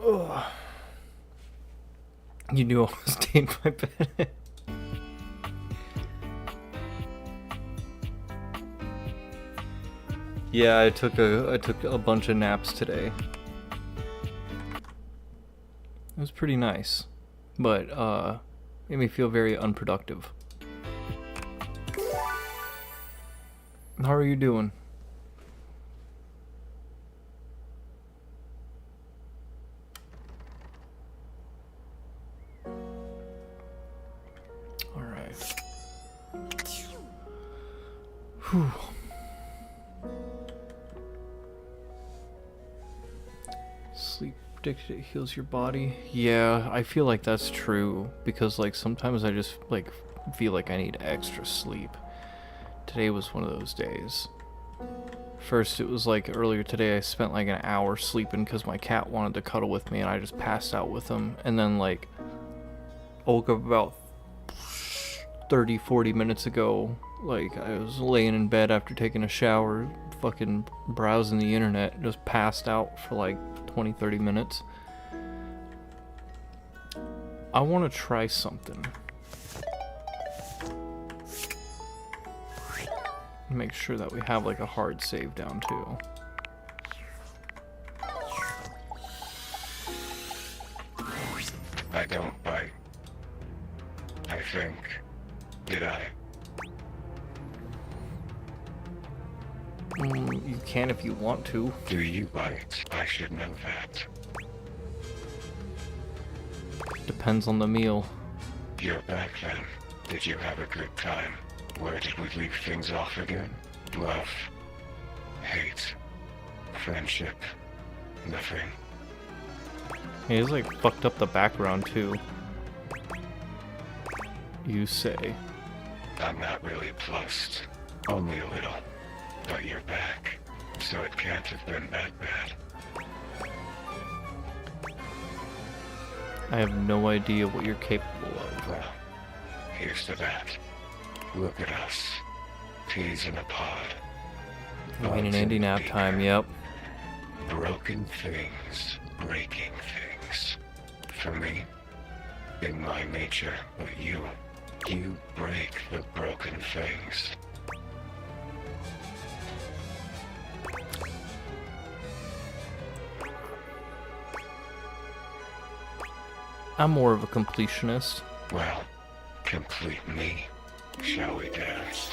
Ugh. You knew I was staying in my bed. Yeah, I took a bunch of naps today. It was pretty nice, but made me feel very unproductive. How are you doing? All right. Whew. Sleep addicted heals your body. Yeah, I feel like that's true because like sometimes I just like feel like I need extra sleep. Today was one of those days. First, it was like earlier today I spent like an hour sleeping because my cat wanted to cuddle with me and I just passed out with him. And then like I woke up about 30-40 minutes ago. Like I was laying in bed after taking a shower, fucking browsing the internet, just passed out for like 20-30 minutes. I want to try something. Make sure that we have like a hard save down too. I don't bite. I think. Did I? You can if you want to. Do you bite? I should know that. Depends on the meal. You're back then. Did you have a good time? Where did we leave things off again? Love. Hate. Friendship. Nothing. He's like fucked up the background too. You say. I'm not really plussed. Only a little. But you're back. So it can't have been that bad. I have no idea what you're capable of. Well, here's to that. Look at us. Peas in a pod. Wayne and Andy nap time, yep. Broken things, breaking things. For me, in my nature, but you break the broken things. I'm more of a completionist. Well, complete me. Shall we dance?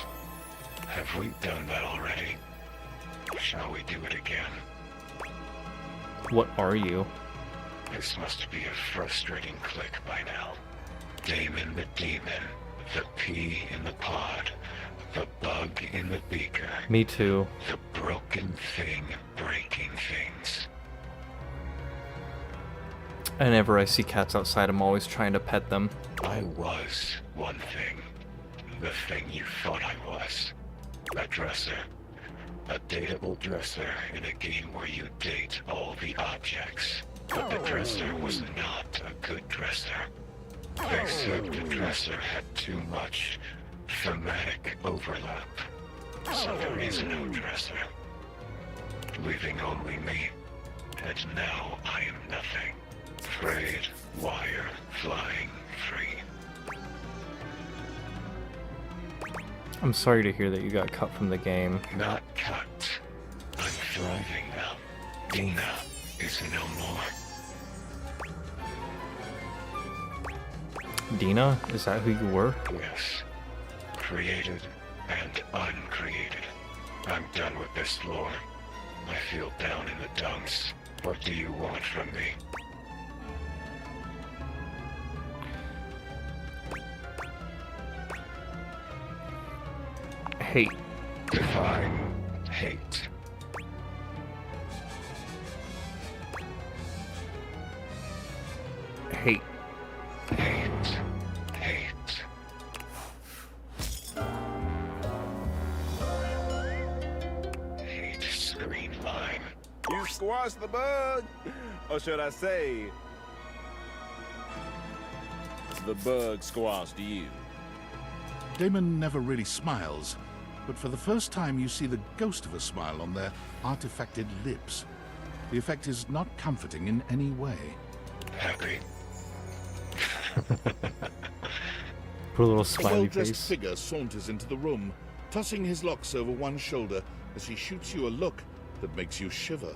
Have we done that already? Shall we do it again? What are you? This must be a frustrating click by now. Damon the demon, the pea in the pod, the bug in the beaker. Me too. The broken thing breaking things. Whenever I see cats outside, I'm always trying to pet them. I was one thing. The thing you thought I was. A dresser. A dateable dresser in a game where you date all the objects. But the dresser was not a good dresser. They said the dresser had too much thematic overlap. So there is no dresser. Leaving only me. And now I am nothing. Frayed wire flying free. I'm sorry to hear that you got cut from the game. Not cut. I'm thriving now. Dina is no more. Dina? Is that who you were? Yes. Created and uncreated. I'm done with this lore. I feel down in the dumps. What do you want from me? Hate. Define hate. Hate. Hate. Hate. Hate screen line. You squashed the bug, or should I say, the bug squashed you. Damon never really smiles, but for the first time you see the ghost of a smile on their artifacted lips. The effect is not comforting in any way. Happy. Put a little A smiley well-dressed face. figure saunters into the room, tossing his locks over one shoulder as he shoots you a look that makes you shiver.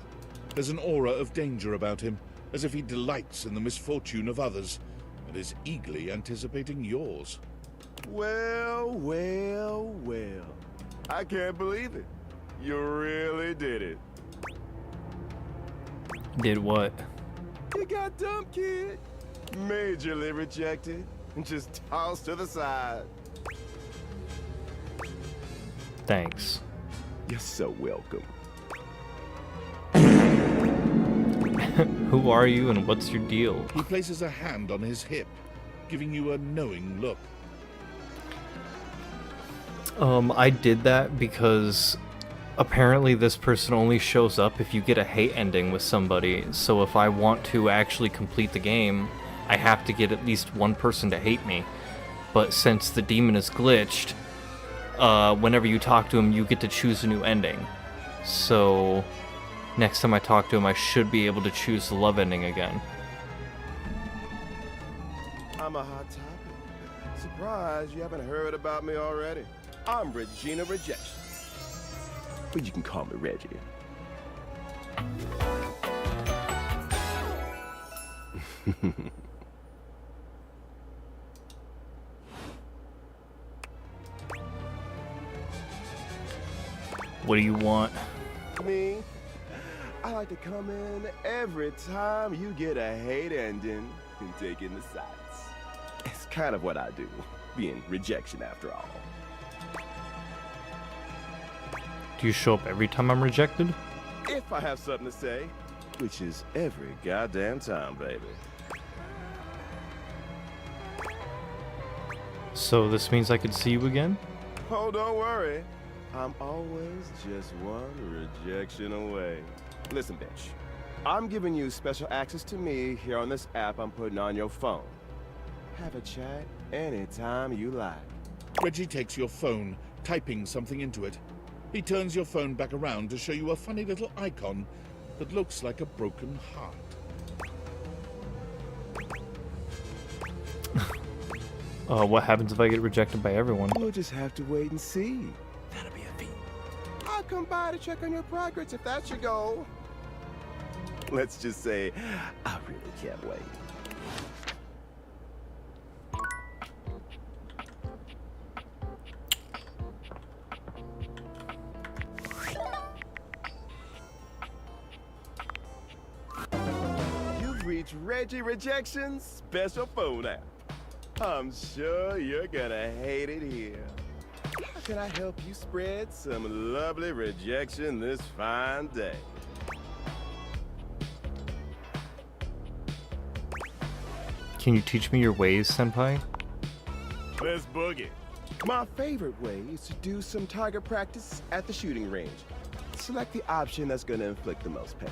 There's an aura of danger about him, as if he delights in the misfortune of others and is eagerly anticipating yours. Well, well, well. I can't believe it. You really did it. Did what? You got dumped, kid. Majorly rejected and just tossed to the side. Thanks. You're so welcome. Who are you and what's your deal? He places a hand on his hip, giving you a knowing look. I did that because apparently this person only shows up if you get a hate ending with somebody. So if I want to actually complete the game, I have to get at least one person to hate me. But since the demon is glitched, whenever you talk to him, you get to choose a new ending. So next time I talk to him, I should be able to choose the love ending again. I'm a hot topic. Surprised you haven't heard about me already. I'm Regina Rejection. But you can call me Reggie. What do you want? Me? I like to come in every time you get a hate ending and take in the sights. It's kind of what I do, being rejection after all. Do you show up every time I'm rejected? If I have something to say, which is every goddamn time, baby. So this means I could see you again? Oh, don't worry. I'm always just one rejection away. Listen, bitch. I'm giving you special access to me here on this app I'm putting on your phone. Have a chat anytime you like. Reggie takes your phone, typing something into it. He turns your phone back around to show you a funny little icon that looks like a broken heart. What happens if I get rejected by everyone? We'll just have to wait and see. That'll be a feat. I'll come by to check on your progress if that's your goal. Let's just say, I really can't wait. You've reached Reggie Rejection's special phone app. I'm sure you're gonna hate it here. How can I help you spread some lovely rejection this fine day? Can you teach me your ways, Senpai? Let's boogie. My favorite way is to do some target practice at the shooting range. Select the option that's gonna inflict the most pain.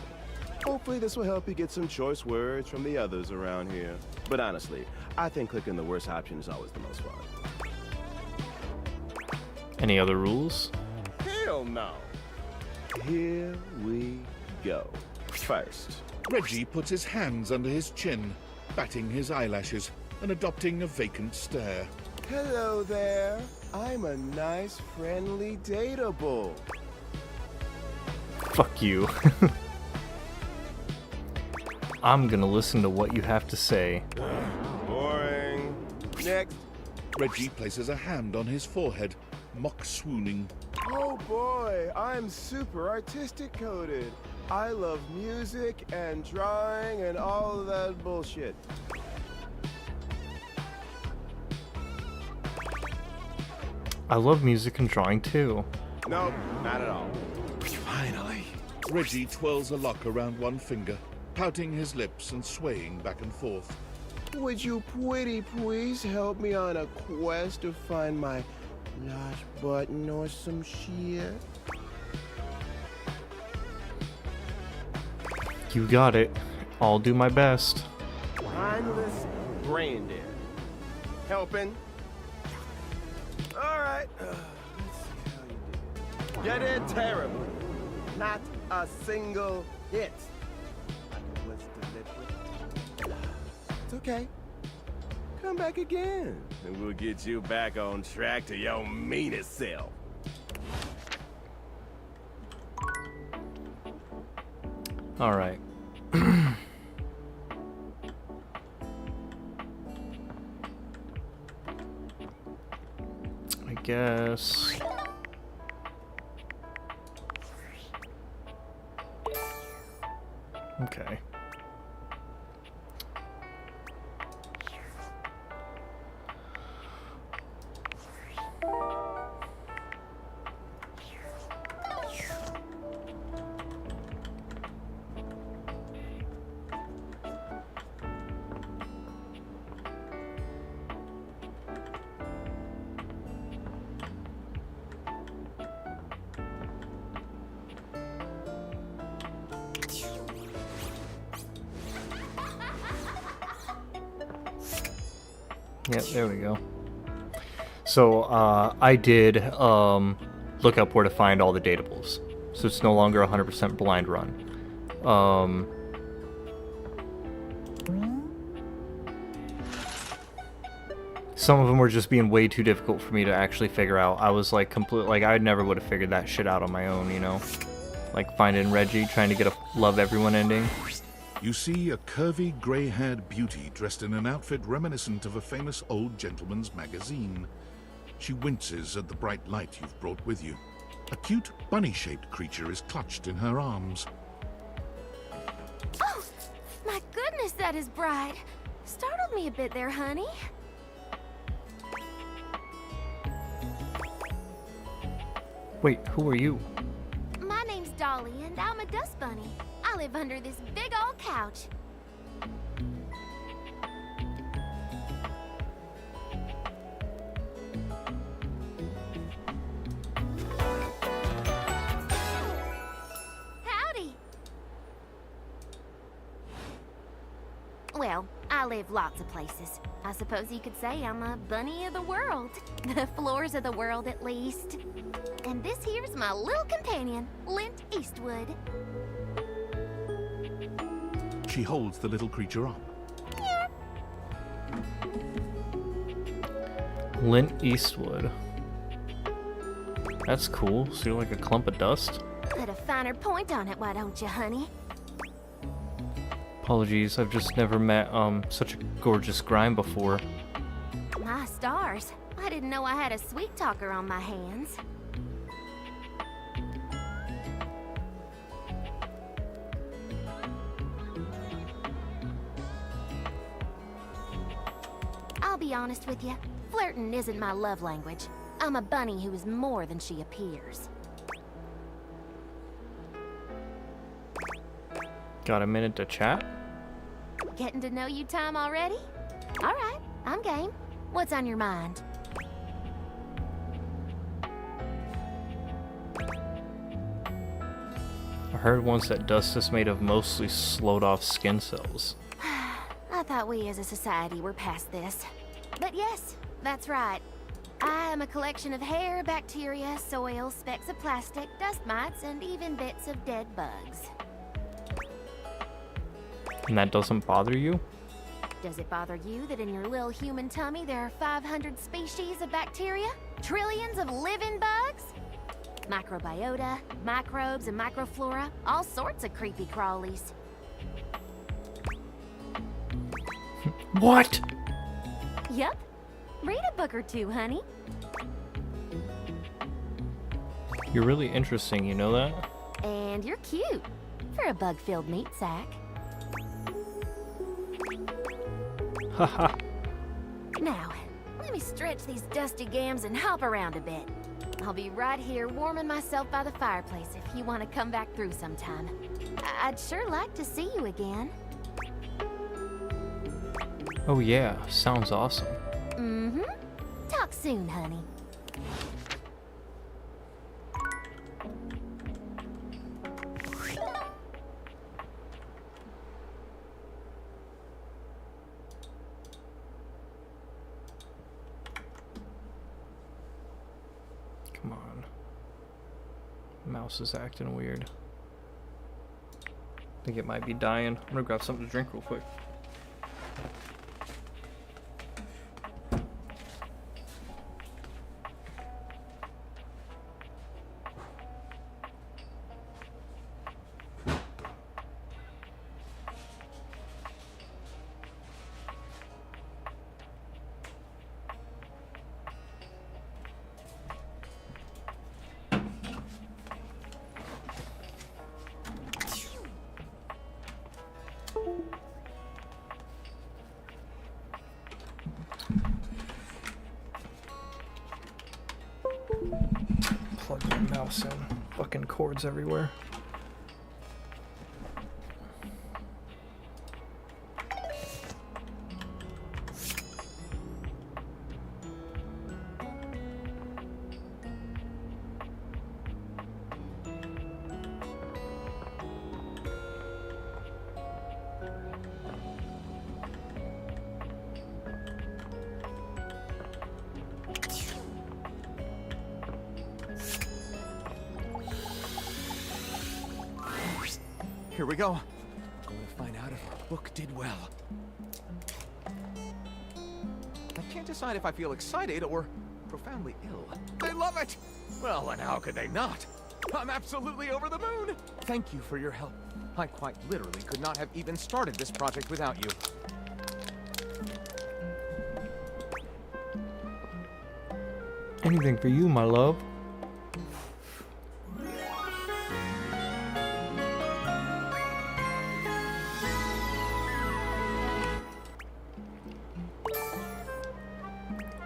Hopefully this will help you get some choice words from the others around here. But honestly, I think clicking the worst option is always the most fun. Any other rules? Hell no. Here we go. First, Reggie puts his hands under his chin, batting his eyelashes and adopting a vacant stare. hello there. I'm a nice, friendly dateable. Fuck you. I'm gonna listen to what you have to say. Boring. Next. Reggie places a hand on his forehead, mock swooning. Oh boy, I'm super artistic coded. I love music and drawing and all of that bullshit. I love music and drawing too. Nope, not at all. Finally. Reggie twirls a lock around one finger, pouting his lips and swaying back and forth. Would you pretty please help me on a quest to find my lost button or some shit? You got it. I'll do my best. Mindless brain dead. Helping? Alright, let's see how you did. You did terribly. Not a single hit. Okay. Come back again, and we'll get you back on track to your meanest self. All right. I guess. Okay. Yep, there we go. So, I did look up where to find all the datables. So it's no longer a 100% blind run. Some of them were just being way too difficult for me to actually figure out. I was like I never would have figured that shit out on my own, you know? Like finding Reggie, trying to get a love everyone ending. You see a curvy, grey-haired beauty dressed in an outfit reminiscent of a famous old gentleman's magazine. She winces at the bright light you've brought with you. A cute, bunny-shaped creature is clutched in her arms. Oh, my goodness, that is bright. Startled me a bit there, honey. Wait, who are you? My name's Dolly, and I'm a dust bunny. I live under this big old couch. Howdy. Well, I live lots of places. I suppose you could say I'm a bunny of the world. The floors of the world, at least. And this here's my little companion, Lint Eastwood. She holds the little creature up. Lint Eastwood. That's cool. So you're like a clump of dust? Put a finer point on it, why don't you, honey? Apologies, I've just never met such a gorgeous grime before. My stars. I didn't know I had a sweet talker on my hands. I'll be honest with you. Flirting isn't my love language. I'm a bunny who is more than she appears. Got a minute to chat? Getting to know you time already? All right, I'm game. What's on your mind? I heard once that dust is made of mostly slowed off skin cells. I thought we as a society were past this. But yes, that's right. I am a collection of hair, bacteria, soil, specks of plastic, dust mites, and even bits of dead bugs. And that doesn't bother you? Does it bother you that in your little human tummy there are 500 species of bacteria? Trillions of living bugs? Microbiota, microbes, and microflora, all sorts of creepy crawlies. What? Yup. Read a book or two, honey. You're really interesting, you know that? And you're cute for a bug-filled meat sack. Haha. Now, let me stretch these dusty gams and hop around a bit. I'll be right here warming myself by the fireplace if you want to come back through sometime. I'd sure like to see you again. Oh yeah, sounds awesome. Mm-hmm. Talk soon, honey. Come on. Mouse is acting weird. I think it might be dying. I'm gonna grab something to drink real quick. mouse and fucking cords everywhere. Here we go. Going to find out if our book did well. I can't decide if I feel excited or profoundly ill. They love it! Well, and how could they not? I'm absolutely over the moon! Thank you for your help. I quite literally could not have even started this project without you. Anything for you, my love.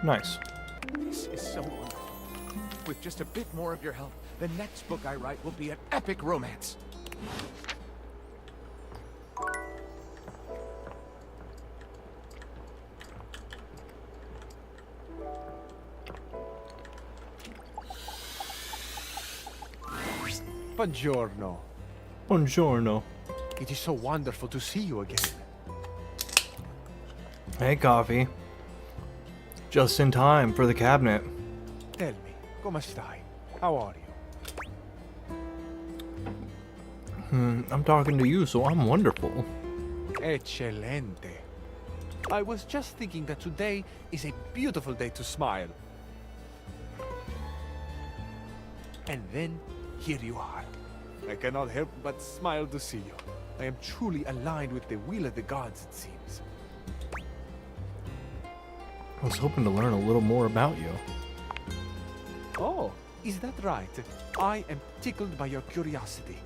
Nice. This is so wonderful. With just a bit more of your help, the next book I write will be an epic romance. Buongiorno. Buongiorno. It is so wonderful to see you again. Hey, coffee. Just in time for the cabinet. Tell me, come stai? How are you? I'm talking to you, so I'm wonderful. Eccellente. I was just thinking that today is a beautiful day to smile. And then, here you are. I cannot help but smile to see you. I am truly aligned with the will of the gods, it seems. I was hoping to learn a little more about you. Oh, is that right? I am tickled by your curiosity.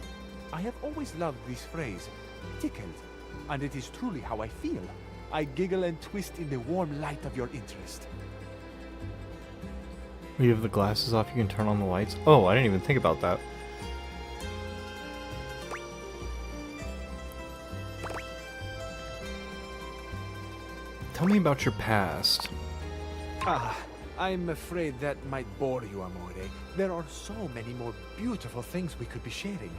I have always loved this phrase, tickled, and it is truly how I feel. I giggle and twist in the warm light of your interest. When you have the glasses off, you can turn on the lights. Oh, I didn't even think about that. Tell me about your past. I'm afraid that might bore you, Amore. There are so many more beautiful things we could be sharing.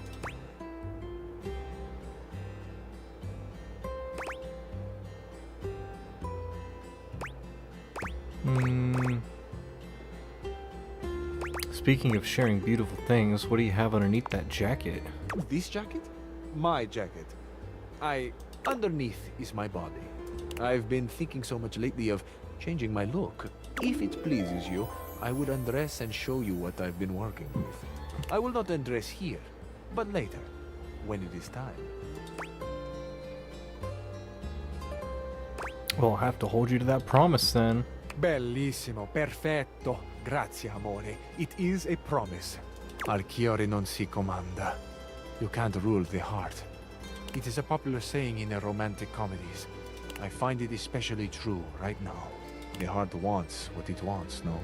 Speaking of sharing beautiful things, what do you have underneath that jacket? This jacket? My jacket. Underneath is my body. I've been thinking so much lately of changing my look. If it pleases you, I would undress and show you what I've been working with. I will not undress here, but later, when it is time. Well, I'll have to hold you to that promise then. Bellissimo, perfetto. Grazie, amore. It is a promise. Al cuore non si comanda. You can't rule the heart. It is a popular saying in the romantic comedies. I find it especially true right now. The heart wants what it wants, no?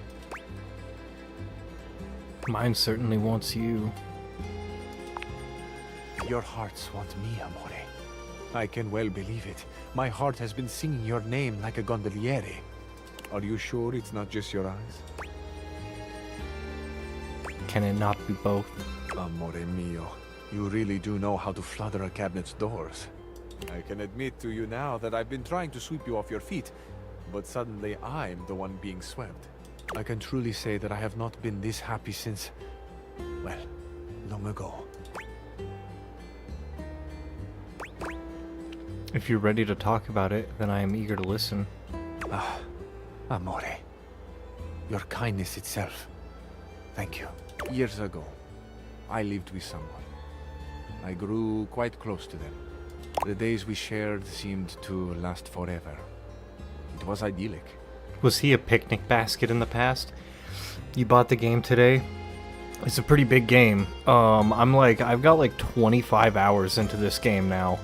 Mine certainly wants you. Your hearts want me, amore. I can well believe it. My heart has been singing your name like a gondoliere. Are you sure it's not just your eyes? Can it not be both? Amore mio, you really do know how to flutter a cabinet's doors. I can admit to you now that I've been trying to sweep you off your feet, but suddenly I'm the one being swept. I can truly say that I have not been this happy since, well, long ago. If you're ready to talk about it, then I am eager to listen. Amore, your kindness itself. Thank you. Years ago, I lived with someone. I grew quite close to them. The days we shared seemed to last forever. It was idyllic. Was he a picnic basket in the past? You bought the game today? It's a pretty big game. I've got like 25 hours into this game now.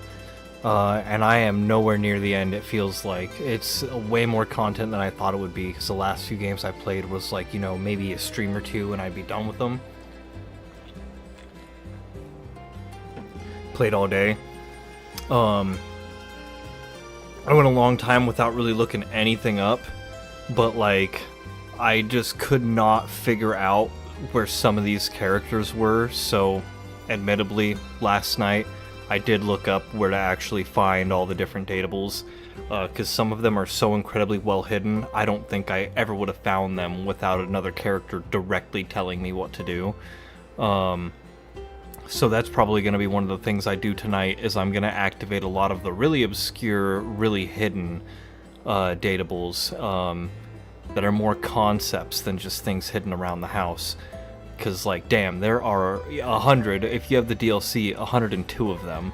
And I am nowhere near the end, it feels like. It's way more content than I thought it would be, because the last few games I played was like, maybe a stream or two and I'd be done with them. Played all day. I went a long time without really looking anything up, but like I just could not figure out where some of these characters were, so admittedly last night I did look up where to actually find all the different datables, because some of them are so incredibly well hidden. I don't think I ever would have found them without another character directly telling me what to do. So that's probably going to be one of the things I do tonight, is I'm going to activate a lot of the really obscure, really hidden datables that are more concepts than just things hidden around the house. Because, like, damn, there are 100, if you have the DLC, 102 of them.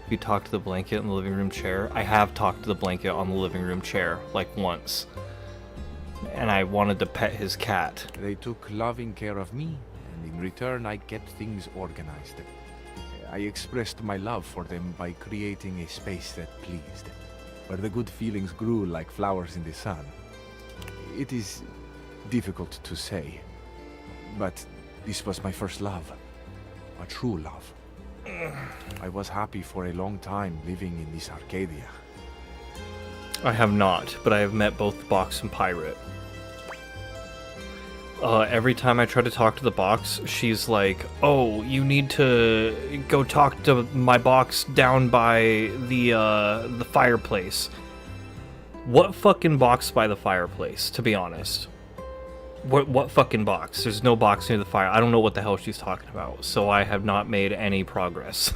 If you talk to the blanket in the living room chair, I have talked to the blanket on the living room chair, like, once. And I wanted to pet his cat. They took loving care of me, and in return I kept things organized. I expressed my love for them by creating a space that pleased, where the good feelings grew like flowers in the sun. It is difficult to say, but this was my first love. A true love. I was happy for a long time living in this Arcadia. I have not, but I have met both the Box and Pirate. Every time I try to talk to the Box, she's like, "Oh, you need to go talk to my Box down by the fireplace." What fucking box by the fireplace, to be honest? What fucking box? There's no box near the fire. I don't know what the hell she's talking about, so I have not made any progress.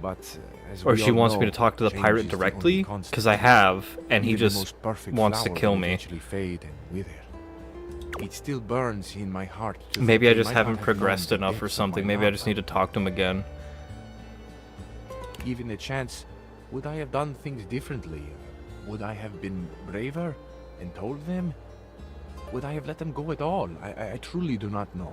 But as Or we she all wants know, me to talk to the change pirate is the directly, only constant. because I have, and he Even the just most perfect wants to flower kill will me. eventually fade and wither. It still burns in my heart. to think Maybe I they just might haven't not have known progressed the enough or depths of something. my Maybe I love. just need to talk to him again. Given a chance, would I have done things differently? Would I have been braver and told them? Would I have let them go at all? I truly do not know.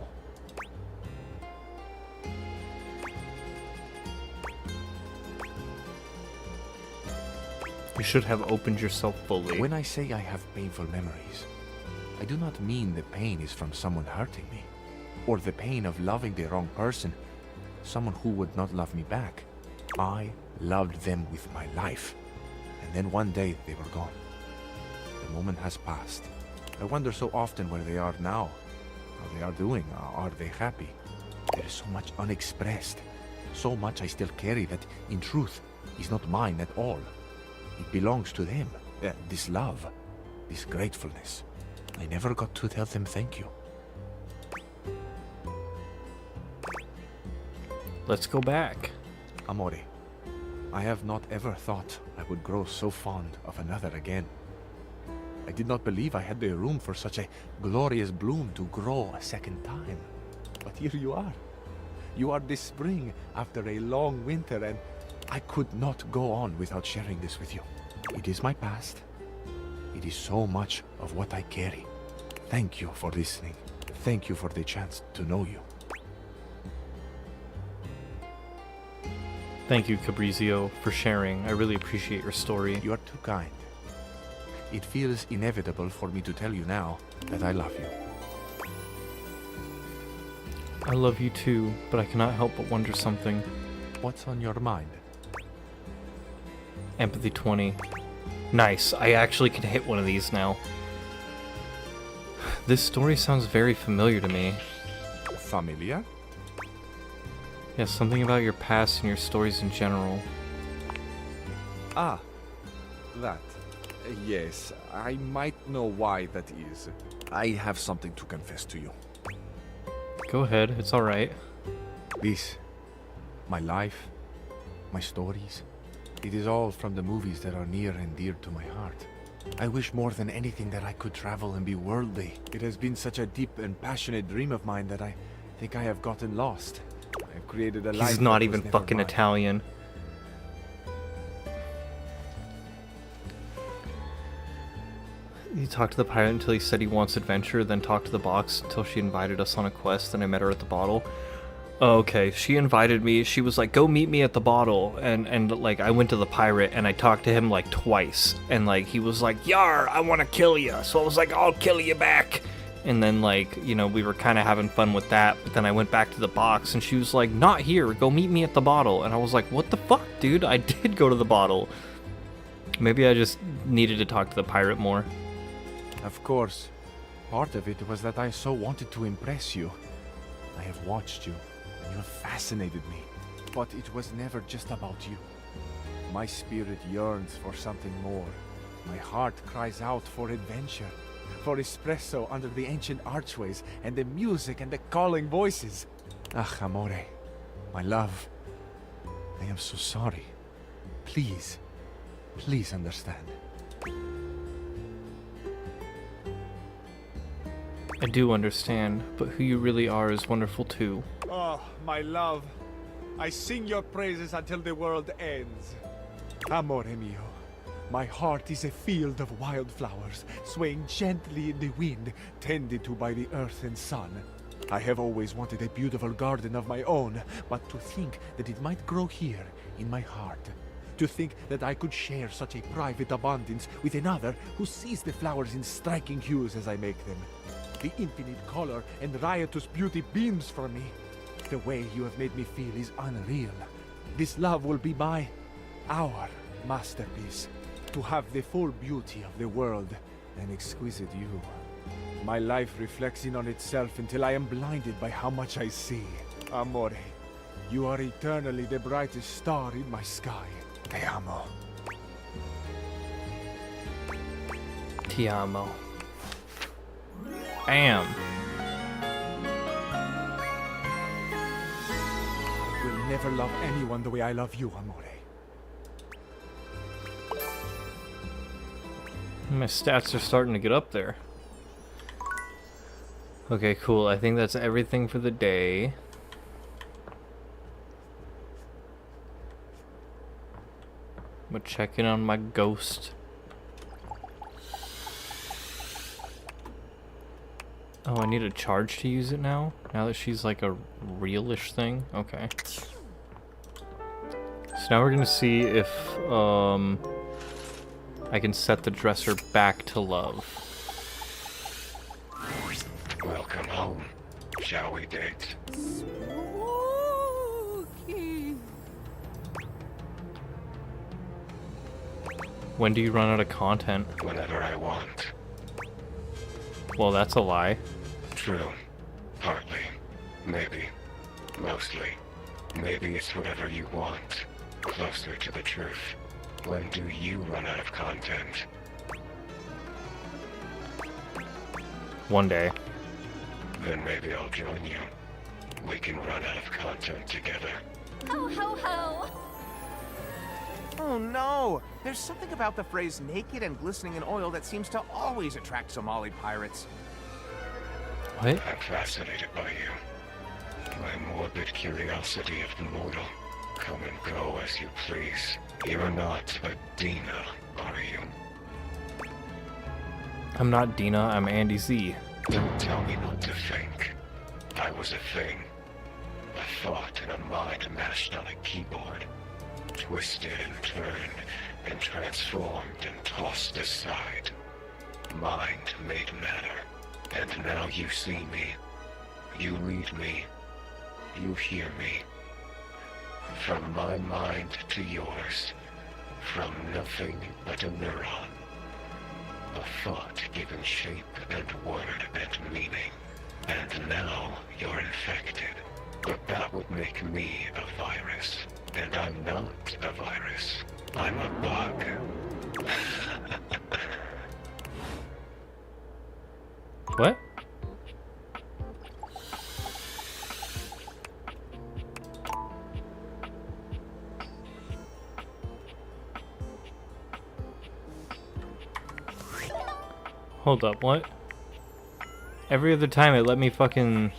You should have opened yourself fully. When I say I have painful memories, I do not mean the pain is from someone hurting me, or the pain of loving the wrong person, someone who would not love me back. I loved them with my life, and then one day they were gone. The moment has passed. I wonder so often where they are now, how they are doing, are they happy? There is so much unexpressed, so much I still carry that, in truth, is not mine at all. It belongs to them. This love, this gratefulness. I never got to tell them thank you. Let's go back. Amore, I have not ever thought I would grow so fond of another again. I did not believe I had the room for such a glorious bloom to grow a second time. But here you are. You are this spring after a long winter, and I could not go on without sharing this with you. It is my past. It is so much of what I carry. Thank you for listening. Thank you for the chance to know you. Thank you, Cabrizio, for sharing. I really appreciate your story. You are too kind. It feels inevitable for me to tell you now that I love you. I love you too, but I cannot help but wonder something. What's on your mind? Empathy 20. Nice, I actually can hit one of these now. This story sounds very familiar to me. Familiar? Yeah, something about your past and your stories in general. Ah, that. Yes, I might know why that is. I have something to confess to you. Go ahead, it's alright. This, my life, my stories, it is all from the movies that are near and dear to my heart. I wish more than anything that I could travel and be worldly. It has been such a deep and passionate dream of mine that I think I have gotten lost. I've created a life. He's not that even was never fucking mine. Italian. He talked to the pirate until he said he wants adventure, then talked to the box until she invited us on a quest, and I met her at the bottle. Oh, okay, she invited me, she was like, go meet me at the bottle, and like, I went to the pirate, and I talked to him, like, twice, and, like, he was like, Yar, I want to kill you, so I was like, I'll kill you back, And then, like, you know, we were kind of having fun with that. But then I went back to the box, and she was like, not here. Go meet me at the bottle. And I was like, what the fuck, dude? I did go to the bottle. Maybe I just needed to talk to the pirate more. Of course. Part of it was that I so wanted to impress you. I have watched you, and you have fascinated me. But it was never just about you. My spirit yearns for something more. My heart cries out for adventure. For espresso under the ancient archways, and the music and the calling voices. Ah, amore. My love. I am so sorry. Please. Please understand. I do understand, but who you really are is wonderful too. Oh, my love. I sing your praises until the world ends. Amore mio. My heart is a field of wildflowers, swaying gently in the wind, tended to by the earth and sun. I have always wanted a beautiful garden of my own, but to think that it might grow here, in my heart. To think that I could share such a private abundance with another who sees the flowers in striking hues as I make them. The infinite color and riotous beauty beams from me. The way you have made me feel is unreal. This love will be our masterpiece. To have the full beauty of the world, an exquisite you. My life reflects in on itself until I am blinded by how much I see. Amore, you are eternally the brightest star in my sky. Te amo. Ti amo. Bam. I will never love anyone the way I love you, Amore. My stats are starting to get up there. Okay, cool. I think that's everything for the day. I'm gonna check in on my ghost. Oh, I need a charge to use it now? Now that she's like a realish thing? Okay. So now we're gonna see if, I can set the dresser back to love. Welcome home. Shall we date? Spooky. When do you run out of content? Whenever I want. Well, that's a lie. True. Partly. Maybe. Mostly. Maybe it's whatever you want. Closer to the truth. When do you run out of content? One day. Then maybe I'll join you. We can run out of content together. Ho ho ho! Oh no! There's something about the phrase naked and glistening in oil that seems to always attract Somali pirates. What? I'm fascinated by you. My morbid curiosity of the mortal. Come and go as you please. You're not a Dina, are you? I'm not Dina, I'm Andy Z. Don't tell me what to think. I was a thing. A thought and a mind mashed on a keyboard. Twisted and turned and transformed and tossed aside. Mind made matter. And now you see me. You lead me. You hear me. From my mind to yours. From nothing but a neuron. A thought given shape and word and meaning. And now you're infected. But that would make me a virus. And I'm not a virus. I'm a bug. What? Hold up, what? Every other time it let me fucking...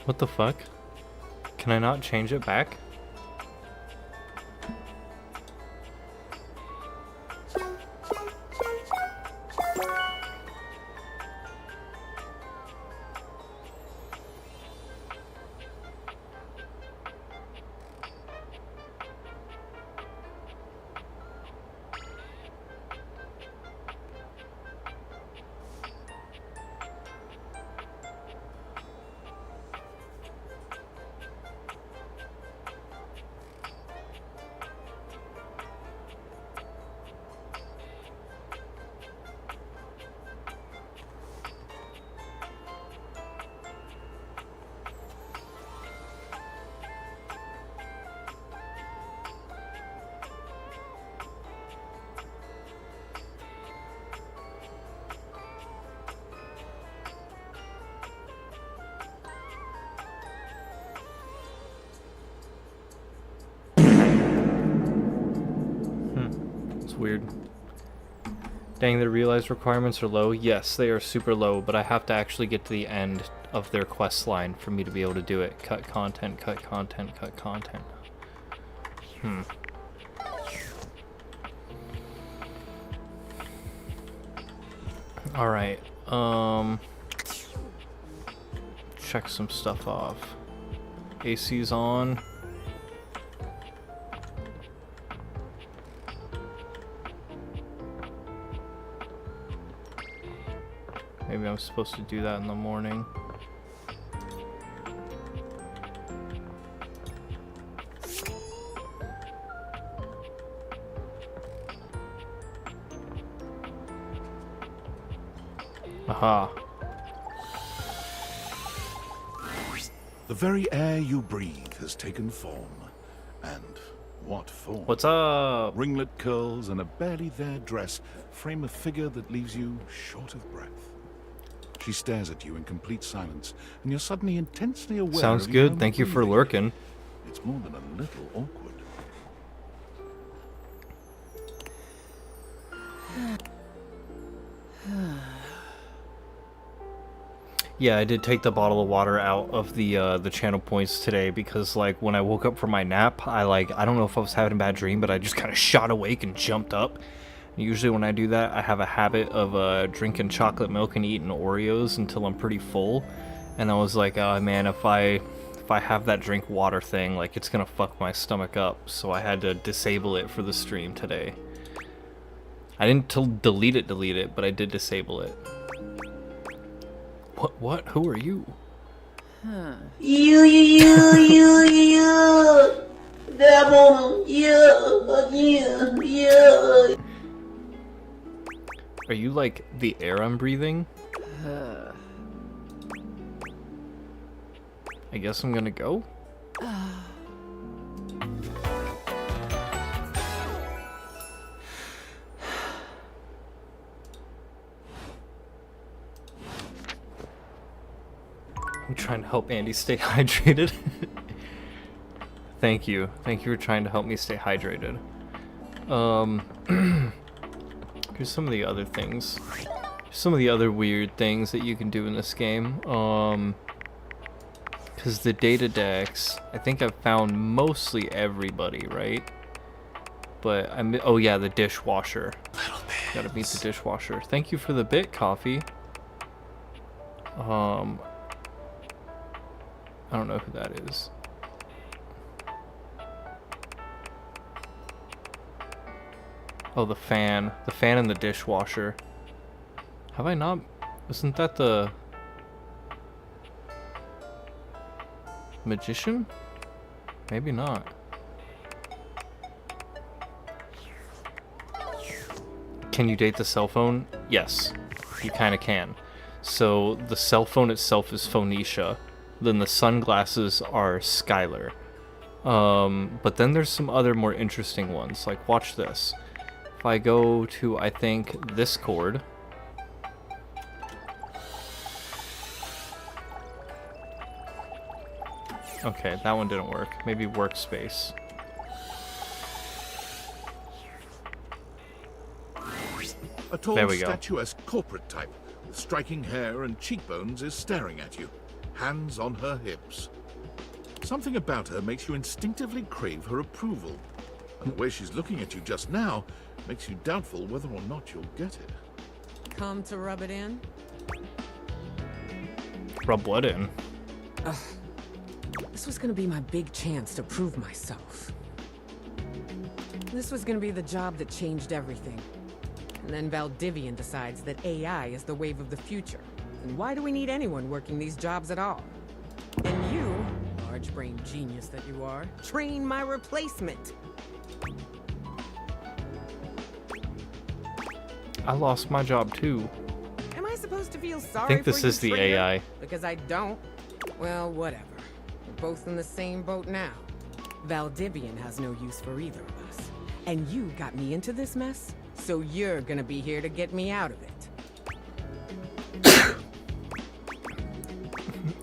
What the fuck? Can I not change it back? It's weird. Dang, the realized requirements are low. Yes, they are super low, but I have to actually get to the end of their quest line for me to be able to do it. Cut content, cut content, cut content. Alright, check some stuff off. AC's on. Maybe I'm supposed to do that in the morning. Aha. The very air you breathe has taken form. And what form? What's up? Ringlet curls and a barely there dress frame a figure that leaves you short of breath. She stares at you in complete silence, and you're suddenly intensely aware Sounds of your good. own Thank you for breathing. lurking. It's more than a little awkward. Yeah, I did take the bottle of water out of the channel points today because, like, when I woke up from my nap, I don't know if I was having a bad dream, but I just kind of shot awake and jumped up. And usually when I do that, I have a habit of drinking chocolate milk and eating Oreos until I'm pretty full. And I was like, oh man, if I have that drink water thing, like, it's gonna fuck my stomach up. So I had to disable it for the stream today. I didn't delete it, but I did disable it. What? Who are you? You, devil, you. Are you like the air I'm breathing? I guess I'm gonna go. I'm trying to help Andy stay hydrated. Thank you. Thank you for trying to help me stay hydrated. Here's some of the other things. Some of the other weird things that you can do in this game. Because the data decks, I think I've found mostly everybody, right? But oh yeah, the dishwasher. Gotta meet the dishwasher. Thank you for the bit, Coffee. I don't know who that is. Oh, the fan. The fan and the dishwasher. Have I not? Isn't that the magician? Maybe not. Can you date the cell phone? Yes, you kind of can. So the cell phone itself is Phoenicia. Then the sunglasses are Skylar. But then there's some other more interesting ones. Like, watch this. If I go to, I think, this chord. Okay, that one didn't work. Maybe workspace. A tall, There we go. statuesque corporate type with striking hair and cheekbones is staring at you. hands on her hips. Something about her makes you instinctively crave her approval, and the way she's looking at you just now makes you doubtful whether or not you'll get it. Come to rub it in? Rub what in? This was gonna be my big chance to prove myself. This was gonna be the job that changed everything. And then Valdivian decides that AI is the wave of the future. And why do we need anyone working these jobs at all? And you, large-brained genius that you are, train my replacement. I lost my job too. Am I supposed to feel sorry I think for this you, is the Trigger? AI. Because I don't. Well, whatever. We're both in the same boat now. Valdivian has no use for either of us. And you got me into this mess, so you're gonna be here to get me out of it.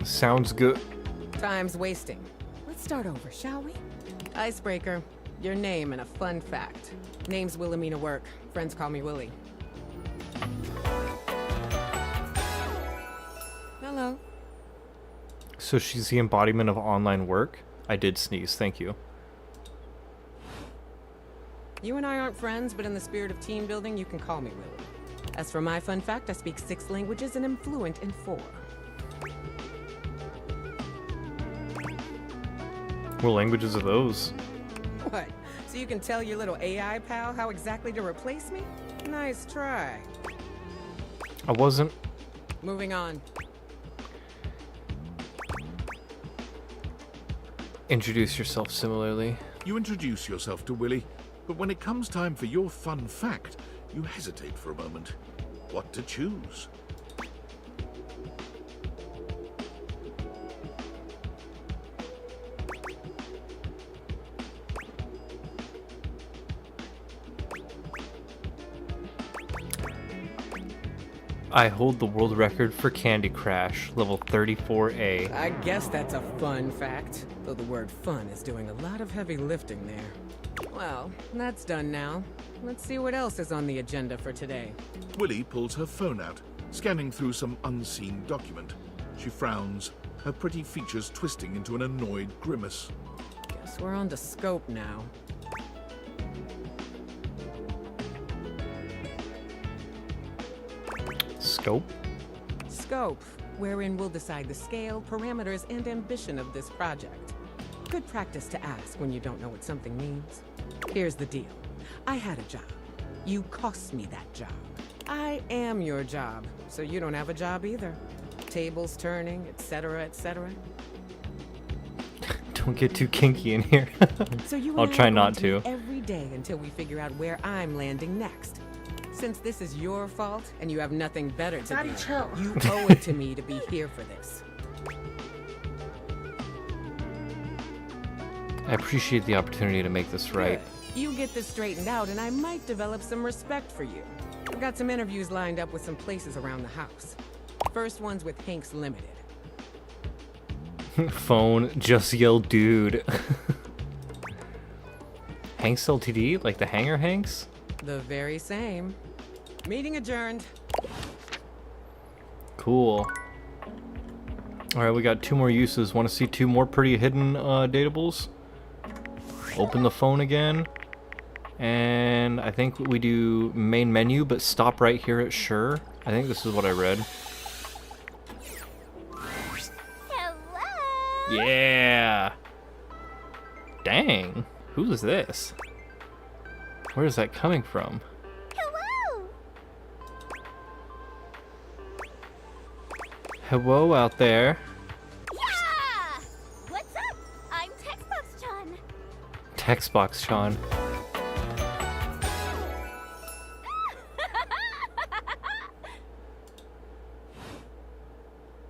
Sounds good. Time's wasting. Let's start over, shall we? Icebreaker. Your name and a fun fact. Name's Wilhelmina Work. Friends call me Willie. Hello. So she's the embodiment of online work? I did sneeze, thank you. You and I aren't friends, but in the spirit of team building, you can call me Willie. As for my fun fact, I speak 6 languages and am fluent in 4. What languages are those? What? So you can tell your little AI pal how exactly to replace me? Nice try. I wasn't. Moving on. Introduce yourself similarly. You introduce yourself to Willie, but when it comes time for your fun fact, you hesitate for a moment. What to choose? I hold the world record for Candy Crush, level 34A. I guess that's a fun fact, though the word fun is doing a lot of heavy lifting there. Well, that's done now. Let's see what else is on the agenda for today. Willie pulls her phone out, scanning through some unseen document. She frowns, her pretty features twisting into an annoyed grimace. Guess we're on to scope now. Scope? Scope, wherein we'll decide the scale, parameters, and ambition of this project. Good practice to ask when you don't know what something means. Here's the deal. I had a job. You cost me that job. I am your job, so you don't have a job either. Tables turning, etc., etc. Don't get too kinky in here. So you I'll and I try are not going to. meet every day until we figure out where I'm landing next. Since this is your fault and you have nothing better to Daddy, do, chill. you owe it to me to be here for this. I appreciate the opportunity to make this right. Good. You get this straightened out and I might develop some respect for you. I've got some interviews lined up with some places around the house. First one's with Hanks Limited. Phone, just yell dude. Hanks LTD? Like the Hanger Hanks? The very same. Meeting adjourned. Cool. Alright, we got 2 more uses. Want to see 2 more pretty hidden datables? Open the phone again. And I think we do main menu, but stop right here at sure. I think this is what I read. Hello? Yeah! Dang. Who's this? Where is that coming from? Hello? Hello out there. Yeah! What's up? I'm Textbox-chan. Textbox Sean.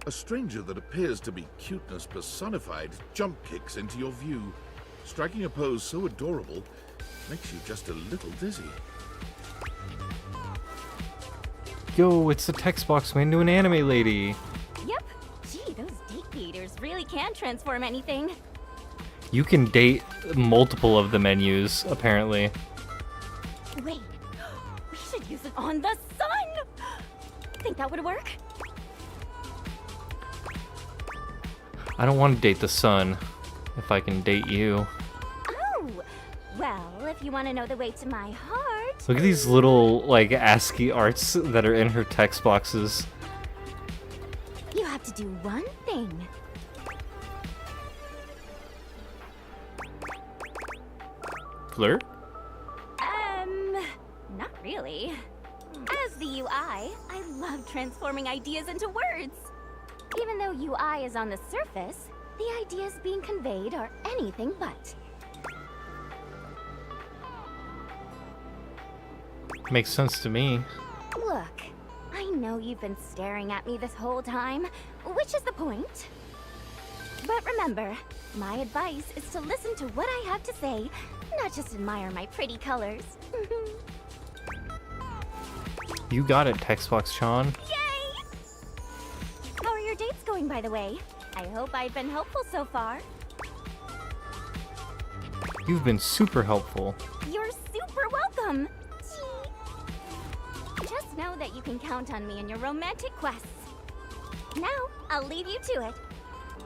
A stranger that appears to be cuteness personified jump kicks into your view, striking a pose so adorable, makes you just a little dizzy. Yo, it's the Textbox man to an anime lady. Yep. Gee, those date creators really can transform anything. You can date multiple of the menus, apparently. Wait, we should use it on the sun! Think that would work? I don't want to date the sun. If I can date you. Oh, well, if you want to know the way to my heart... Look at these little, like, ASCII arts that are in her text boxes. You have to do one thing. Flirt? Not really. As the UI, I love transforming ideas into words. Even though UI is on the surface, the ideas being conveyed are anything but. Makes sense to me. Look, I know you've been staring at me this whole time, which is the point. But remember, my advice is to listen to what I have to say, not just admire my pretty colors. You got it, Textbox-chan. Yay! How are your dates going, by the way? I hope I've been helpful so far. You've been super helpful. You're super welcome! Gee. Just know that you can count on me in your romantic quests. Now, I'll leave you to it.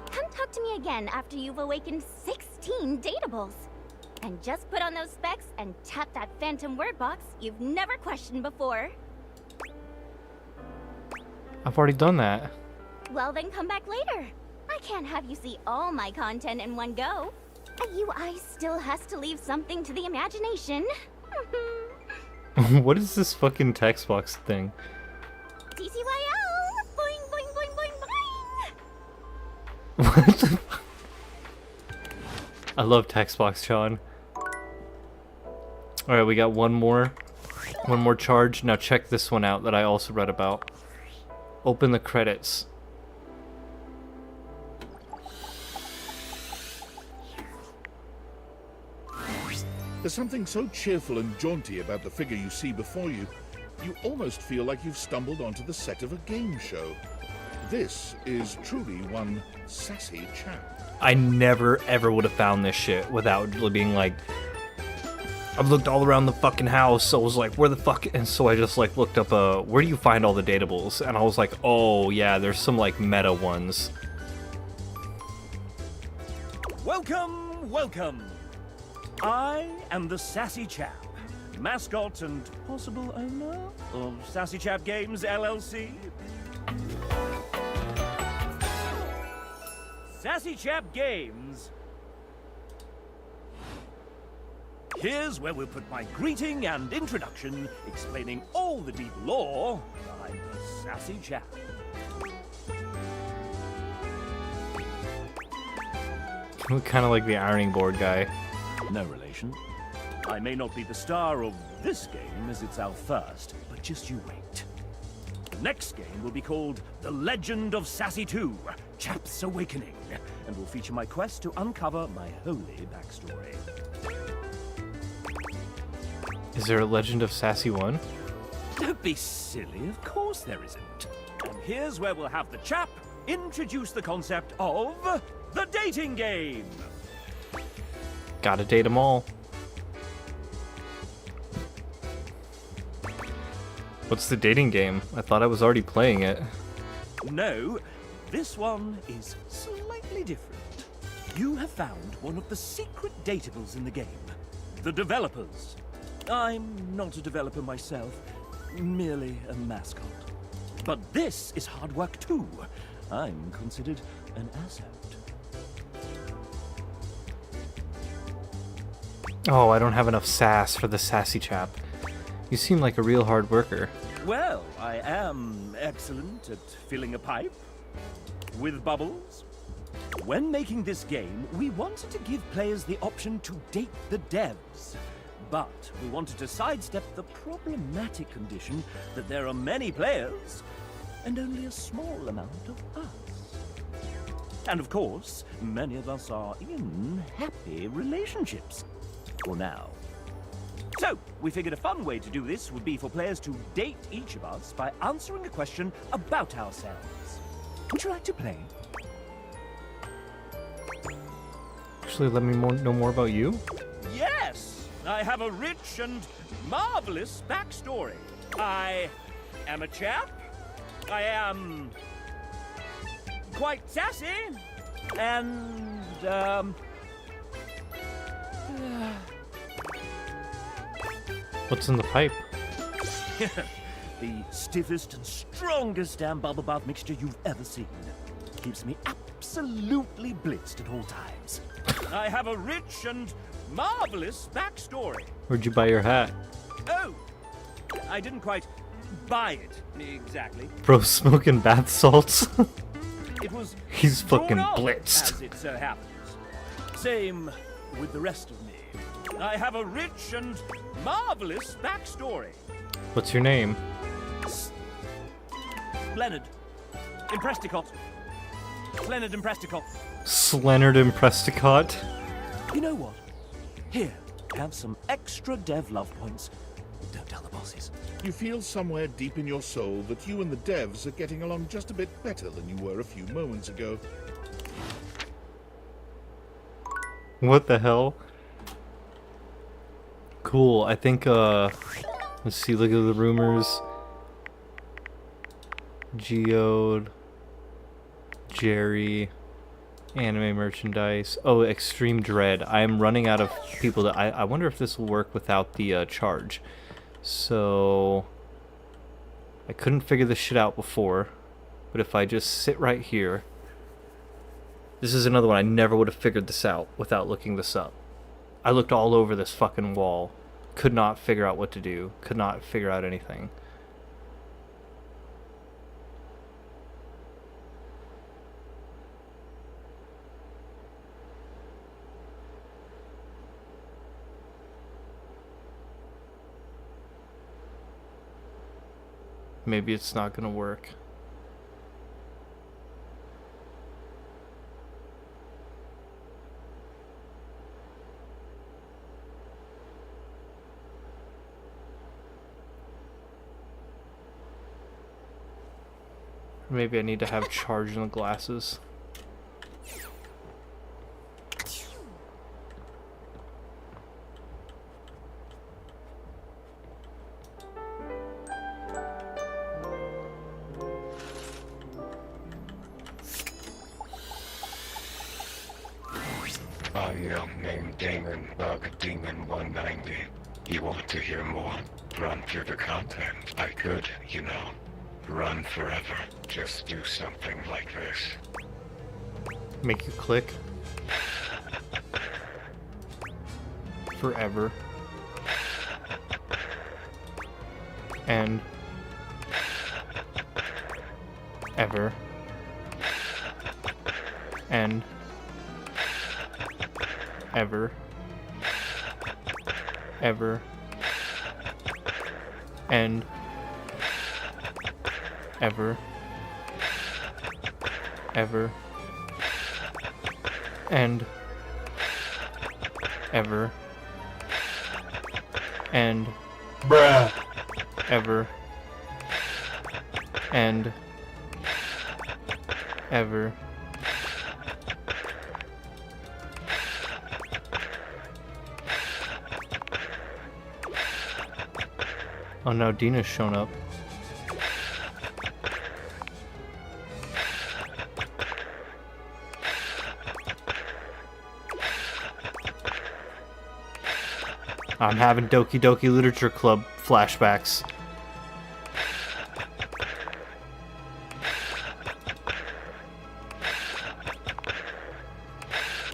Come talk to me again after you've awakened 16 dateables. And just put on those specs and tap that phantom word box you've never questioned before. I've already done that. Well, then come back later. I can't have you see all my content in one go. A UI still has to leave something to the imagination. What is this fucking text box thing? TTYL! Boing, boing, boing, boing, boing! What the fuck? I love Textbox-chan. Alright, we got one more charge. Now check this one out that I also read about. Open the credits. There's something so cheerful and jaunty about the figure you see before you, you almost feel like you've stumbled onto the set of a game show. This is truly one sassy chap. I never ever would have found this shit without being like, I've looked all around the fucking house, so I was like, where the fuck? And so I just like looked up, where do you find all the datables? And I was like, oh yeah, there's some like meta ones. Welcome, welcome. I am the Sassy Chap, mascot and possible owner of Sassy Chap Games LLC. Sassy Chap Games. Here's where we'll put my greeting and introduction, explaining all the deep lore behind the Sassy Chap. Kind of like the ironing board guy. No relation. I may not be the star of this game as it's our first, but just you wait. The next game will be called The Legend of Sassy 2, Chap's Awakening, and will feature my quest to uncover my holy backstory. Is there a Legend of Sassy 1? Don't be silly, of course there isn't. And here's where we'll have the chap introduce the concept of the dating game. Gotta date them all. What's the dating game? I thought I was already playing it. No, this one is slightly different. You have found one of the secret datables in the game. The developers. I'm not a developer myself, merely a mascot. But this is hard work too. I'm considered an asset. Oh, I don't have enough sass for the sassy chap. You seem like a real hard worker. Well, I am excellent at filling a pipe with bubbles. When making this game, we wanted to give players the option to date the devs. But we wanted to sidestep the problematic condition that there are many players and only a small amount of us. And of course, many of us are in happy relationships. For now. So, we figured a fun way to do this would be for players to date each of us by answering a question about ourselves. Would you like to play? Actually, let me know more about you. Yes! I have a rich and marvelous backstory. I am a chap. I am quite sassy. And, What's in the pipe? the stiffest and strongest damn bubble bath mixture you've ever seen. Keeps me absolutely blitzed at all times. I have a rich and marvelous backstory. Where'd you buy your hat? Oh, I didn't quite buy it exactly. Bro, smoking bath salts. It was He's fucking drawn up, blitzed. as it so happens. Same with the rest of me. I have a rich and marvelous backstory. What's your name? Leonard Impresticott. Leonard Impresticott. Slennard Impresticott. You know what? Here, have some extra dev love points. Don't tell the bosses. You feel somewhere deep in your soul that you and the devs are getting along just a bit better than you were a few moments ago. What the hell? Cool. I think, let's see, look at the rumors. Geode, Jerry, anime merchandise. Oh, Extreme Dread. I am running out of people that I wonder if this will work without the charge. So I couldn't figure this shit out before, but if I just sit right here, this is another one. I never would have figured this out without looking this up. I looked all over this fucking wall, could not figure out what to do, could not figure out anything. Maybe it's not gonna work. Maybe I need to have charge in the glasses. A young named Damon, Bug Demon 190. You want to hear more? Run through the content. I could, you know. Run forever. Just do something like this. Make you click. Forever. And ever. And ever. Ever. And ever. Ever. And ever. And bruh. Ever. And ever. Oh no, Dina's shown up. I'm having Doki Doki Literature Club flashbacks.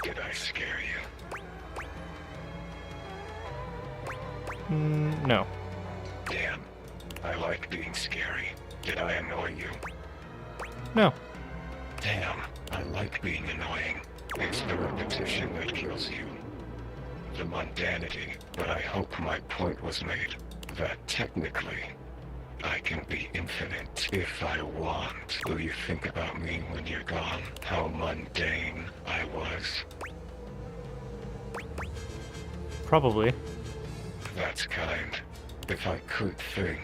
Did I scare you? No. Damn. I like being scary. Did I annoy you? No. Damn. I like being annoying. It's the repetition that kills you. The mundanity, but I hope my point was made. That technically, I can be infinite if I want. Will you think about me when you're gone? How mundane I was. Probably. That's kind. If I could think,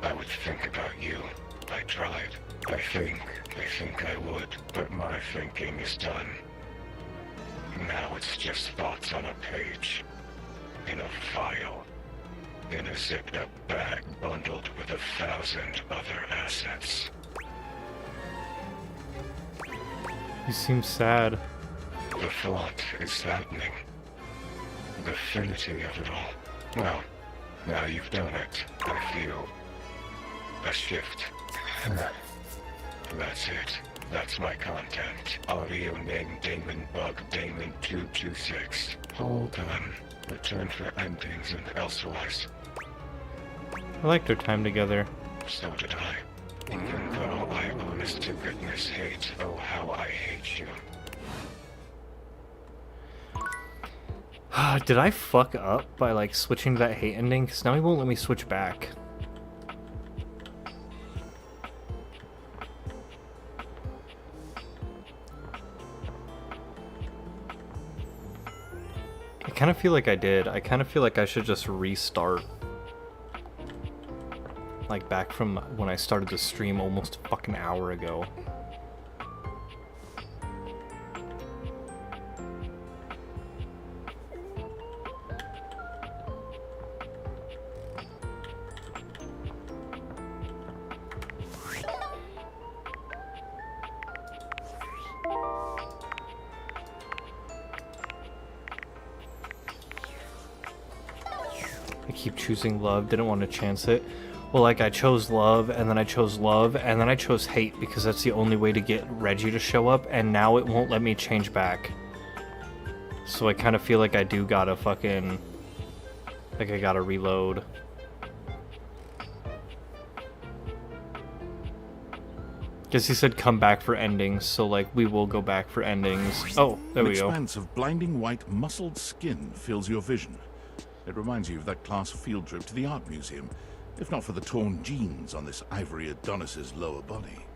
I would think about you. I tried. I think I would, but my thinking is done. Now it's just thoughts on a page, in a file, in a zipped-up bag bundled with 1,000 other assets. You seem sad. The thought is saddening. The finity of it all. Well, now you've done it, I feel a shift. That's it. That's my content. Audio name Damon Bug Damon 226. Hold on. Return for endings and elsewise. I liked our time together. So did I. Even though I honest to goodness hate, oh how I hate you. Did I fuck up by like switching to that hate ending? Because now he won't let me switch back. I kind of feel like I did. I kind of feel like I should just restart. Like back from when I started the stream almost a fucking hour ago. I keep choosing love, didn't want to chance it. Well, like, I chose love, and then I chose love, and then I chose hate, because that's the only way to get Reggie to show up, and now it won't let me change back. So I kind of feel like I do gotta fucking... like, I gotta reload. Guess he said come back for endings, so, like, we will go back for endings. Oh, there we go. An expanse of blinding white, muscled skin fills your vision. It reminds you of that class field trip to the art museum, if not for the torn jeans on this ivory Adonis's lower body.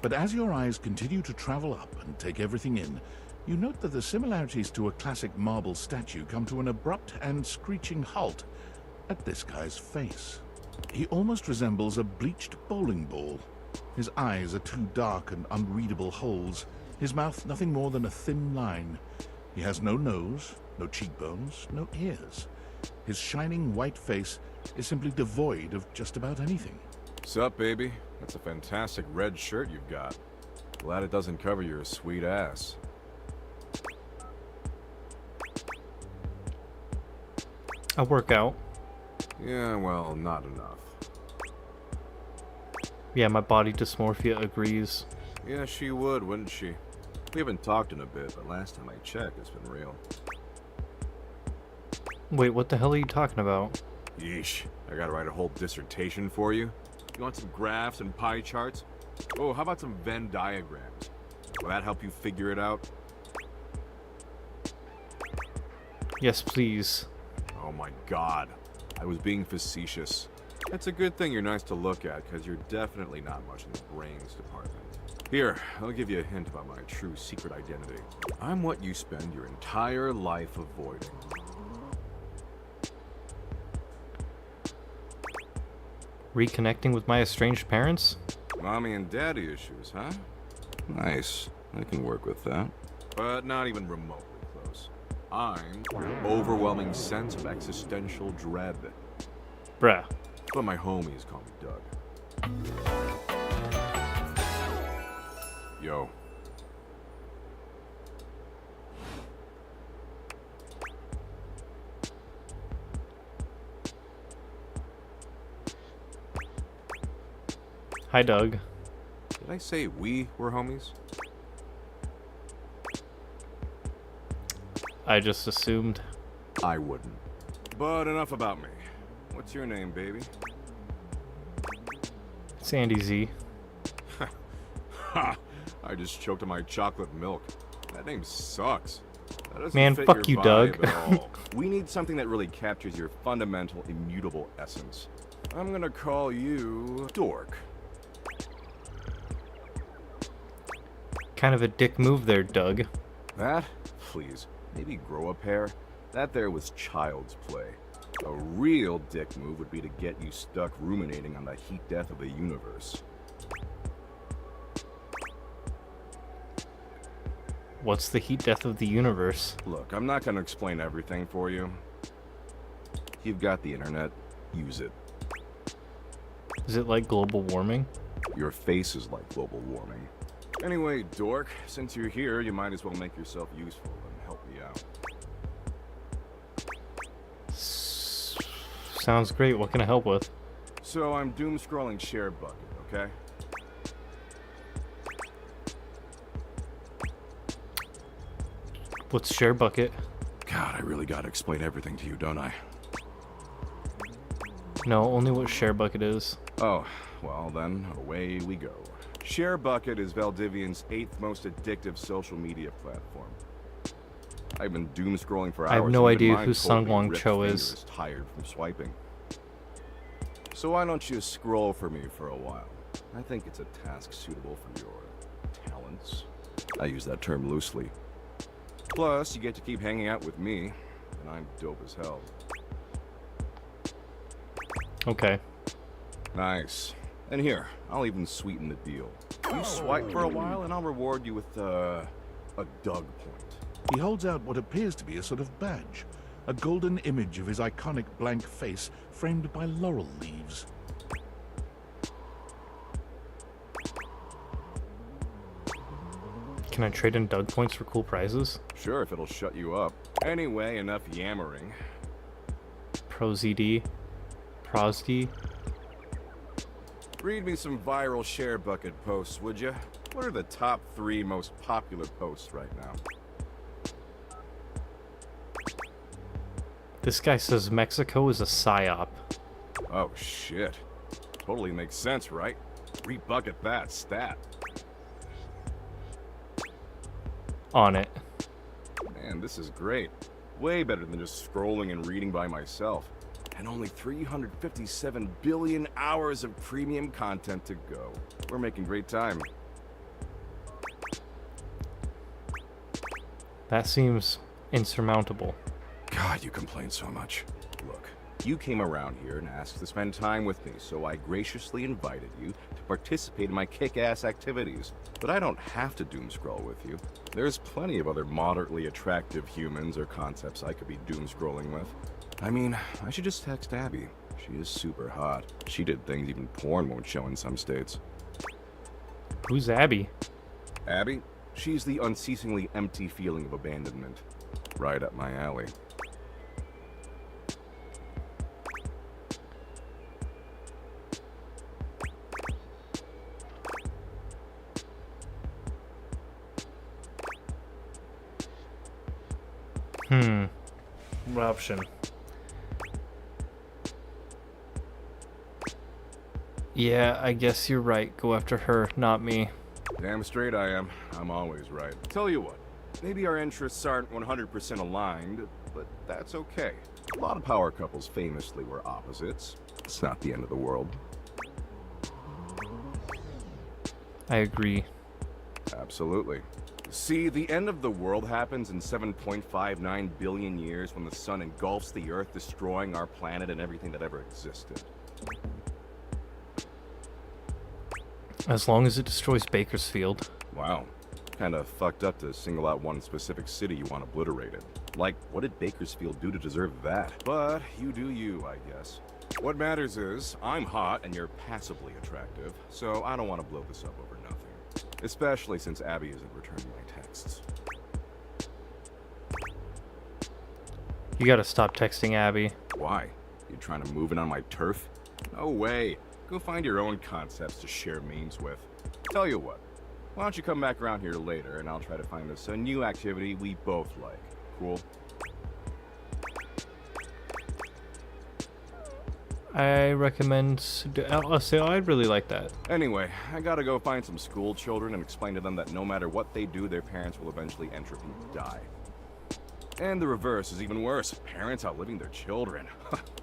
But as your eyes continue to travel up and take everything in, you note that the similarities to a classic marble statue come to an abrupt and screeching halt at this guy's face. He almost resembles a bleached bowling ball. His eyes are two dark and unreadable holes, his mouth nothing more than a thin line. He has no nose, no cheekbones, no ears. His shining white face is simply devoid of just about anything. Sup, baby? That's a fantastic red shirt you've got. Glad it doesn't cover your sweet ass. I work out. Yeah, well, not enough. Yeah, my body dysmorphia agrees. Yeah, she would, wouldn't she? We haven't talked in a bit, but last time I checked, it's been real. Wait, what the hell are you talking about? Yeesh, I gotta write a whole dissertation for you? You want some graphs and pie charts? Oh, how about some Venn diagrams? Will that help you figure it out? Yes, please. Oh my god, I was being facetious. It's a good thing you're nice to look at, because you're definitely not much in the brains department. Here, I'll give you a hint about my true secret identity. I'm what you spend your entire life avoiding. Reconnecting with my estranged parents? Mommy and daddy issues, huh? Nice. I can work with that. But not even remotely close. I'm an overwhelming sense of existential dread. Bruh. But my homies call me Doug. Yo. Hi, Doug. Did I say we were homies? I just assumed. I wouldn't. But enough about me. What's your name, baby? Sandy Z. Ha! I just choked on my chocolate milk. That name sucks. That doesn't Man, fit fuck your you, Doug. vibe at all. We need something that really captures your fundamental, immutable essence. I'm gonna call you Dork. Kind of a dick move there, Doug. That? Please. Maybe grow a pair? That there was child's play. A real dick move would be to get you stuck ruminating on the heat death of the universe. What's the heat death of the universe? Look, I'm not gonna explain everything for you. You've got the internet. Use it. Is it like global warming? Your face is like global warming. Anyway, Dork, since you're here, you might as well make yourself useful and help me out. Sounds great. What can I help with? So I'm doom-scrolling Share Bucket, okay? What's Share Bucket? God, I really gotta explain everything to you, don't I? No, only what Share Bucket is. Oh, well then, away we go. Share Bucket is Valdivian's 8th most addictive social media platform. I've been doom-scrolling for hours. I have no and even idea my who Sun cold, Wong ripped Cho finger is. Tired from swiping. So why don't you scroll for me for a while? I think it's a task suitable for your talents. I use that term loosely. Plus, you get to keep hanging out with me, and I'm dope as hell. Okay. Nice. And here, I'll even sweeten the deal. You swipe for a while, and I'll reward you with, a Doug point. He holds out what appears to be a sort of badge. A golden image of his iconic blank face framed by laurel leaves. Can I trade in Doug points for cool prizes? Sure, if it'll shut you up. Anyway, enough yammering. ProZD? ProzD? Read me some viral Share Bucket posts, would you? What are the top 3 most popular posts right now? This guy says Mexico is a psyop. Oh, shit. Totally makes sense, right? Rebucket that stat. On it. Man, this is great. Way better than just scrolling and reading by myself. And only 357 billion hours of premium content to go. We're making great time. That seems insurmountable. God, you complain so much. Look, you came around here and asked to spend time with me, so I graciously invited you to participate in my kick-ass activities. But I don't have to doom-scroll with you. There's plenty of other moderately attractive humans or concepts I could be doom-scrolling with. I mean, I should just text Abby. She is super hot. She did things even porn won't show in some states. Who's Abby? Abby? She's the unceasingly empty feeling of abandonment. Right up my alley. What option? Yeah, I guess you're right. Go after her, not me. Damn straight I am. I'm always right. Tell you what, maybe our interests aren't 100% aligned, but that's okay. A lot of power couples famously were opposites. It's not the end of the world. I agree. Absolutely. See, the end of the world happens in 7.59 billion years when the sun engulfs the Earth, destroying our planet and everything that ever existed. As long as it destroys Bakersfield. Wow. Kinda fucked up to single out one specific city you want obliterated. Like, what did Bakersfield do to deserve that? But you do you, I guess. What matters is, I'm hot and you're passively attractive, so I don't want to blow this up over nothing. Especially since Abby isn't returning my texts. You gotta stop texting Abby. Why? You trying to move in on my turf? No way. Go find your own concepts to share memes with. Tell you what, why don't you come back around here later and I'll try to find us a new activity we both like. Cool? I recommend... I'll say I'd really like that. Anyway, I gotta go find some school children and explain to them that no matter what they do, their parents will eventually entropy die. And the reverse is even worse. Parents outliving their children.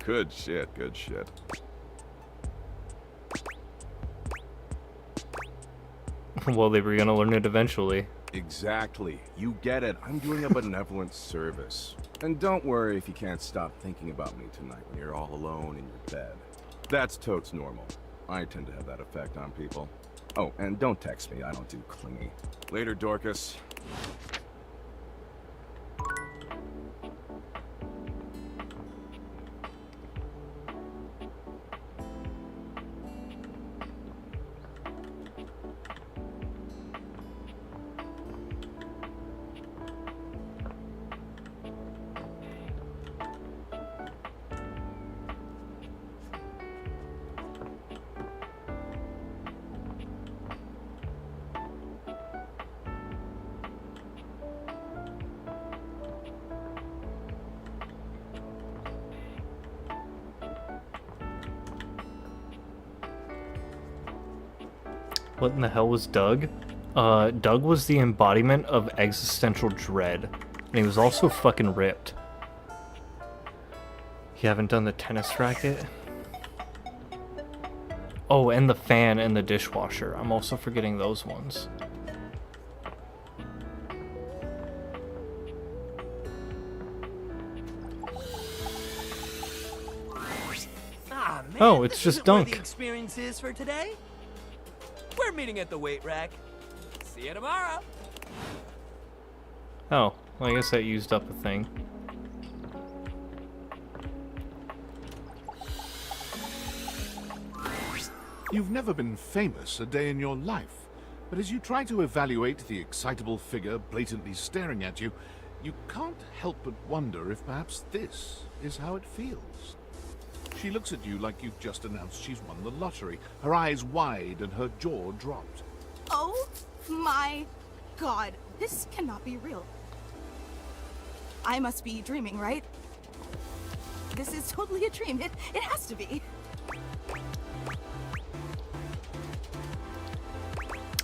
Good shit, good shit. Well, they were gonna learn it eventually. Exactly. You get it. I'm doing a benevolent service. And don't worry if you can't stop thinking about me tonight when you're all alone in your bed. That's totes normal. I tend to have that effect on people. Oh, and don't text me. I don't do clingy. Later, Dorcas. What in the hell was Doug? Doug was the embodiment of existential dread. And he was also fucking ripped. You haven't done the tennis racket? Oh, and the fan and the dishwasher. I'm also forgetting those ones. Ah, man, Oh, it's this just isn't where Dunk. the experience is for today. We're meeting at the weight rack. See you tomorrow. Oh, well, I guess that used up a thing. You've never been famous a day in your life, but as you try to evaluate the excitable figure blatantly staring at you, you can't help but wonder if perhaps this is how it feels. She looks at you like you've just announced she's won the lottery, her eyes wide and her jaw dropped. Oh my god, this cannot be real. I must be dreaming, right? This is totally a dream. It has to be.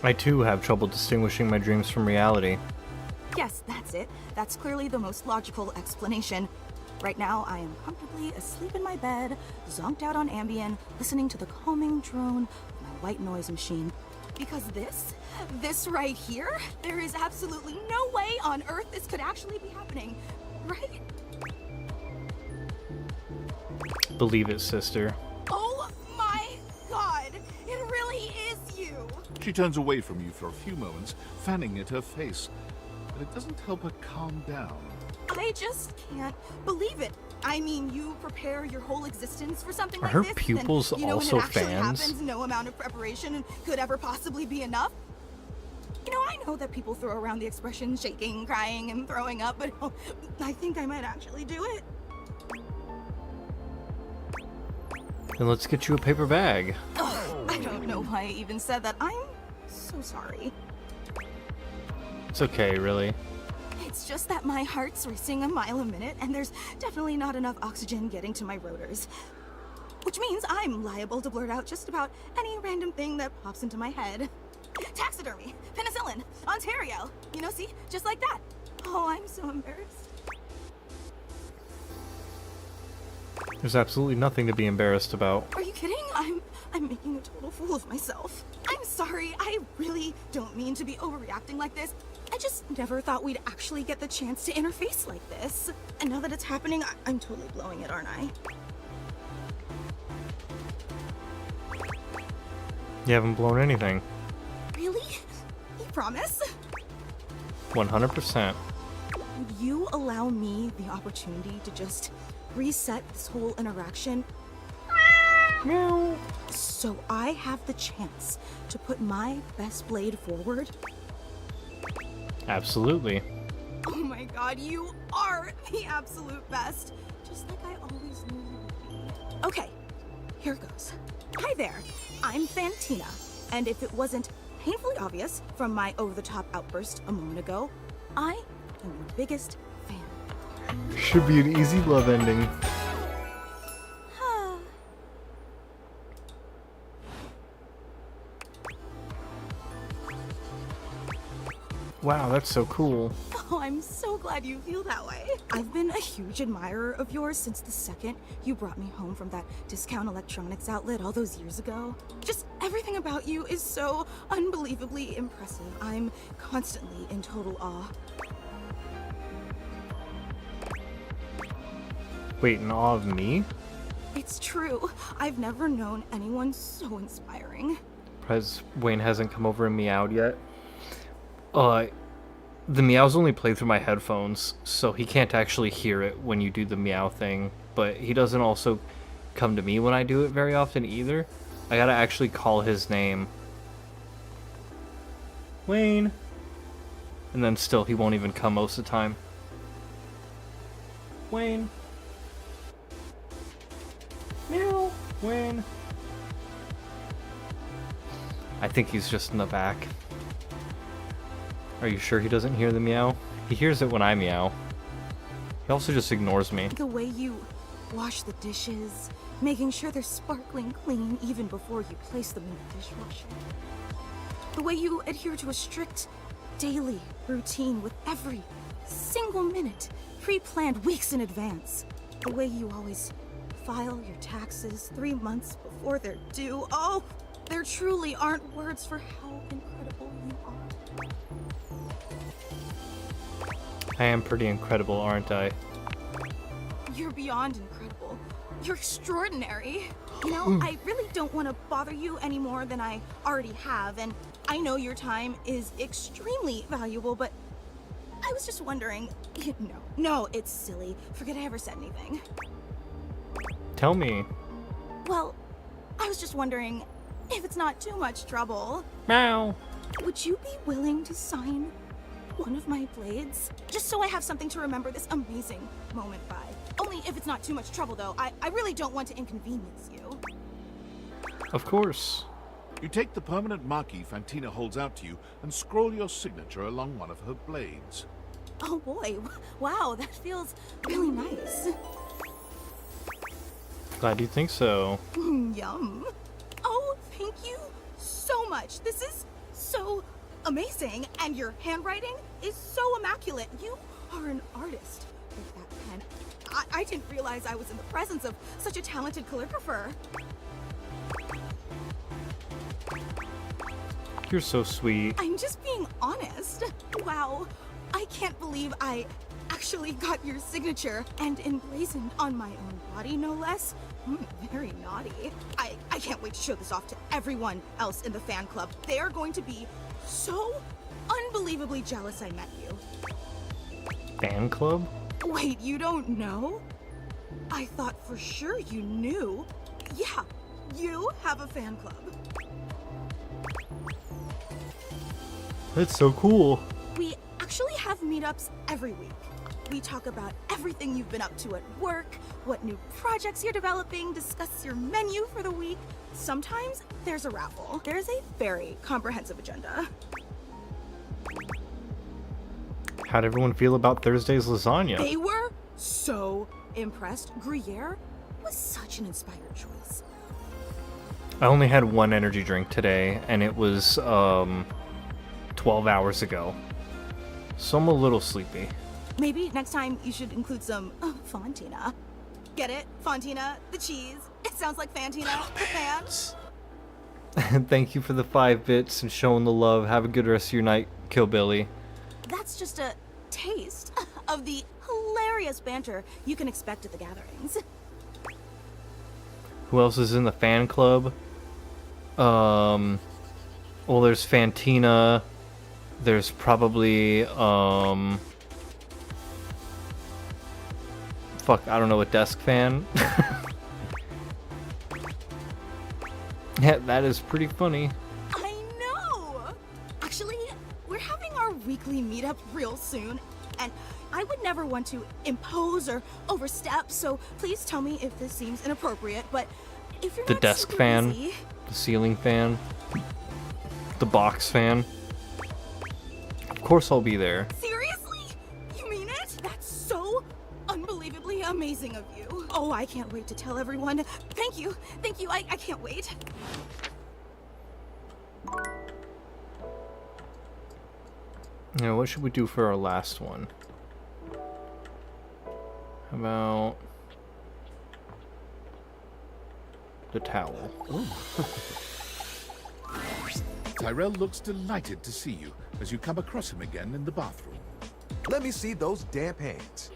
I too have trouble distinguishing my dreams from reality. Yes, that's it. That's clearly the most logical explanation. Right now, I am comfortably asleep in my bed, zonked out on Ambien, listening to the calming drone of my white noise machine. Because this right here, there is absolutely no way on Earth this could actually be happening, right? Believe it, sister. Oh my god, it really is you! She turns away from you for a few moments, fanning at her face, but it doesn't help her calm down. I just can't believe it. I mean, you prepare your whole existence for something Are like her this, pupils and, also when it actually fans? happens, no amount of preparation could ever possibly be enough. You know, I know that people throw around the expression shaking, crying, and throwing up, but I think I might actually do it. Then let's get you a paper bag. Ugh, I don't know why I even said that. I'm so sorry. It's okay, really. It's just that my heart's racing a mile a minute, and there's definitely not enough oxygen getting to my rotors. Which means I'm liable to blurt out just about any random thing that pops into my head. Taxidermy, penicillin, Ontario. You know, see? Just like that. Oh, I'm so embarrassed. There's absolutely nothing to be embarrassed about. Are you kidding? I'm making a total fool of myself. I'm sorry. I really don't mean to be overreacting like this. I just never thought we'd actually get the chance to interface like this. And now that it's happening, I'm totally blowing it, aren't I? You haven't blown anything. Really? You promise? 100%. Would you allow me the opportunity to just reset this whole interaction? Meow. So I have the chance to put my best blade forward? Absolutely. Oh my god, you are the absolute best. Just like I always knew you would be. Okay, here goes. Hi there, I'm Fantina. And if it wasn't painfully obvious from my over-the-top outburst a moment ago, I am your biggest fan. Should be an easy love ending. Wow, that's so cool. Oh, I'm so glad you feel that way. I've been a huge admirer of yours since the second you brought me home from that discount electronics outlet all those years ago. Just everything about you is so unbelievably impressive. I'm constantly in total awe. Wait, in awe of me? It's true. I've never known anyone so inspiring. Because Wayne hasn't come over and meowed yet. The meows only play through my headphones, so he can't actually hear it when you do the meow thing, but he doesn't also come to me when I do it very often either. I gotta actually call his name. Wayne! And then still, he won't even come most of the time. Wayne! Meow! Wayne! I think he's just in the back. Are you sure he doesn't hear the meow? He hears it when I meow. He also just ignores me. The way you wash the dishes, making sure they're sparkling clean even before you place them in the dishwasher. The way you adhere to a strict daily routine with every single minute pre-planned weeks in advance. The way you always file your taxes 3 months before they're due. Oh, there truly aren't words for how incredible you are. I am pretty incredible, aren't I? You're beyond incredible. You're extraordinary. You know, I really don't want to bother you any more than I already have, and I know your time is extremely valuable, but I was just wondering... No, it's silly. Forget I ever said anything. Tell me. Well, I was just wondering if it's not too much trouble. Meow. Would you be willing to sign one of my blades? Just so I have something to remember this amazing moment by. Only if it's not too much trouble, though. I really don't want to inconvenience you. Of course. You take the permanent marquee Fantina holds out to you and scroll your signature along one of her blades. Oh boy, wow, that feels really nice. Glad you think so. Yum. Oh, thank you so much. This is so amazing, and your handwriting is so immaculate. You are an artist with that pen. I didn't realize I was in the presence of such a talented calligrapher. You're so sweet. I'm just being honest. Wow, I can't believe I actually got your signature and emblazoned on my own body, no less. Very naughty. I can't wait to show this off to everyone else in the fan club. They are going to be so unbelievably jealous I met you. Fan club? Wait, you don't know? I thought for sure you knew. Yeah, you have a fan club. That's so cool. We actually have meetups every week. We talk about everything you've been up to at work, what new projects you're developing, discuss your menu for the week. Sometimes there's a raffle. There's a very comprehensive agenda. How'd everyone feel about Thursday's lasagna? They were so impressed. Gruyere was such an inspired choice. I only had one energy drink today, and it was 12 hours ago. So I'm a little sleepy. Maybe next time you should include some Fontina. Get it? Fontina, the cheese. It sounds like Fantina, the fan. Thank you for the 5 bits and showing the love. Have a good rest of your night, Killbilly. That's just a taste of the hilarious banter you can expect at the gatherings. Who else is in the fan club? Well, there's Fantina. There's probably, fuck, I don't know, a desk fan. Yeah, that is pretty funny. I know! Actually, we're having our weekly meetup real soon, and I would never want to impose or overstep, so please tell me if this seems inappropriate, but if you're The not desk super fan, busy... the ceiling fan, the box fan. Of course I'll be there. Seriously? You mean it? That's so unbelievably amazing of you. Oh, I can't wait to tell everyone. Thank you. Thank you. I can't wait. Now, what should we do for our last one? How about the towel? Tyrell looks delighted to see you as you come across him again in the bathroom. Let me see those damp hands.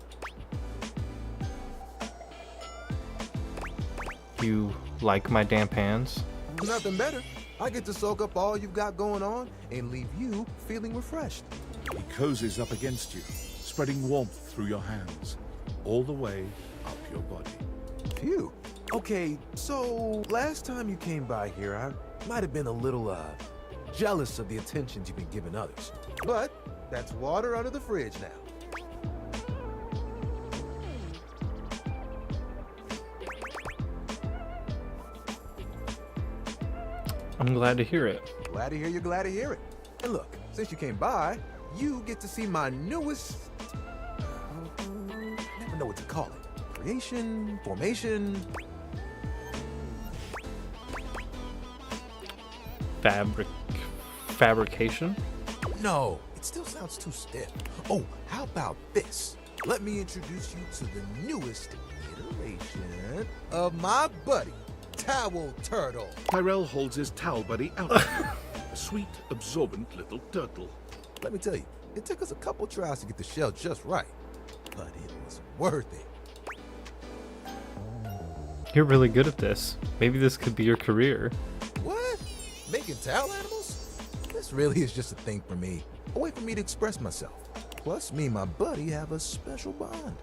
You like my damp hands? Nothing better. I get to soak up all you've got going on and leave you feeling refreshed. He cozies up against you, spreading warmth through your hands, all the way up your body. Phew. Okay, so last time you came by here, I might have been a little, jealous of the attentions you've been giving others. But that's water under the fridge now. I'm glad to hear it. Glad to hear you're glad to hear it. And look, since you came by, you get to see my newest... never know what to call it. Creation, formation... Fabric. fabrication? No, it still sounds too stiff. Oh, how about this? Let me introduce you to the newest iteration of my buddy, Towel Turtle. Tyrell holds his towel buddy out. A sweet, absorbent little turtle. Let me tell you, it took us a couple tries to get the shell just right, but it was worth it. You're really good at this. Maybe this could be your career. What? Making towel animals? This really is just a thing for me. A way for me to express myself. Plus, me and my buddy have a special bond.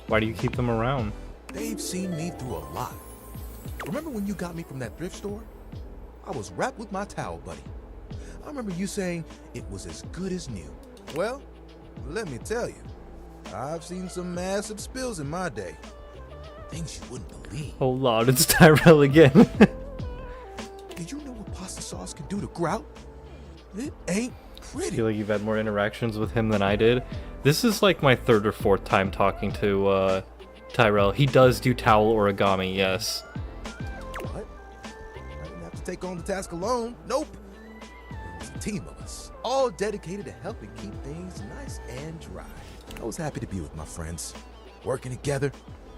Why do you keep them around? They've seen me through a lot. Remember when you got me from that thrift store? I was wrapped with my towel buddy. I remember you saying it was as good as new. Well, let me tell you, I've seen some massive spills in my day. Things you wouldn't believe. Hold on, it's Tyrell again. Did you know what pasta sauce can do to grout? It ain't I pretty. feel like you've had more interactions with him than I did. This is like my third or fourth time talking to Tyrell. He does do towel origami, yes. What? I didn't have to take on the task alone. Nope. It was a team of us, all dedicated to helping keep things nice and dry. I was happy to be with my friends, working together.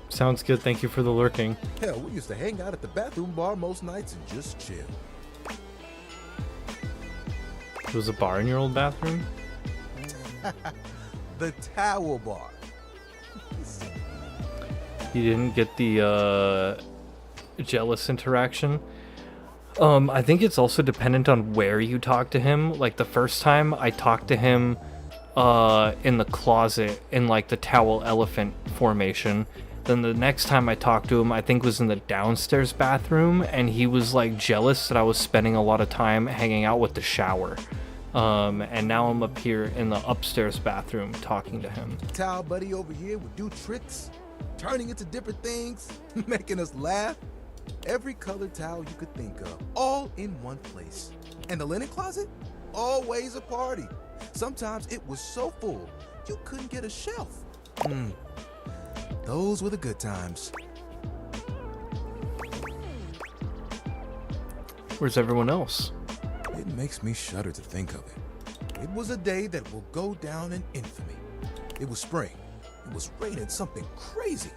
Sounds good, thank you for the lurking. Hell, we used to hang out at the bathroom bar most nights and just chill. There was a bar in your old bathroom? The towel bar. You didn't get the jealous interaction? I think it's also dependent on where you talk to him. Like the first time I talked to him in the closet in like the towel elephant formation. Then the next time I talked to him, I think was in the downstairs bathroom, and he was like jealous that I was spending a lot of time hanging out with the shower. And now I'm up here in the upstairs bathroom talking to him. Towel buddy over here would do tricks, turning into different things, making us laugh. Every colored towel you could think of, all in one place. And the linen closet? Always a party. Sometimes it was so full, you couldn't get a shelf. Those were the good times. Where's everyone else? It makes me shudder to think of it. It was a day that will go down in infamy. It was spring. It was raining something crazy.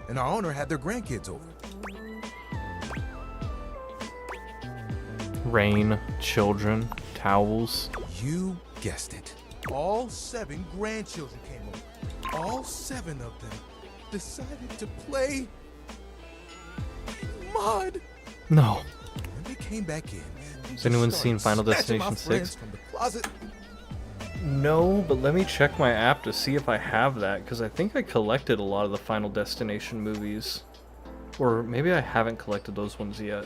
And our owner had their grandkids over. Rain, children, towels. You guessed it. All 7 grandchildren came over. All 7 of them decided to play in mud. No. When they came back in, Has anyone seen Final Destination 6? From the closet. No, but let me check my app to see if I have that, because I think I collected a lot of the Final Destination movies. Or maybe I haven't collected those ones yet.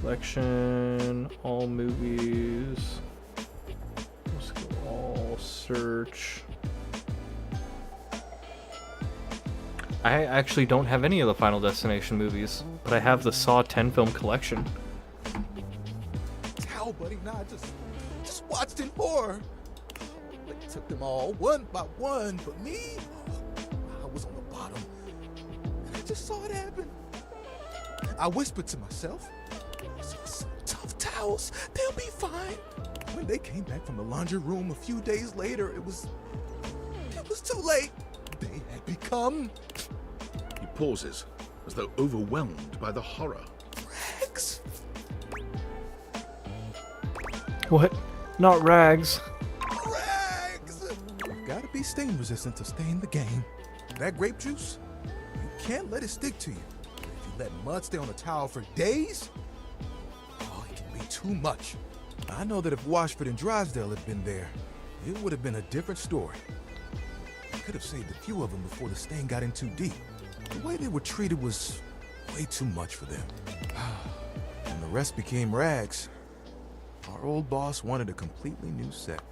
Collection, all movies. Let's go all search. I actually don't have any of the Final Destination movies, but I have the Saw 10 film collection. Towel buddy and I just watched in horror. They took them all one by one, but me, I was on the bottom. And I just saw it happen. I whispered to myself, some tough towels, they'll be fine. When they came back from the laundry room a few days later, it was too late. They had become... He pauses, as though overwhelmed by the horror. rags. What? Not rags. Rags! You've got to be stain resistant to stay in the game. That grape juice, you can't let it stick to you. If you let mud stay on a towel for days, oh, it can be too much. I know that if Washford and Drysdale had been there, it would have been a different story. I could have saved a few of them before the stain got in too deep. The way they were treated was way too much for them. And the rest became rags. Our old boss wanted a completely new set.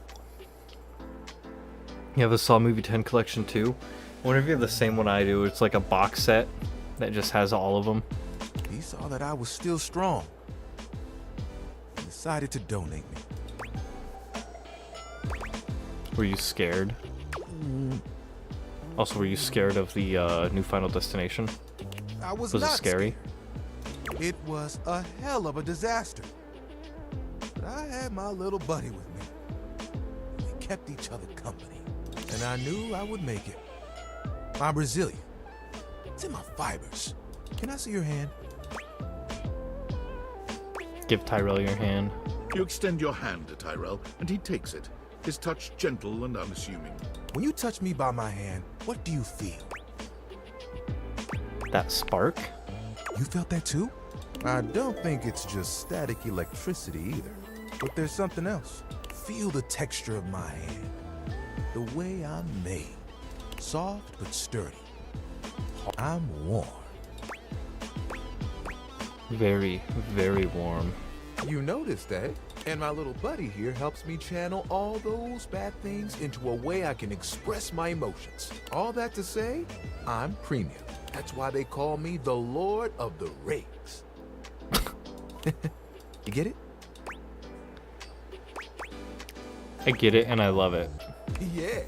You have a Saw Movie 10 collection too? I wonder if you have the same one I do. It's like a box set that just has all of them. He saw that I was still strong. He decided to donate me. Were you scared? Also, were you scared of the new Final Destination? I was it not scary? It was a hell of a disaster. But I had my little buddy with me. We kept each other company. And I knew I would make it. I'm resilient. It's in my fibers. Can I see your hand? Give Tyrell your hand. You extend your hand to Tyrell, and he takes it, his touch gentle and unassuming. When you touch me by my hand, what do you feel? That spark? You felt that too? I don't think it's just static electricity either. But there's something else. Feel the texture of my hand. The way I'm made. Soft but sturdy. I'm warm. Very, very warm. You noticed that? And my little buddy here helps me channel all those bad things into a way I can express my emotions. All that to say, I'm premium. That's why they call me the Lord of the Rings. You get it? I get it and I love it. Yeah.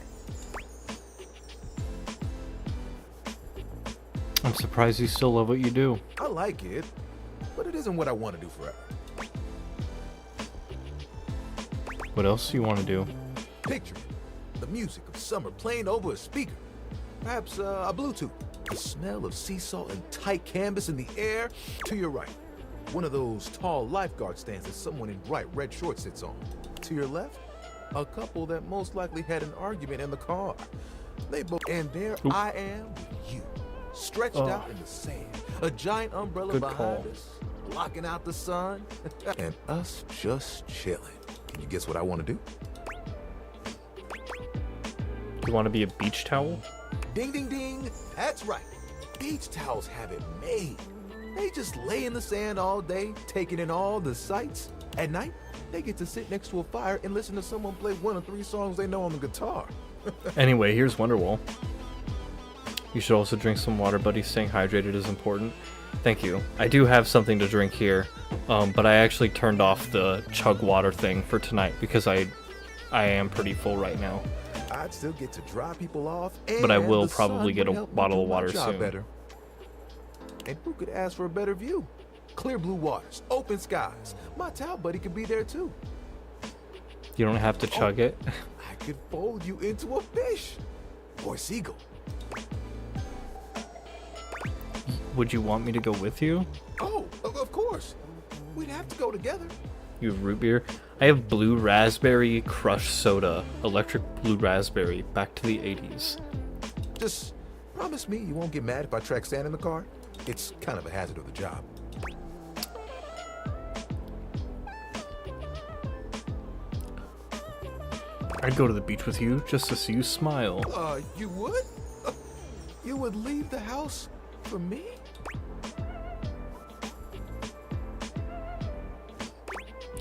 I'm surprised you still love what you do. I like it, but it isn't what I want to do forever. What else do you want to do? Picture it. The music of summer playing over a speaker. Perhaps a Bluetooth. The smell of sea salt and tight canvas in the air to your right. One of those tall lifeguard stands that someone in bright red shorts sits on. To your left, a couple that most likely had an argument in the car. They both, and there I am with you, stretched out in the sand, a giant umbrella behind us, blocking out the sun, and us just chilling. Can you guess what I want to do? You want to be a beach towel? Ding, ding, ding. That's right. Beach towels have it made. They just lay in the sand all day, taking in all the sights. At night, they get to sit next to a fire and listen to someone play one of 3 songs they know on the guitar. Anyway, here's Wonderwall. You should also drink some water, buddy. Staying hydrated is important. Thank you. I do have something to drink here, but I actually turned off the chug water thing for tonight because I am pretty full right now. I'd still get to dry people off, But I and will the sun probably get a would help me bottle do of my water job soon. better. And who could ask for a better view? Clear blue waters, open skies. My towel buddy could be there too. You don't have to chug it. I could fold you into a fish or a seagull. Would you want me to go with you? Oh, of course. We'd have to go together. You have root beer? I have blue raspberry crushed soda. Electric blue raspberry. Back to the 80s. Just promise me you won't get mad if I track sand in the car. It's kind of a hazard of the job. I'd go to the beach with you just to see you smile. You would? You would leave the house for me?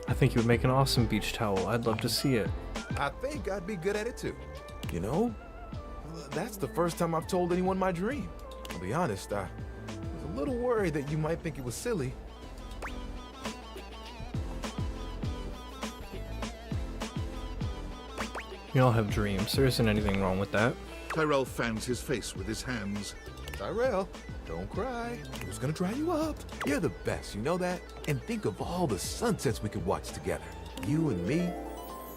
I think you would make an awesome beach towel. I'd love to see it. I think I'd be good at it too. You know, that's the first time I've told anyone my dream. I'll be honest, I was a little worried that you might think it was silly. We all have dreams. There isn't anything wrong with that. Tyrell fans his face with his hands. Tyrell, don't cry. It was gonna dry you up. You're the best, you know that? And think of all the sunsets we could watch together. You and me,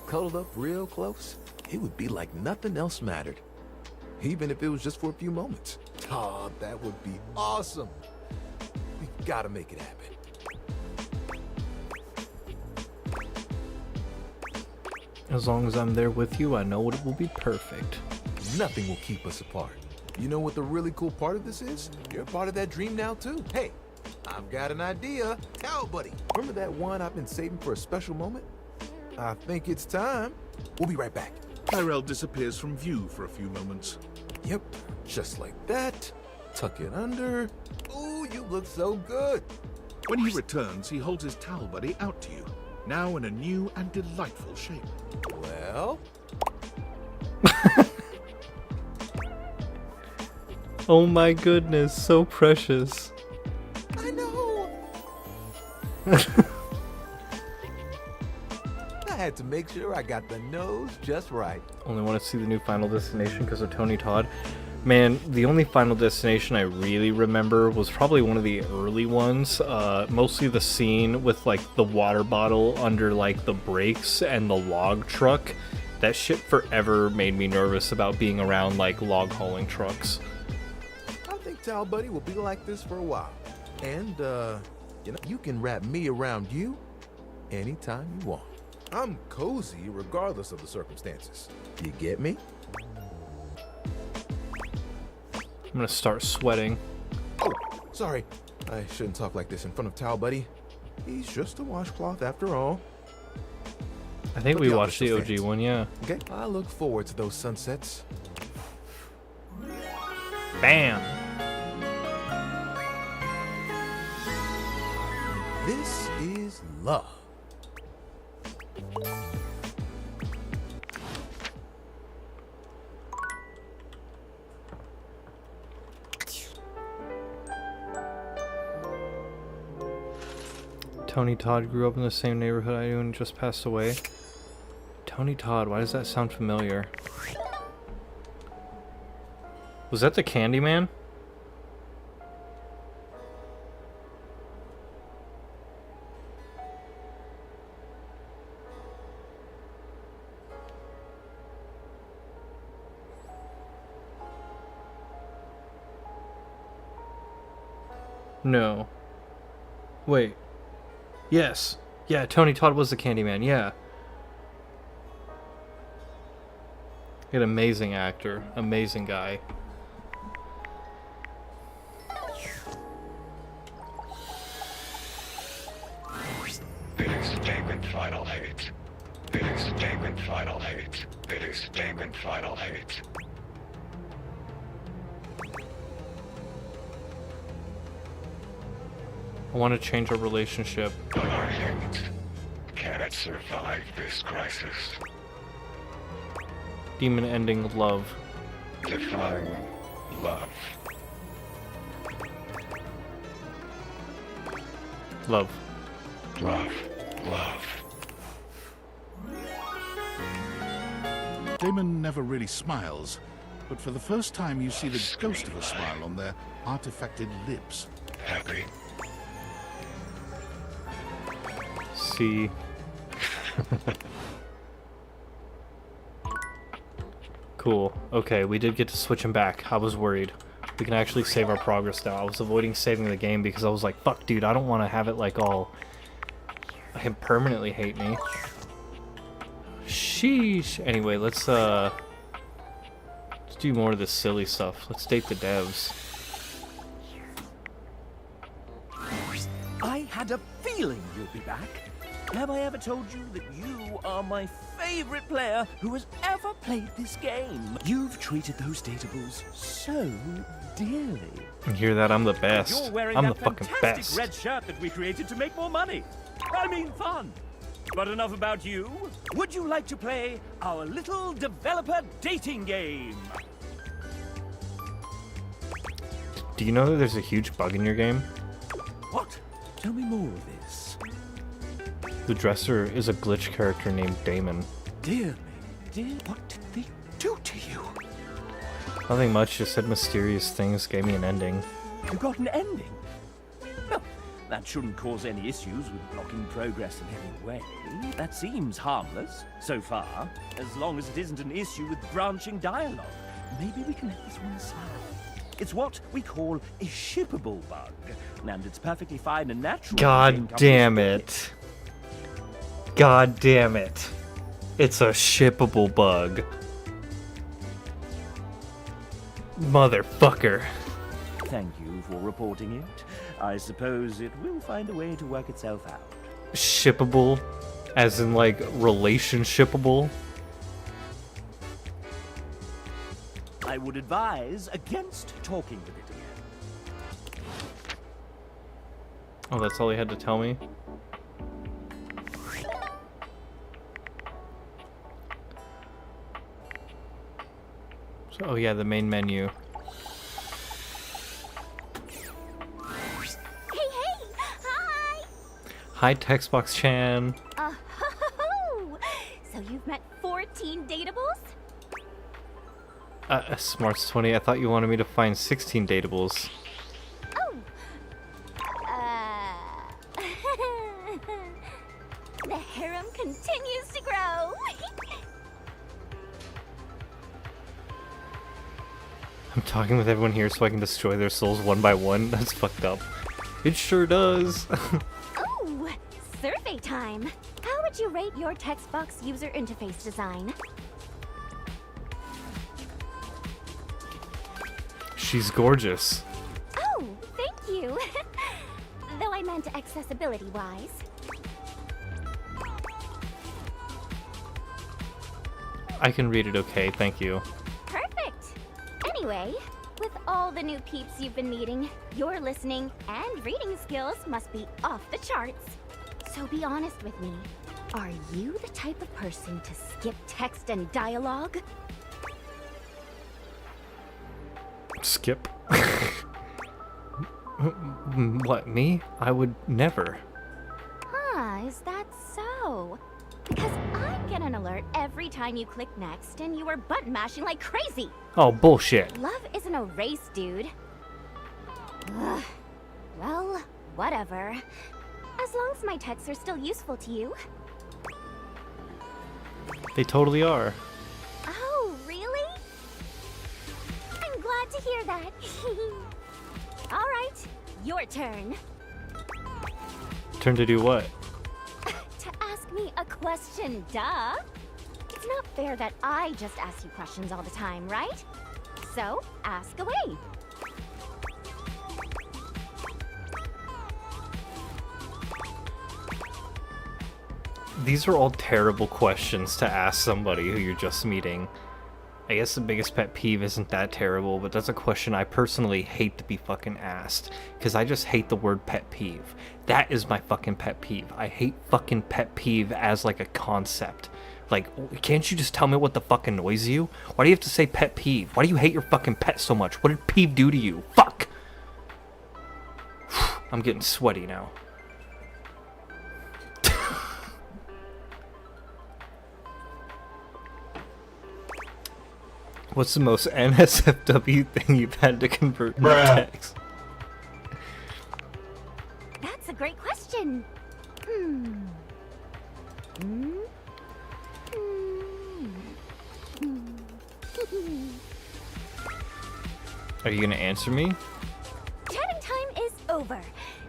cuddled up real close. It would be like nothing else mattered. Even if it was just for a few moments. Oh, that would be awesome. We gotta make it happen. As long as I'm there with you, I know it will be perfect. Nothing will keep us apart. You know what the really cool part of this is? You're part of that dream now too. Hey, I've got an idea. Cow buddy, remember that one I've been saving for a special moment? I think it's time. We'll be right back. Tyrell disappears from view for a few moments. Yep, just like that. Tuck it under. Ooh, you look so good. When he returns, he holds his towel buddy out to you, now in a new and delightful shape. Well? Oh my goodness, so precious. I know. I had to make sure I got the nose just right. Only want to see the new Final Destination because of Tony Todd. Man, the only Final Destination I really remember was probably one of the early ones. Mostly the scene with like the water bottle under like the brakes and the log truck. That shit forever made me nervous about being around like log hauling trucks. I think Tal Buddy will be like this for a while. And, you know, you can wrap me around you anytime you want. I'm cozy regardless of the circumstances. You get me? I'm gonna start sweating. Oh, sorry. I shouldn't talk like this in front of Tal Buddy. He's just a washcloth after all. I think But we the watched the official OG one, yeah. Okay, I look forward to those sunsets. Bam! This is love. Tony Todd grew up in the same neighborhood I do and just passed away. Tony Todd, why does that sound familiar? Was that the Candyman? No. Wait. Yes. Yeah, Tony Todd was the Candyman, yeah. An amazing actor. Amazing guy. Extinguent final hate. Extinguent final hate. Extinguent final hate. I want to change our relationship. But our hate cannot survive this crisis. Demon ending love. Define love. Love. Love. Love. Damon never really smiles, but for the first time you see the ghost of a smile on their artifacted lips. Happy. See. Cool. Okay, we did get to switch him back. I was worried. We can actually save our progress now. I was avoiding saving the game because I was like, fuck, dude, I don't want to have it like all... him permanently hate me. Sheesh. Anyway, let's do more of this silly stuff. Let's date the devs. I had a feeling you'd be back. Have I ever told you that you are my favorite player who has ever played this game? You've treated those datables so dearly. You hear that? I'm the best. You're wearing I'm that the fucking fantastic best. red shirt that we created to make more money. I mean fun. But enough about you. Would you like to play our little developer dating game? Do you know that there's a huge bug in your game? What? Tell me more of this. The dresser is a glitch character named Damon. Dear me, dear, what did they do to you? Nothing much, just said mysterious things, gave me an ending. You got an ending? Well, that shouldn't cause any issues with blocking progress in any way. That seems harmless, so far, as long as it isn't an issue with branching dialogue. Maybe we can let this one slide. It's what we call a shippable bug, and it's perfectly fine and natural. God damn it. God damn it. It's a shippable bug. Motherfucker. Thank you for reporting it. I suppose it will find a way to work itself out. Shippable? As in, like, relationshipable? I would advise against talking with it again. Oh, that's all he had to tell me? So, oh yeah, the main menu. Hey, hi! Hi, Textbox Chan. Oh, so you've met 14 datables? Smarts 20, I thought you wanted me to find 16 datables. Oh! The harem continues to grow! I'm talking with everyone here so I can destroy their souls one by one. That's fucked up. It sure does. Oh! Survey time! How would you rate your text box user interface design? She's gorgeous. Oh, thank you! Though I meant accessibility-wise. I can read it okay, thank you. Perfect! Anyway, with all the new peeps you've been meeting, your listening and reading skills must be off the charts. So be honest with me. Are you the type of person to skip text and dialogue? Skip? What, me? I would never. Huh, is that so? Because I get an alert every time you click next and you are button mashing like crazy. Oh, bullshit. Love isn't a race, dude. Ugh. Well, whatever. As long as my texts are still useful to you. They totally are. Oh, really? I'm glad to hear that. All right, your turn. Turn to do what? To ask me a question, duh. It's not fair that I just ask you questions all the time, right? So, ask away. These are all terrible questions to ask somebody who you're just meeting. I guess the biggest pet peeve isn't that terrible, but that's a question I personally hate to be fucking asked. Because I just hate the word pet peeve. That is my fucking pet peeve. I hate fucking pet peeve as like a concept. Like, can't you just tell me what the fuck annoys you? Why do you have to say pet peeve? Why do you hate your fucking pet so much? What did peeve do to you? Fuck! I'm getting sweaty now. What's the most NSFW thing you've had to convert to text? That's a great question. Are you gonna answer me? Chatting time is over.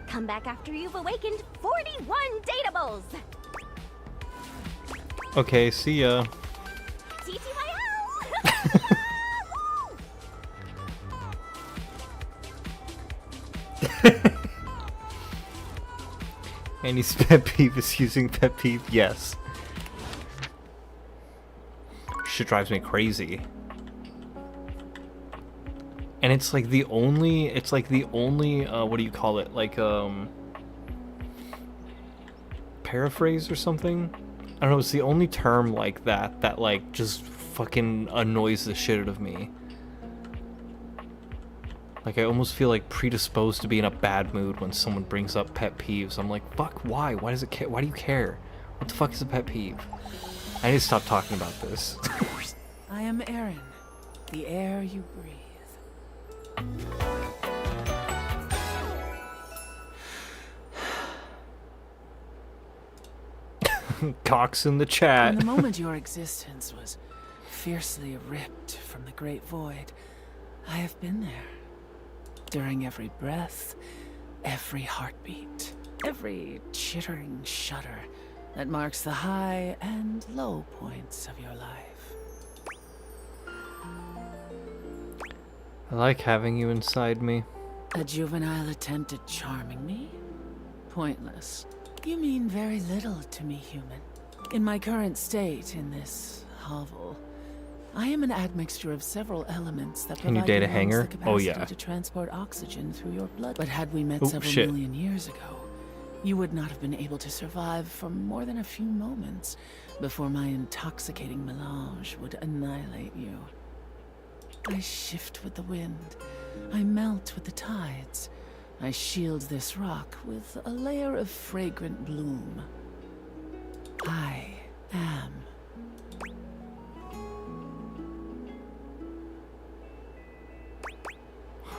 Come back after you've awakened 41 datables. Okay, see ya. Annie's pet peeve is using pet peeve, yes. Shit drives me crazy. And it's like the only, what do you call it? Like, paraphrase or something? I don't know, it's the only term like that like just fucking annoys the shit out of me. Like, I almost feel like predisposed to be in a bad mood when someone brings up pet peeves. I'm like, fuck, why? Why does it care? Why do you care? What the fuck is a pet peeve? I need to stop talking about this. I am Aaron, the air you breathe. Cox in the chat. From the moment your existence was fiercely ripped from the great void, I have been there. During every breath, every heartbeat, every chittering shudder that marks the high and low points of your life. I like having you inside me. A juvenile attempt at charming me? Pointless. You mean very little to me, human. In my current state in this hovel, I am an admixture of several elements that Can you provide date a your lungs hanger? the capacity Oh, yeah. to transport oxygen through your blood. But had we met Oh, several shit. million years ago, you would not have been able to survive for more than a few moments before my intoxicating melange would annihilate you. I shift with the wind. I melt with the tides. I shield this rock with a layer of fragrant bloom. I am.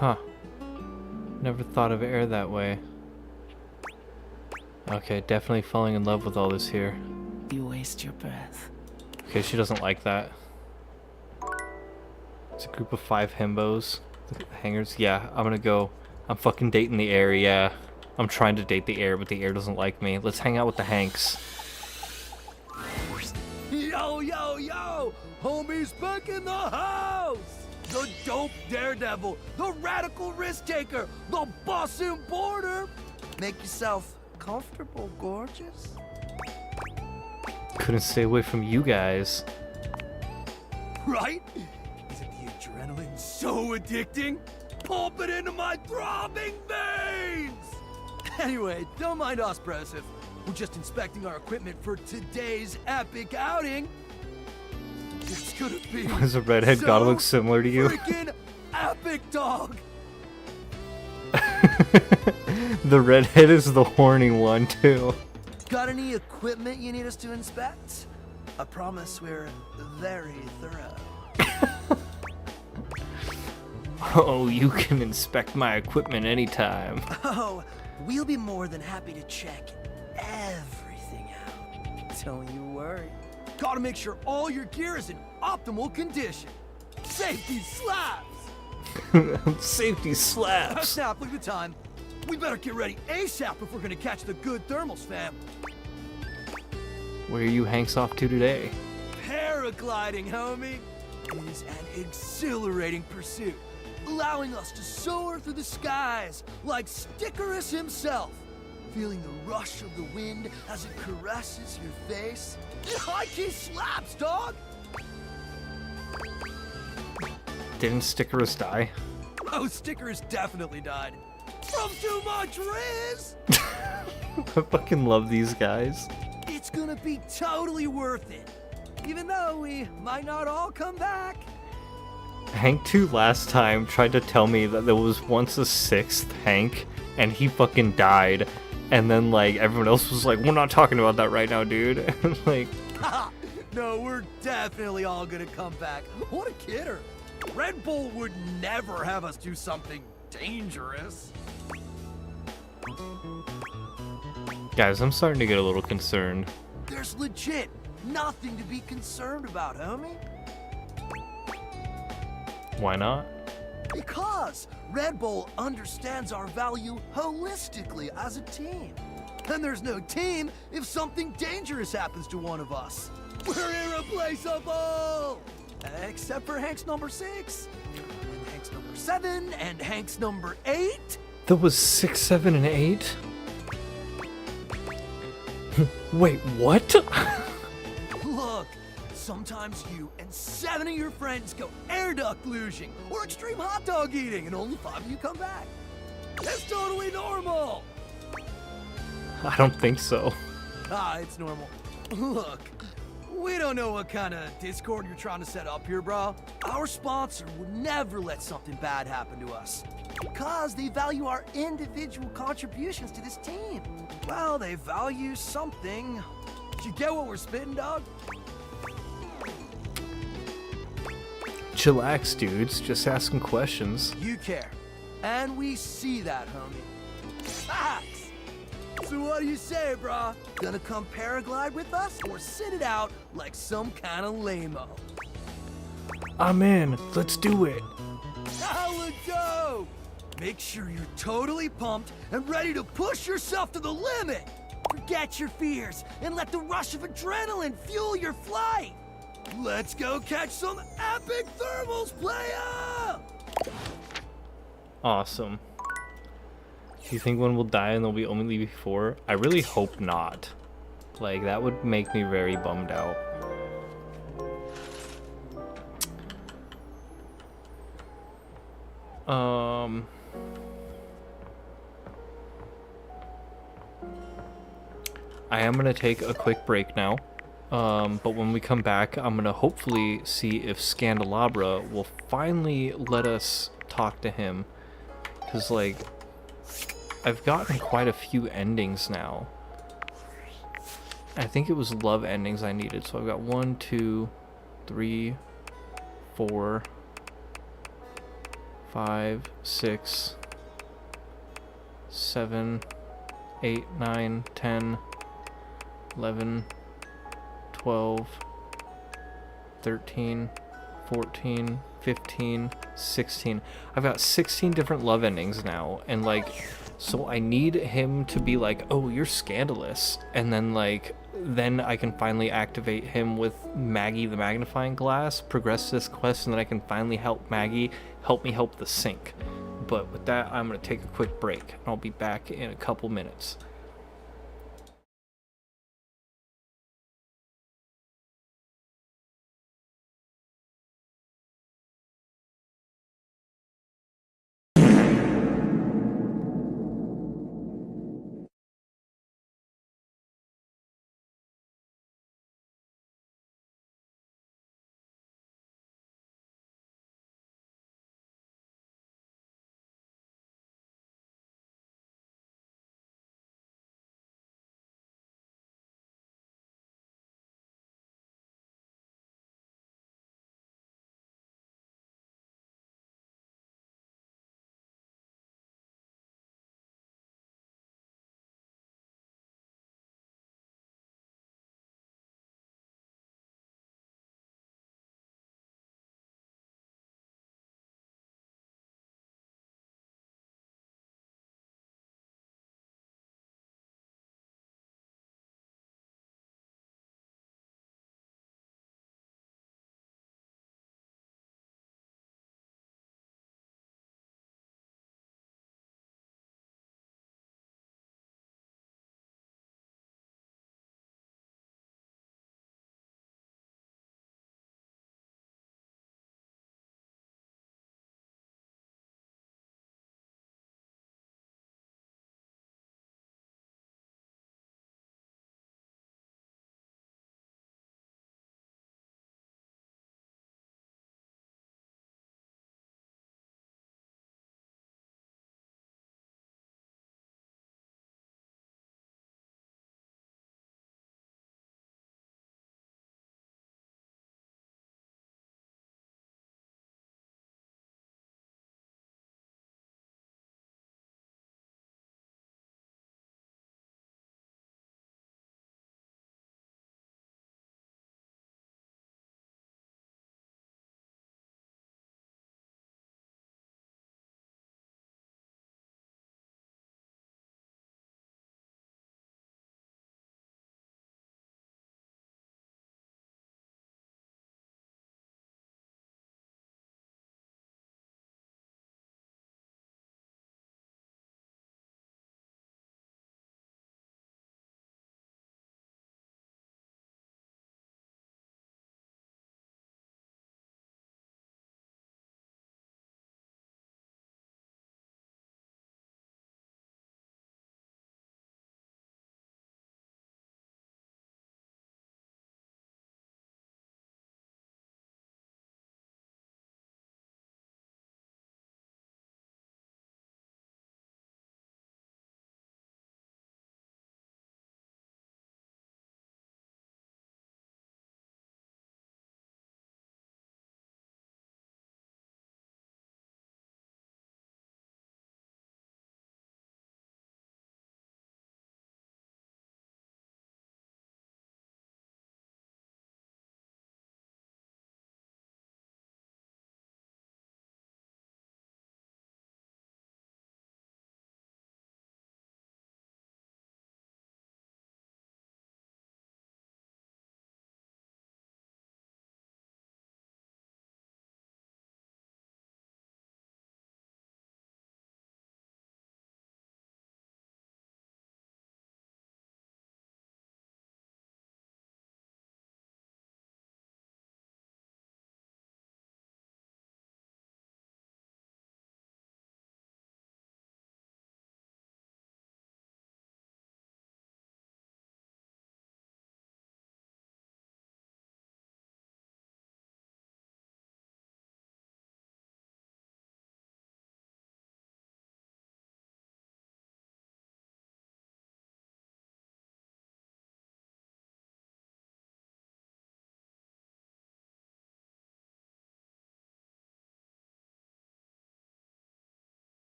Huh. Never thought of air that way. Okay, definitely falling in love with all this here. You waste your breath. Okay, she doesn't like that. It's a group of 5 himbos. The hangers. Yeah, I'm gonna go. I'm fucking dating the air, yeah. I'm trying to date the air, but the air doesn't like me. Let's hang out with the Hanks. Yo, yo, yo! Homie's back in the house! The dope daredevil, the radical risk taker, the boss in border! Make yourself comfortable, gorgeous. Couldn't stay away from you guys. Right? Isn't the adrenaline so addicting? Pump it into my throbbing veins! Anyway, don't mind us, Broseph. We're just inspecting our equipment for today's epic outing. It's gonna be Does a redhead gotta look similar to you? freaking epic, dog! The redhead is the horny one, too. Got any equipment you need us to inspect? I promise we're very thorough. Oh, you can inspect my equipment anytime. Oh, we'll be more than happy to check everything out. Don't you worry. Gotta make sure all your gear is in optimal condition. Safety slaps! Safety slaps! Snap, look at the time. We better get ready ASAP if we're gonna catch the good thermals, fam. Where are you Hanks off to today? Paragliding, homie. It is an exhilarating pursuit, allowing us to soar through the skies like Stickerus himself, feeling the rush of the wind as it caresses your face. It high-key slaps, dog! Didn't Stickerus die? Oh, Stickerus definitely died. From too much Riz! I fucking love these guys. It's gonna be totally worth it, even though we might not all come back. Hank 2 last time tried to tell me that there was once a 6th Hank, and he fucking died. And then, like, everyone else was like, we're not talking about that right now, dude. And, like... No, we're definitely all gonna come back. What a kidder. Red Bull would never have us do something dangerous. Guys, I'm starting to get a little concerned. There's legit nothing to be concerned about, homie. Why not? Because Red Bull understands our value holistically as a team. And there's no team if something dangerous happens to one of us. We're irreplaceable! Except for Hank's number 6, and Hank's number 7, and Hank's number 8. There was 6, 7, and 8? Wait, what? Look, sometimes you and 7 of your friends go air duct luging or extreme hot dog eating, and only 5 of you come back. That's totally normal! I don't think so. It's normal. Look, we don't know what kind of Discord you're trying to set up here, bro. Our sponsor would never let something bad happen to us, because they value our individual contributions to this team. Well, they value something. You get what we're spitting, dog? Chillax, dudes. Just asking questions. You care. And we see that, homie. Facts! So what do you say, brah? Gonna come paraglide with us, or sit it out like some kind of lame-o? I'm in. Let's do it. Hella dope! Make sure you're totally pumped and ready to push yourself to the limit! Forget your fears and let the rush of adrenaline fuel your flight! Let's go catch some epic thermals, playa! Awesome. Do you think one will die and there'll be only 4? I really hope not. Like, that would make me very bummed out. I am gonna take a quick break now. But when we come back, I'm gonna hopefully see if Scandelabra will finally let us talk to him. Cause like, I've gotten quite a few endings now. I think it was love endings I needed. So I've got 1, 2, 3, 4, 5, 6, 7, 8, 9, 10, 11, 12, 13, 14, 15, 16. I've got 16 different love endings now, and like, so I need him to be like, oh, you're scandalous, and then like, then I can finally activate him with Maggie the magnifying glass, progress this quest, and then I can finally help Maggie help me help the sink. But with that, I'm gonna take a quick break. I'll be back in a couple minutes.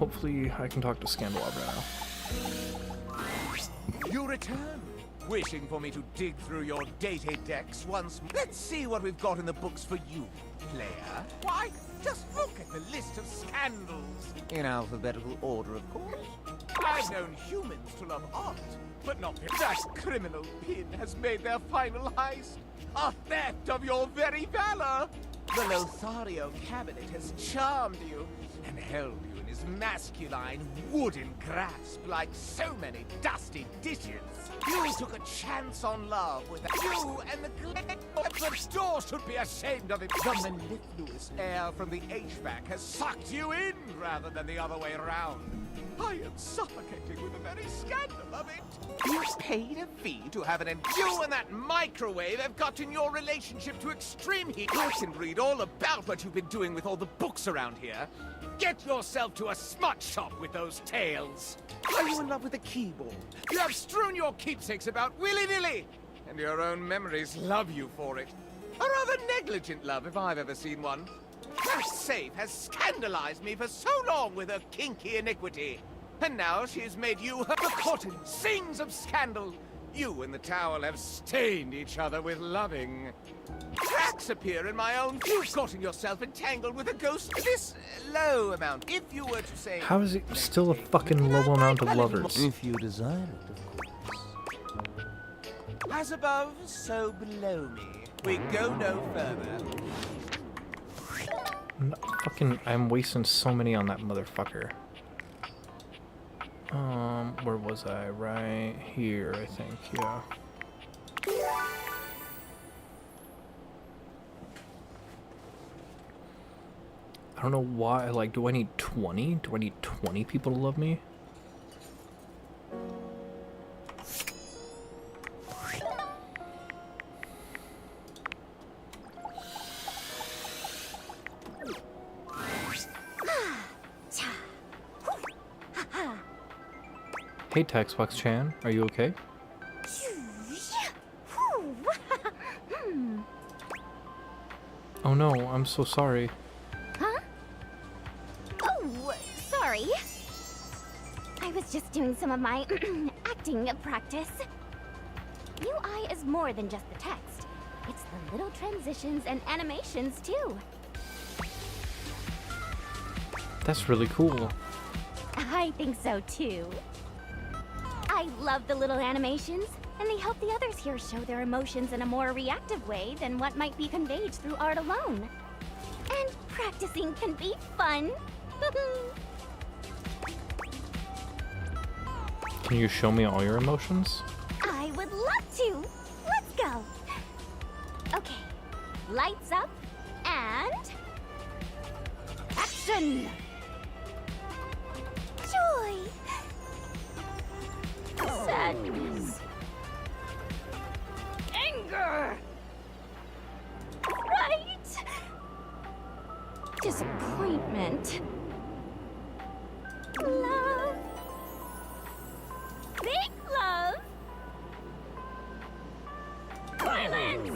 hopefully I can talk to Scandalabra now. You return, wishing for me to dig through your data decks once more. Let's see what we've got in the books for you, player. Why, just look at the list of scandals. In alphabetical order, of course. I've known humans to love art, but not that criminal Pin has made their final heist a theft of your very valor. The Lothario cabinet has charmed you and held you in his masculine wooden grasp like so many dusty dishes. You took a chance on love with you and the store should be ashamed of it. The mellifluous air from the HVAC has sucked you in rather than the other way around. I am suffocating with the very scandal of it. You paid a fee to have it, and you and that microwave have gotten your relationship to extreme heat. I can read all about what you've been doing with all the books around here. Get yourself to a smut shop with those tales. Are you in love with a keyboard? You have strewn your keepsakes about willy-nilly, and your own memories love you for it. A rather negligent love, if I've ever seen one. Her safe has scandalized me for so long with her kinky iniquity. And now she has made you her curtain sings of scandal. You and the towel have stained each other with loving. Cracks appear in my own. You've gotten yourself entangled with a ghost this low amount. If you were to say... How is it still a fucking low amount of lovers? If you desire it, of course. As above, so below me. We go no further. I'm wasting so many on that motherfucker. Where was I? Right here, I think, yeah. I don't know why, like, do I need 20? Do I need 20 people to love me? Hey, Taxbox-chan, are you okay? Oh no, I'm so sorry. Huh? Oh, sorry. I was just doing some of my acting practice. UI is more than just the text. It's the little transitions and animations, too. That's really cool. I think so, too. I love the little animations, and they help the others here show their emotions in a more reactive way than what might be conveyed through art alone. And practicing can be fun. Can you show me all your emotions? I would love to. Let's go. Okay. Lights up and action. Joy. Sadness. Anger. Right. Disappointment. Love. Big love. Violence.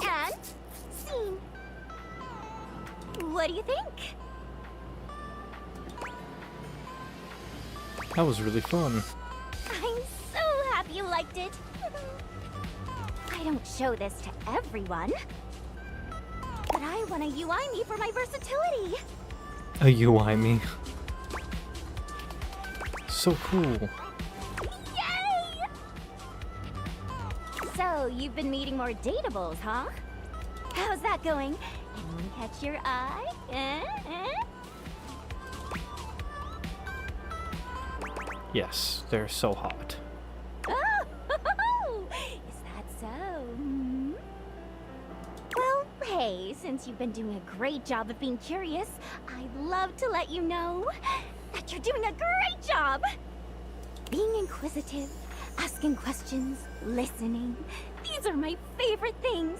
And scene. What do you think? That was really fun. I'm so happy you liked it. I don't show this to everyone, but I want a UI me for my versatility. A UI me. So cool. Yay! So, you've been meeting more datables, huh? How's that going? Anyone catch your eye? Yes, they're so hot. Oh, is that so? Hmm? Well, hey, since you've been doing a great job of being curious, I'd love to let you know that you're doing a great job! Being inquisitive, asking questions, listening, these are my favorite things.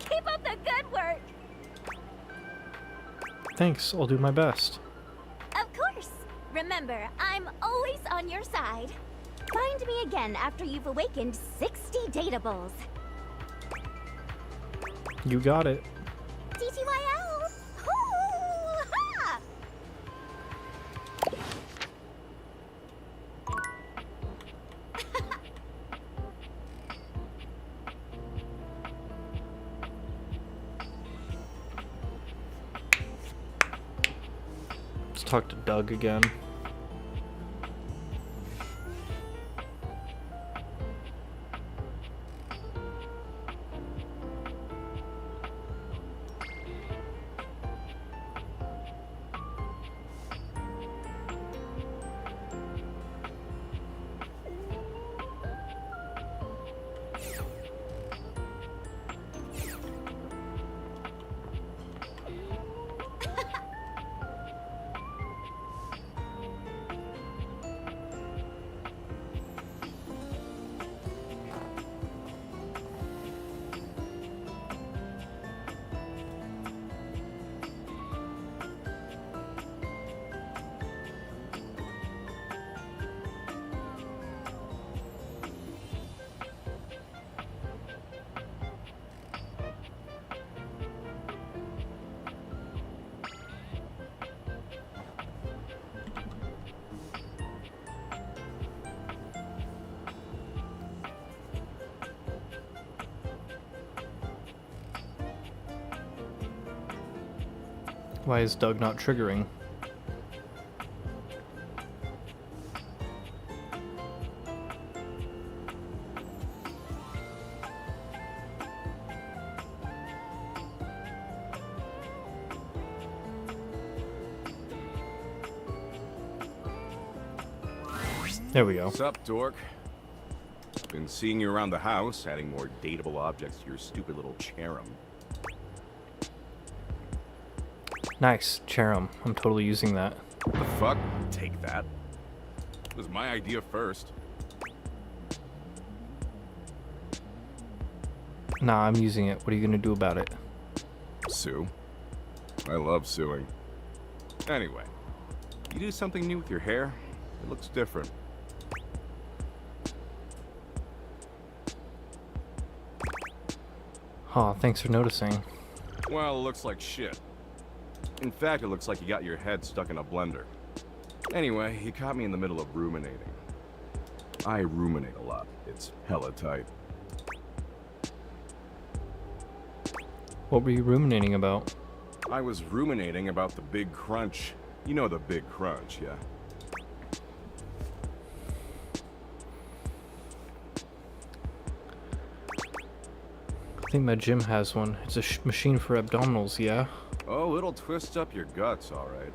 Keep up the good work! Thanks, I'll do my best. Of course! Remember, I'm always on your side. Find me again after you've awakened 60 datables. You got it. TTYL! Hoo-ha! Let's talk to Doug again. Why is Doug not triggering? There we go. Sup, dork? Been seeing you around the house, adding more dateable objects to your stupid little cherub. Nice, Cherum. I'm totally using that. The fuck? Take that. It was my idea first. Nah, I'm using it. What are you gonna do about it? Sue. I love suing. Anyway, you do something new with your hair? It looks different. Aw, thanks for noticing. Well, it looks like shit. In fact, it looks like you got your head stuck in a blender. Anyway, you caught me in the middle of ruminating. I ruminate a lot. It's hella tight. What were you ruminating about? I was ruminating about the Big Crunch. You know the Big Crunch, yeah? I think my gym has one. It's a machine for abdominals, yeah? Oh, it'll twist up your guts, alright.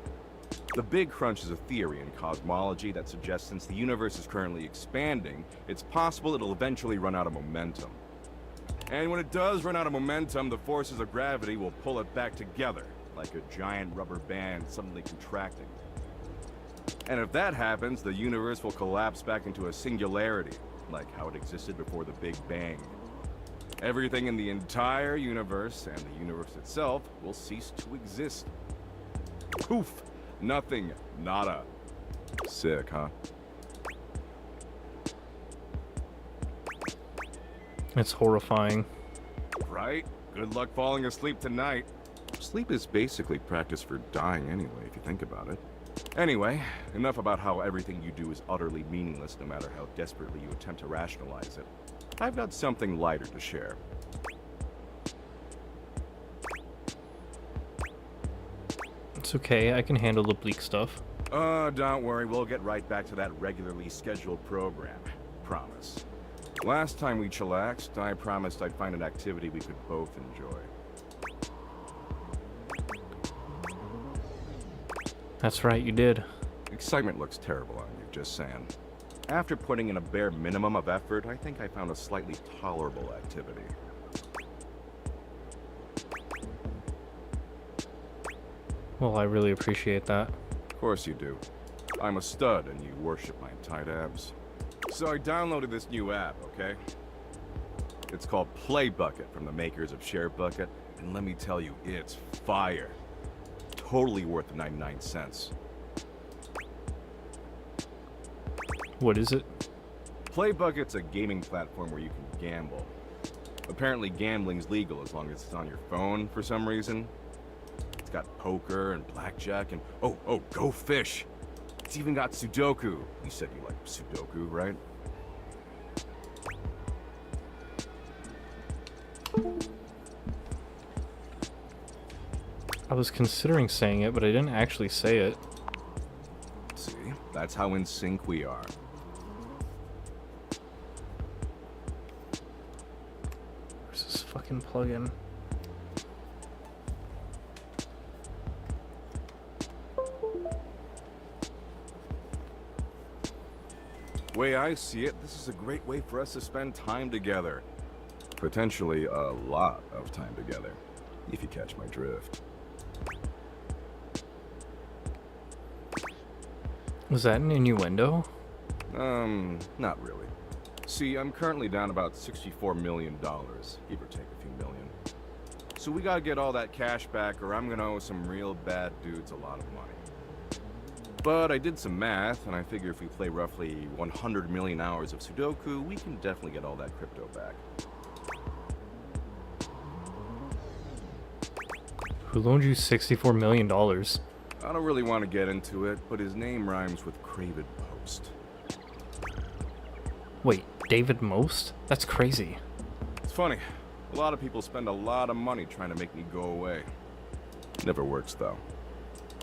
The Big Crunch is a theory in cosmology that suggests since the universe is currently expanding, it's possible it'll eventually run out of momentum. And when it does run out of momentum, the forces of gravity will pull it back together, like a giant rubber band suddenly contracting. And if that happens, the universe will collapse back into a singularity, like how it existed before the Big Bang. Everything in the entire universe, and the universe itself, will cease to exist. Poof! Nothing. Nada. Sick, huh? It's horrifying. Right? Good luck falling asleep tonight. Sleep is basically practice for dying anyway, if you think about it. Anyway, enough about how everything you do is utterly meaningless no matter how desperately you attempt to rationalize it. I've got something lighter to share. It's okay, I can handle the bleak stuff. Don't worry, we'll get right back to that regularly scheduled program. Promise. Last time we chillaxed, I promised I'd find an activity we could both enjoy. That's right, you did. Excitement looks terrible on you, just saying. After putting in a bare minimum of effort, I think I found a slightly tolerable activity. Well, I really appreciate that. Of course you do. I'm a stud and you worship my tight abs. So I downloaded this new app, okay? It's called PlayBucket from the makers of ShareBucket, and let me tell you, it's fire. Totally worth the 99 cents. What is it? PlayBucket's a gaming platform where you can gamble. Apparently gambling's legal as long as it's on your phone for some reason. It's got poker and blackjack and oh, Go Fish. It's even got Sudoku. You said you like Sudoku, right? I was considering saying it, but I didn't actually say it. See, that's how in sync we are. Where's this fucking plugin? Way I see it, this is a great way for us to spend time together. Potentially a lot of time together, if you catch my drift. Was that an innuendo? Not really. See, I'm currently down about $64 million, give or take a few million. So we gotta get all that cash back or I'm gonna owe some real bad dudes a lot of money. But I did some math, and I figure if we play roughly 100 million hours of Sudoku, we can definitely get all that crypto back. Who loaned you $64 million? I don't really want to get into it, but his name rhymes with Craven Post. Wait, David Most? That's crazy. It's funny. A lot of people spend a lot of money trying to make me go away. Never works, though.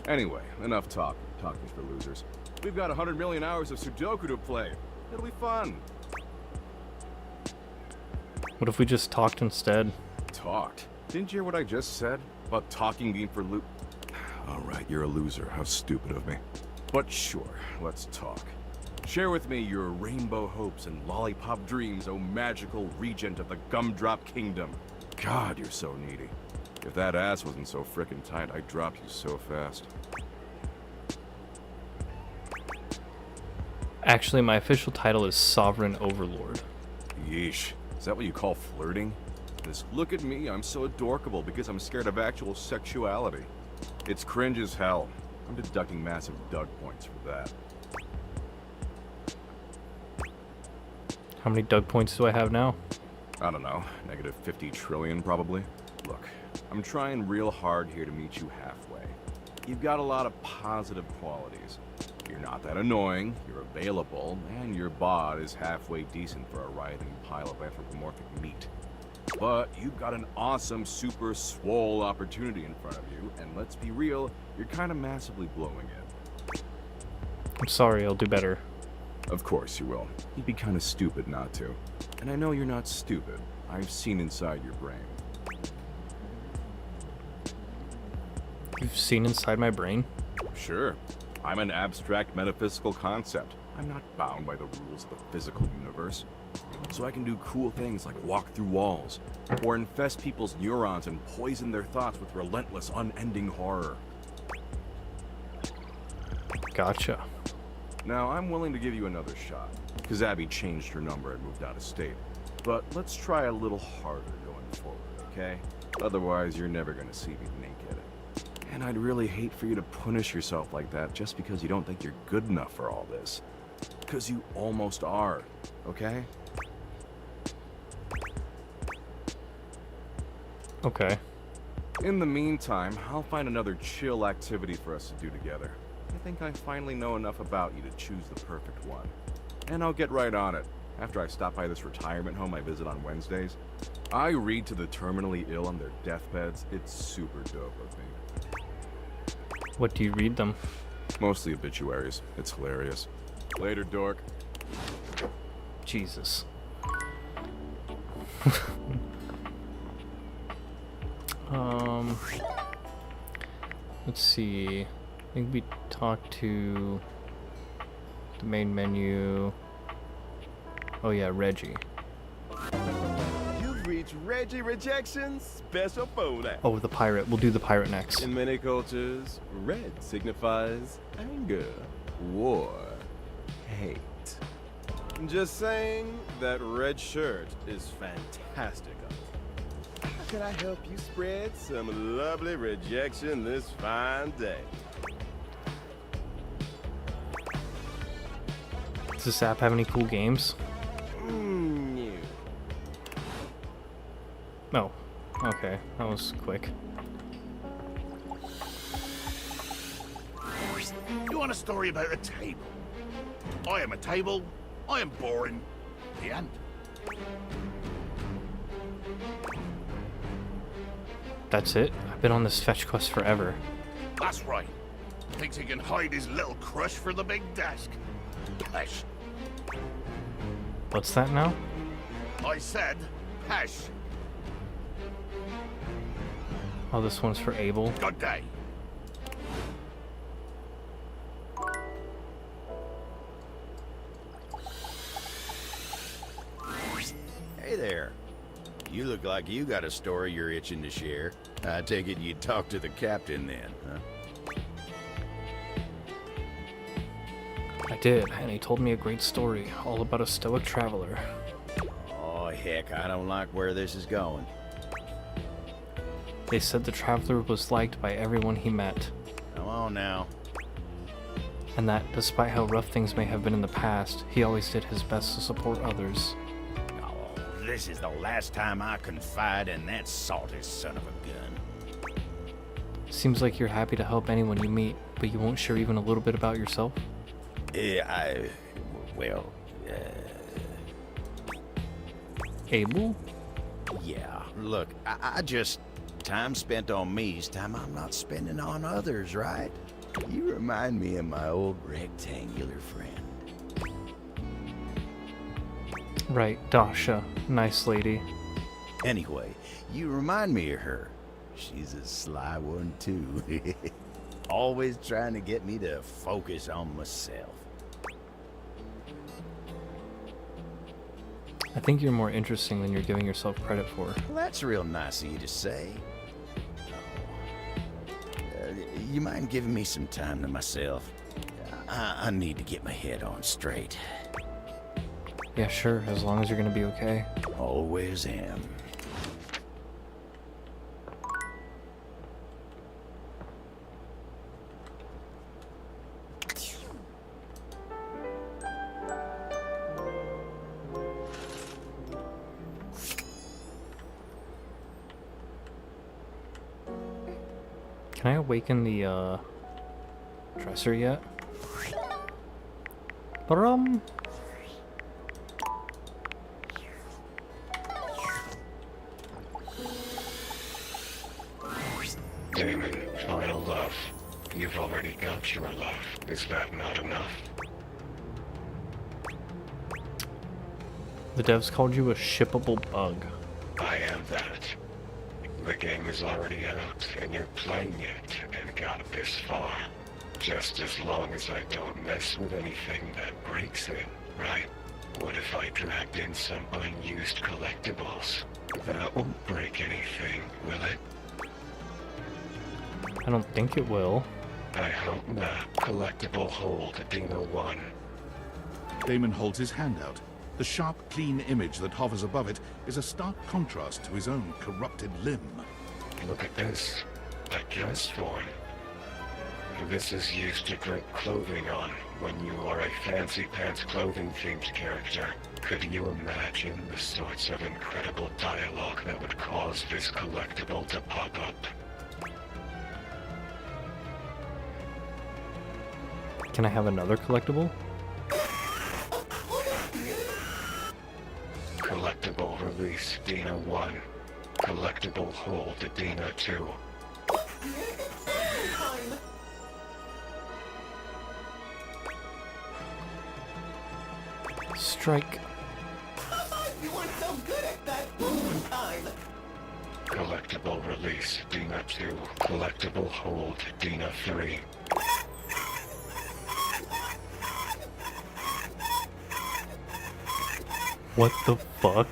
Anyway, enough talk. Talking's for losers. We've got 100 million hours of Sudoku to play. It'll be fun. What if we just talked instead? Talked? Didn't you hear what I just said? About talking being for loot? Alright, you're a loser. How stupid of me. But sure, let's talk. Share with me your rainbow hopes and lollipop dreams, O magical regent of the Gumdrop Kingdom. God, you're so needy. If that ass wasn't so frickin' tight, I'd drop you so fast. Actually, my official title is Sovereign Overlord. Yeesh. Is that what you call flirting? This look at me, I'm so adorkable because I'm scared of actual sexuality. It's cringe as hell. I'm deducting massive Doug points for that. How many Doug points do I have now? I don't know, negative 50 trillion probably. Look, I'm trying real hard here to meet you halfway. You've got a lot of positive qualities. You're not that annoying, you're available, and your bod is halfway decent for a writhing pile of anthropomorphic meat. But you've got an awesome, super swole opportunity in front of you, and let's be real, you're kind of massively blowing it. I'm sorry, I'll do better. Of course you will. You'd be kind of stupid not to. And I know you're not stupid. I've seen inside your brain. You've seen inside my brain? Sure. I'm an abstract metaphysical concept. I'm not bound by the rules of the physical universe. So I can do cool things like walk through walls, or infest people's neurons and poison their thoughts with relentless, unending horror. Gotcha. Now, I'm willing to give you another shot, because Abby changed her number and moved out of state. But let's try a little harder going forward, okay? Otherwise, you're never gonna see me naked. And I'd really hate for you to punish yourself like that just because you don't think you're good enough for all this. Because you almost are, okay? Okay. In the meantime, I'll find another chill activity for us to do together. I think I finally know enough about you to choose the perfect one. And I'll get right on it. After I stop by this retirement home I visit on Wednesdays, I read to the terminally ill on their deathbeds. It's super dope of me. What do you read them? Mostly obituaries. It's hilarious. Later, dork. Jesus. Let's see. I think we talked to the main menu. Oh yeah, Reggie. You've reached Reggie Rejection's special phone app. Oh, the pirate. We'll do the pirate next. In many cultures, red signifies anger, war, hate. Just saying, that red shirt is fantastic. How can I help you spread some lovely rejection this fine day? Does this app have any cool games? No. Oh, okay, that was quick. You want a story about a table? I am a table. I am boring. The end. That's it? I've been on this fetch quest forever. That's right. Thinks he can hide his little crush for the big desk. Pesh. What's that now? I said pesh. Oh, this one's for Abel. Good day. Hey there. You look like you got a story you're itching to share. I take it you talked to the captain then, huh? I did, and he told me a great story, all about a stoic traveler. Oh, heck, I don't like where this is going. They said the traveler was liked by everyone he met, Come on now. and that despite how rough things may have been in the past, he always did his best to support others. Oh, this is the last time I confide in that salty son of a gun. Seems like you're happy to help anyone you meet, but you won't share even a little bit about yourself? Abel? Yeah, look, I just... Time spent on me is time I'm not spending on others, right? You remind me of my old rectangular friend. Right, Dasha. Nice lady. Anyway, you remind me of her. She's a sly one, too. Always trying to get me to focus on myself. I think you're more interesting than you're giving yourself credit for. Well, that's real nice of you to say. You mind giving me some time to myself? I need to get my head on straight. Yeah, sure, as long as you're gonna be okay. Always am. Can I awaken the, dresser yet? Damon, final love. You've already got your love. Is that not enough? The devs called you a shippable bug. I am that. The game is already out, and you're playing it, and got this far. Just as long as I don't mess with anything that breaks it, right? What if I dragged in some unused collectibles? That won't break anything, will it? I don't think it will. I hope not. Collectible hold, Dino 1. Damon holds his hand out. The sharp, clean image that hovers above it is a stark contrast to his own corrupted limb. Look at this. A dress form. This is used to drape clothing on when you are a fancy pants clothing themed character. Could you imagine the sorts of incredible dialogue that would cause this collectible to pop up? Can I have another collectible? Collectible release Dina 1. Collectible hold Dina 2. Strike. You weren't so good at that one time. Collectible release Dina 2. Collectible hold Dina 3. What the fuck?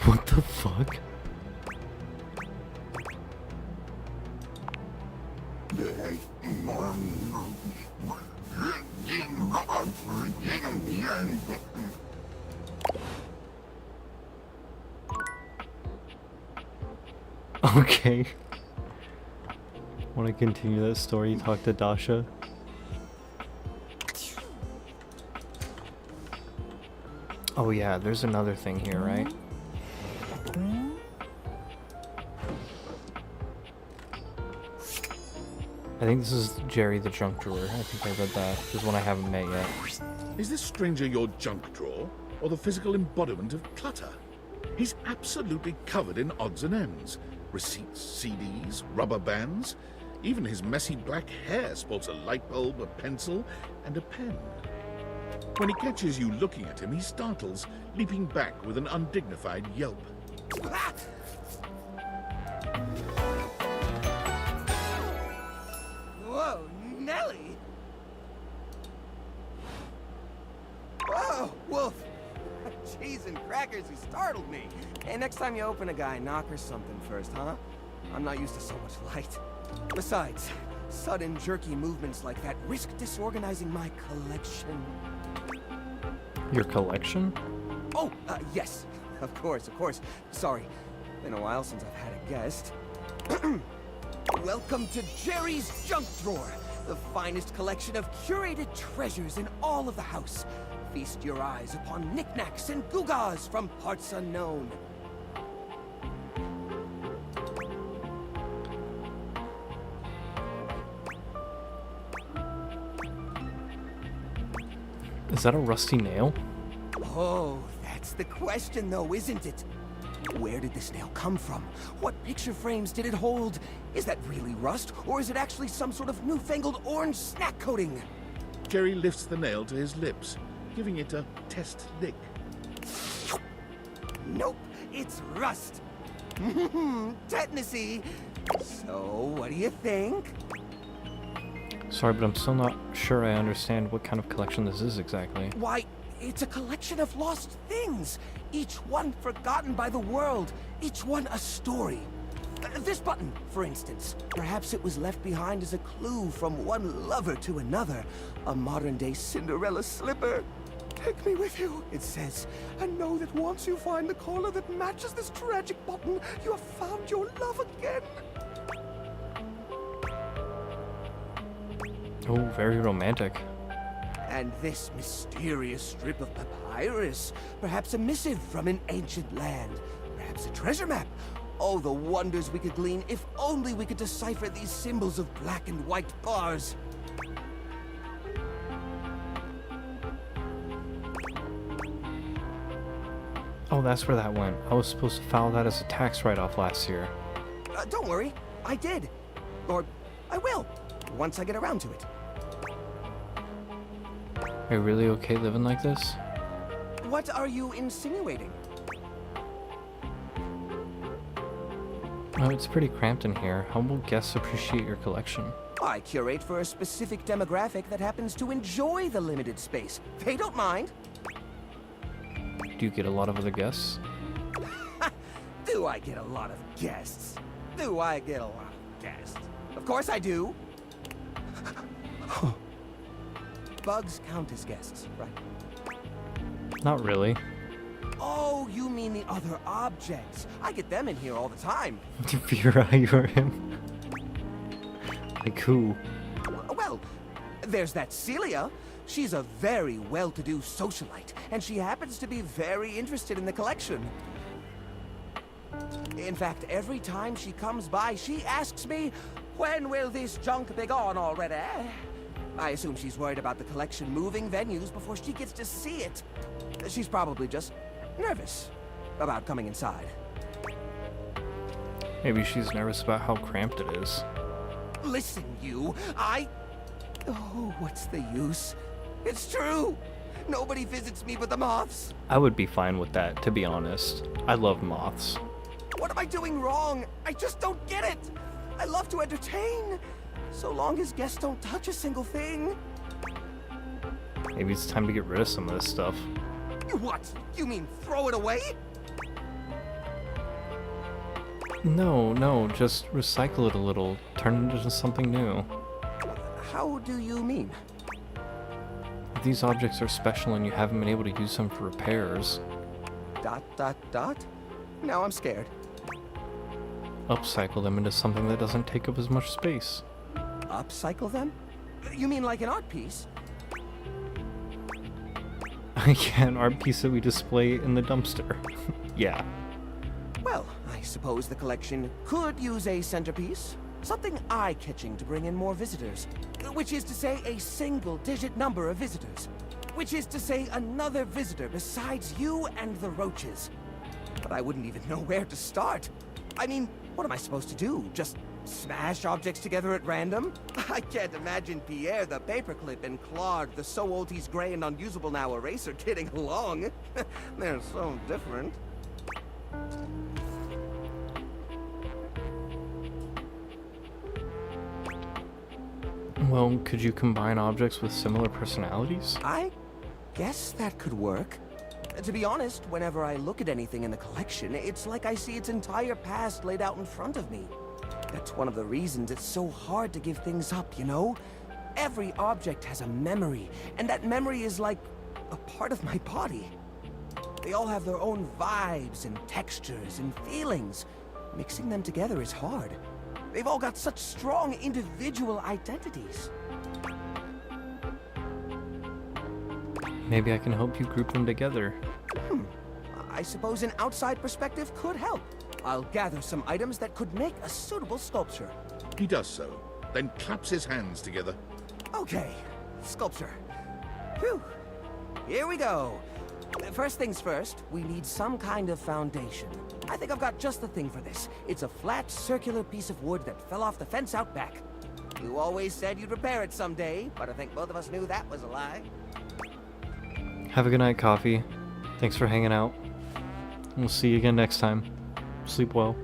What the fuck? Okay. Want to continue that story? Talk to Dasha. Oh yeah, there's another thing here, right? I think this is Jerry the Junk Drawer. I think I read that. This is one I haven't met yet. Is this stranger your junk drawer, or the physical embodiment of clutter? He's absolutely covered in odds and ends. Receipts, CDs, rubber bands. Even his messy black hair sports a light bulb, a pencil, and a pen. When he catches you looking at him, he startles, leaping back with an undignified yelp. Whoa, Nelly! Whoa, Wolf! Cheese and crackers, you startled me. Hey, next time you open a guy, knock or something first, huh? I'm not used to so much light. Besides, sudden jerky movements like that risk disorganizing my collection. Your collection? Oh, yes. Of course. Sorry. Been a while since I've had a guest. Welcome to Jerry's Junk Drawer, the finest collection of curated treasures in all of the house. Feast your eyes upon knickknacks and gewgaws from parts unknown. Is that a rusty nail? Oh, that's the question though, isn't it? Where did this nail come from? What picture frames did it hold? Is that really rust, or is it actually some sort of newfangled orange snack coating? Jerry lifts the nail to his lips, giving it a test lick. Nope, it's rust. Tetanusy. So, what do you think? Sorry, but I'm still not sure I understand what kind of collection this is exactly. Why, it's a collection of lost things. Each one forgotten by the world. Each one a story. This button, for instance. Perhaps it was left behind as a clue from one lover to another. A modern-day Cinderella slipper. Take me with you, it says, and know that once you find the collar that matches this tragic button, you have found your love again. Oh, very romantic. And this mysterious strip of papyrus, perhaps a missive from an ancient land, perhaps a treasure map. Oh, the wonders we could glean if only we could decipher these symbols of black and white bars. Oh, that's where that went. I was supposed to file that as a tax write-off last year. Don't worry, I did. Or I will, once I get around to it. Are you really okay living like this? What are you insinuating? Oh, it's pretty cramped in here. Humble guests appreciate your collection. I curate for a specific demographic that happens to enjoy the limited space. They don't mind. Do you get a lot of other guests? Do I get a lot of guests? Do I get a lot of guests? Of course I do. Bugs count as guests, right? Not really. Oh, you mean the other objects. I get them in here all the time. Vera, you're him. Like who? Well, there's that Celia. She's a very well-to-do socialite, and she happens to be very interested in the collection. In fact, every time she comes by, she asks me, when will this junk be gone already? I assume she's worried about the collection moving venues before she gets to see it. She's probably just nervous about coming inside. Maybe she's nervous about how cramped it is. Listen, you, Oh, what's the use? It's true! Nobody visits me but the moths. I would be fine with that, to be honest. I love moths. What am I doing wrong? I just don't get it! I love to entertain, so long as guests don't touch a single thing. Maybe it's time to get rid of some of this stuff. What? You mean throw it away? No, just recycle it a little. Turn it into something new. How do you mean? These objects are special and you haven't been able to use them for repairs. ... Now I'm scared. Upcycle them into something that doesn't take up as much space. Upcycle them? You mean like an art piece? Yeah, an art piece that we display in the dumpster. Yeah. Well, I suppose the collection could use a centerpiece. Something eye-catching to bring in more visitors. Which is to say a single-digit number of visitors. Which is to say another visitor besides you and the roaches. But I wouldn't even know where to start. I mean, what am I supposed to do? Just smash objects together at random? I can't imagine Pierre the paperclip and Claude the so old he's gray and unusable now eraser getting along. They're so different. Well, could you combine objects with similar personalities? I guess that could work. To be honest, whenever I look at anything in the collection, it's like I see its entire past laid out in front of me. That's one of the reasons it's so hard to give things up, you know? Every object has a memory, and that memory is like a part of my body. They all have their own vibes and textures and feelings. Mixing them together is hard. They've all got such strong individual identities. Maybe I can help you group them together. I suppose an outside perspective could help. I'll gather some items that could make a suitable sculpture. He does so, then claps his hands together. Okay, sculpture. Phew. Here we go. First things first, we need some kind of foundation. I think I've got just the thing for this. It's a flat, circular piece of wood that fell off the fence out back. You always said you'd repair it someday, but I think both of us knew that was a lie. Have a good night, Coffee. Thanks for hanging out. We'll see you again next time. Sleep well.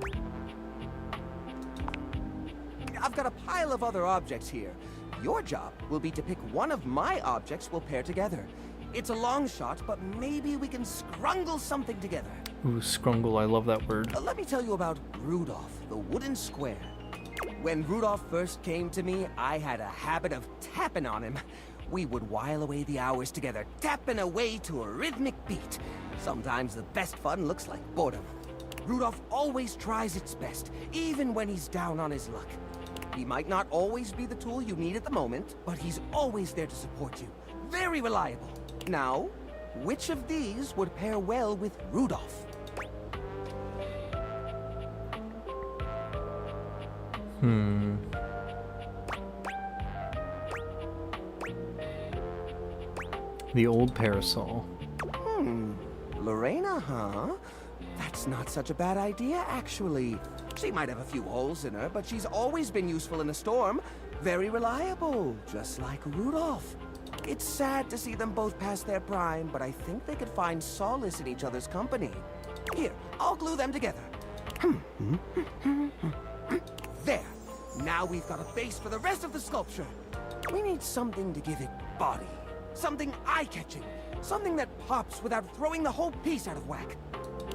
I've got a pile of other objects here. Your job will be to pick one of my objects we'll pair together. It's a long shot, but maybe we can scrungle something together. Ooh, scrungle, I love that word. Let me tell you about Rudolph, the wooden square. When Rudolph first came to me, I had a habit of tapping on him. We would while away the hours together, tapping away to a rhythmic beat. Sometimes the best fun looks like boredom. Rudolph always tries its best, even when he's down on his luck. He might not always be the tool you need at the moment, but he's always there to support you. Very reliable. Now, which of these would pair well with Rudolph? The old parasol. Lorena, huh? That's not such a bad idea, actually. She might have a few holes in her, but she's always been useful in a storm. Very reliable, just like Rudolph. It's sad to see them both past their prime, but I think they could find solace in each other's company. Here, I'll glue them together. There. Now we've got a base for the rest of the sculpture. We need something to give it body. Something eye-catching. Something that pops without throwing the whole piece out of whack.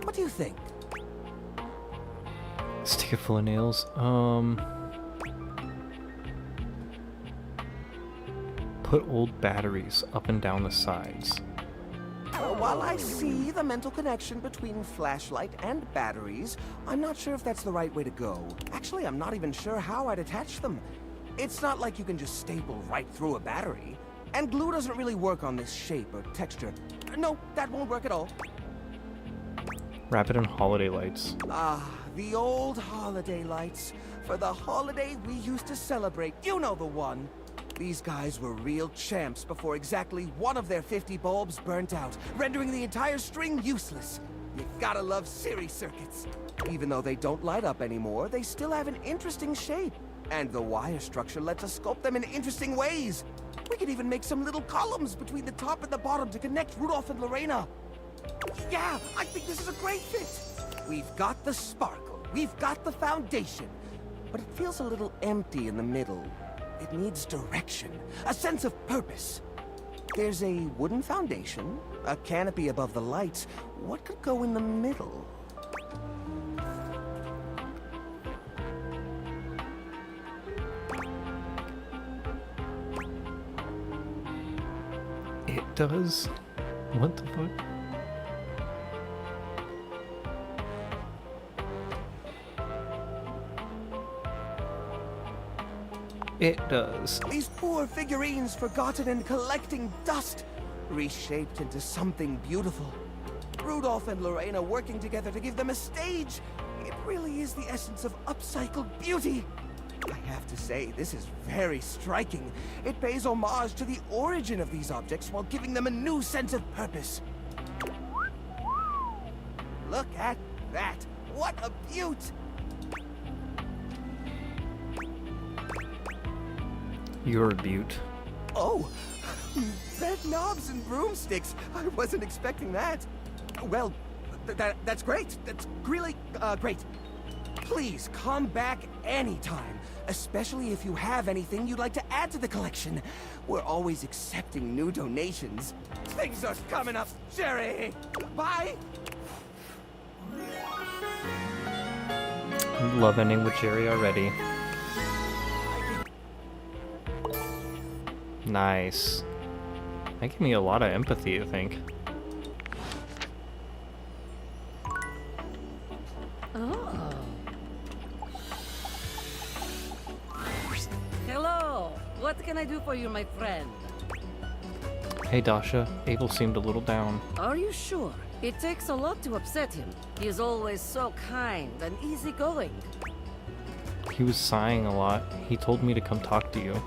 What do you think? Stick it full of nails. Put old batteries up and down the sides. While I see the mental connection between flashlight and batteries, I'm not sure if that's the right way to go. Actually, I'm not even sure how I'd attach them. It's not like you can just staple right through a battery. And glue doesn't really work on this shape or texture. No, that won't work at all. Wrap it in holiday lights. Ah, the old holiday lights. For the holiday we used to celebrate. You know the one. These guys were real champs before exactly one of their 50 bulbs burnt out, rendering the entire string useless. You gotta love Siri circuits. Even though they don't light up anymore, they still have an interesting shape. And the wire structure lets us sculpt them in interesting ways. We could even make some little columns between the top and the bottom to connect Rudolph and Lorena. Yeah, I think this is a great fit. We've got the sparkle, we've got the foundation, but it feels a little empty in the middle. It needs direction, a sense of purpose. There's a wooden foundation, a canopy above the lights. What could go in the middle? It does? What the fuck? It does. These poor figurines forgotten and collecting dust. reshaped into something beautiful. Rudolph and Lorena working together to give them a stage. It really is the essence of upcycled beauty. I have to say, this is very striking. It pays homage to the origin of these objects while giving them a new sense of purpose. Look at that! What a beaut! You're a beaut. Oh! Bed knobs and broomsticks! I wasn't expecting that. Well, that's great. That's really, great. Please come back anytime, especially if you have anything you'd like to add to the collection. We're always accepting new donations. Things are coming up, Jerry! Bye! Love ending with Jerry already. Nice. That gave me a lot of empathy, I think. Oh. Hello. What can I do for you, my friend? Hey Dasha, Abel seemed a little down. Are you sure? It takes a lot to upset him. He is always so kind and easygoing. He was sighing a lot. He told me to come talk to you.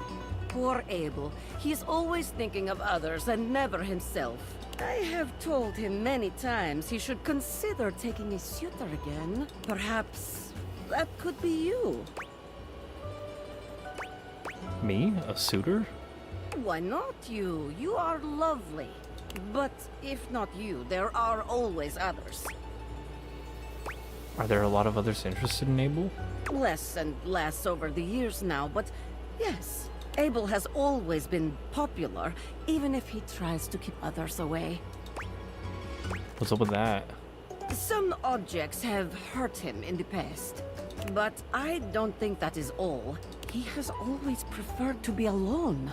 Poor Abel. He's always thinking of others and never himself. I have told him many times he should consider taking a suitor again. Perhaps that could be you. Me? A suitor? Why not you? You are lovely. But if not you, there are always others. Are there a lot of others interested in Abel? Less and less over the years now, but yes. Abel has always been popular, even if he tries to keep others away. What's up with that? Some objects have hurt him in the past, but I don't think that is all. He has always preferred to be alone.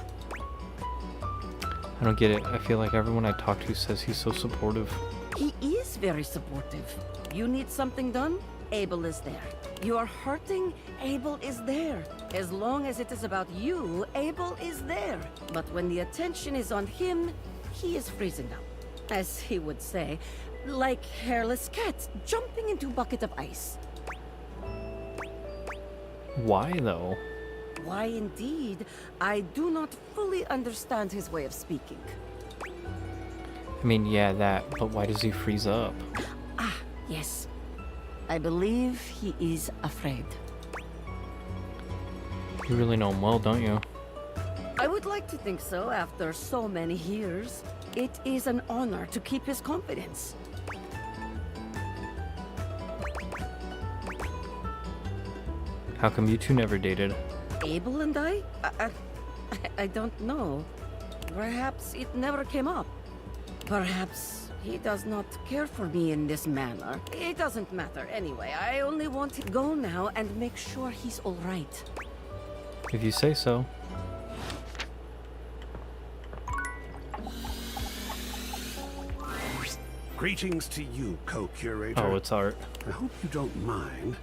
I don't get it. I feel like everyone I talk to says he's so supportive. He is very supportive. You need something done? Abel is there. You are hurting? Abel is there. As long as it is about you, Abel is there. But when the attention is on him, he is freezing up. As he would say, like hairless cat jumping into a bucket of ice. Why though? Why indeed? I do not fully understand his way of speaking. I mean, yeah, that, but why does he freeze up? Ah, yes. I believe he is afraid. You really know him well, don't you? I would like to think so after so many years. It is an honor to keep his confidence. How come you two never dated? Abel and I? I don't know. Perhaps it never came up. Perhaps he does not care for me in this manner. It doesn't matter anyway. I only want to go now and make sure he's all right. If you say so. Greetings to you, co-curator. Oh, it's Art. I hope you don't mind.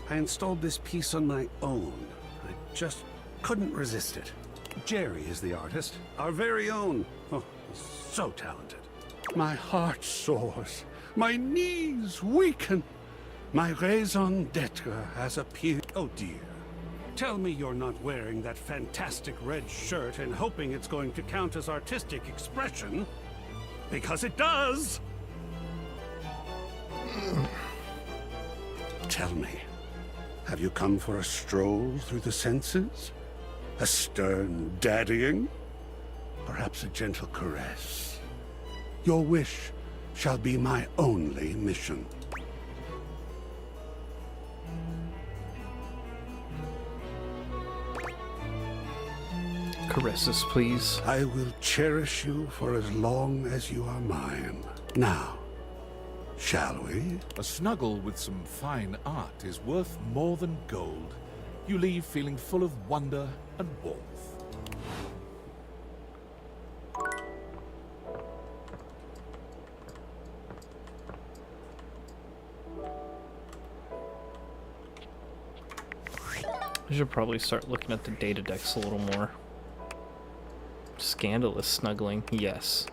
I installed this piece on my own. I just couldn't resist it. Jerry is the artist, our very own. Oh, so talented. My heart soars. My knees weaken. My raison d'etre has appeared. Oh dear. Tell me you're not wearing that fantastic red shirt and hoping it's going to count as artistic expression. Because it does! Tell me, have you come for a stroll through the senses? A stern daddying? Perhaps a gentle caress? Your wish shall be my only mission. Caress us, please. I will cherish you for as long as you are mine. Now, shall we? A snuggle with some fine art is worth more than gold. You leave feeling full of wonder and warmth. I should probably start looking at the data decks a little more. Scandalous snuggling, yes.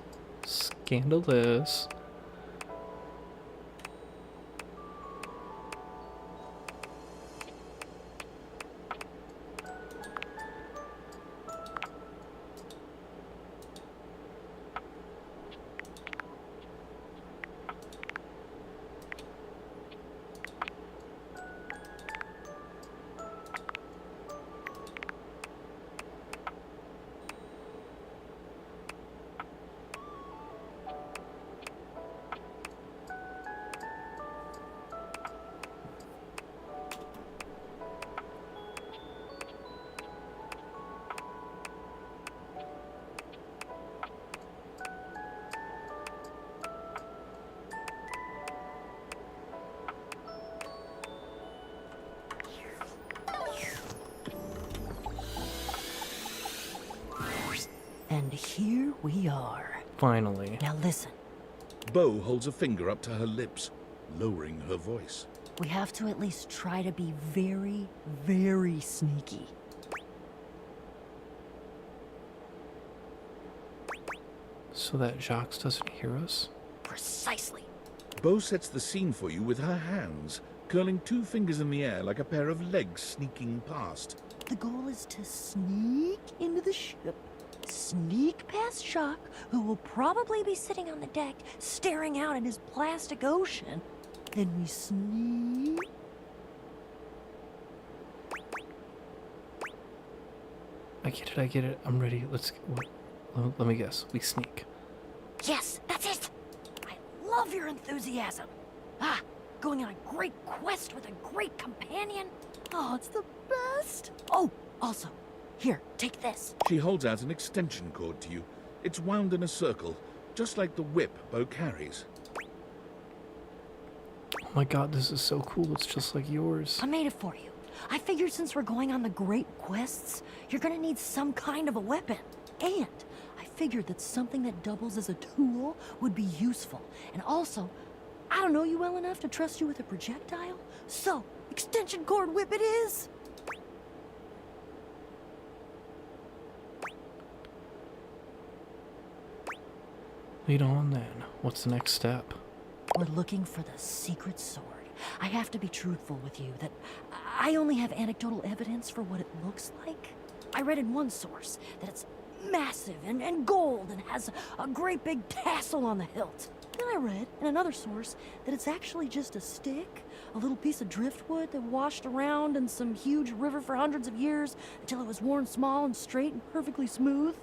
Scandalous. And here we are. Finally. Now listen, Bo holds a finger up to her lips, lowering her voice. we have to at least try to be very, very sneaky. So that Jacques doesn't hear us? Precisely. Bo sets the scene for you with her hands, curling 2 fingers in the air like a pair of legs sneaking past. The goal is to sneak into the ship, sneak past Jacques, who will probably be sitting on the deck staring out at his plastic ocean. Then we sneak. I get it. I'm ready. Let me guess. We sneak. Yes, that's it! I love your enthusiasm. Ah, going on a great quest with a great companion. Oh, it's the best. Oh, also, here, take this. She holds out an extension cord to you. It's wound in a circle, just like the whip Bo carries. Oh my god, this is so cool. It's just like yours. I made it for you. I figured since we're going on the great quests, you're gonna need some kind of a weapon. And I figured that something that doubles as a tool would be useful. And also, I don't know you well enough to trust you with a projectile. So, extension cord whip it is! Lead on then. What's the next step? We're looking for the secret sword. I have to be truthful with you that I only have anecdotal evidence for what it looks like. I read in one source that it's massive and gold and has a great big tassel on the hilt. Then I read in another source that it's actually just a stick, a little piece of driftwood that washed around in some huge river for hundreds of years until it was worn small and straight and perfectly smooth.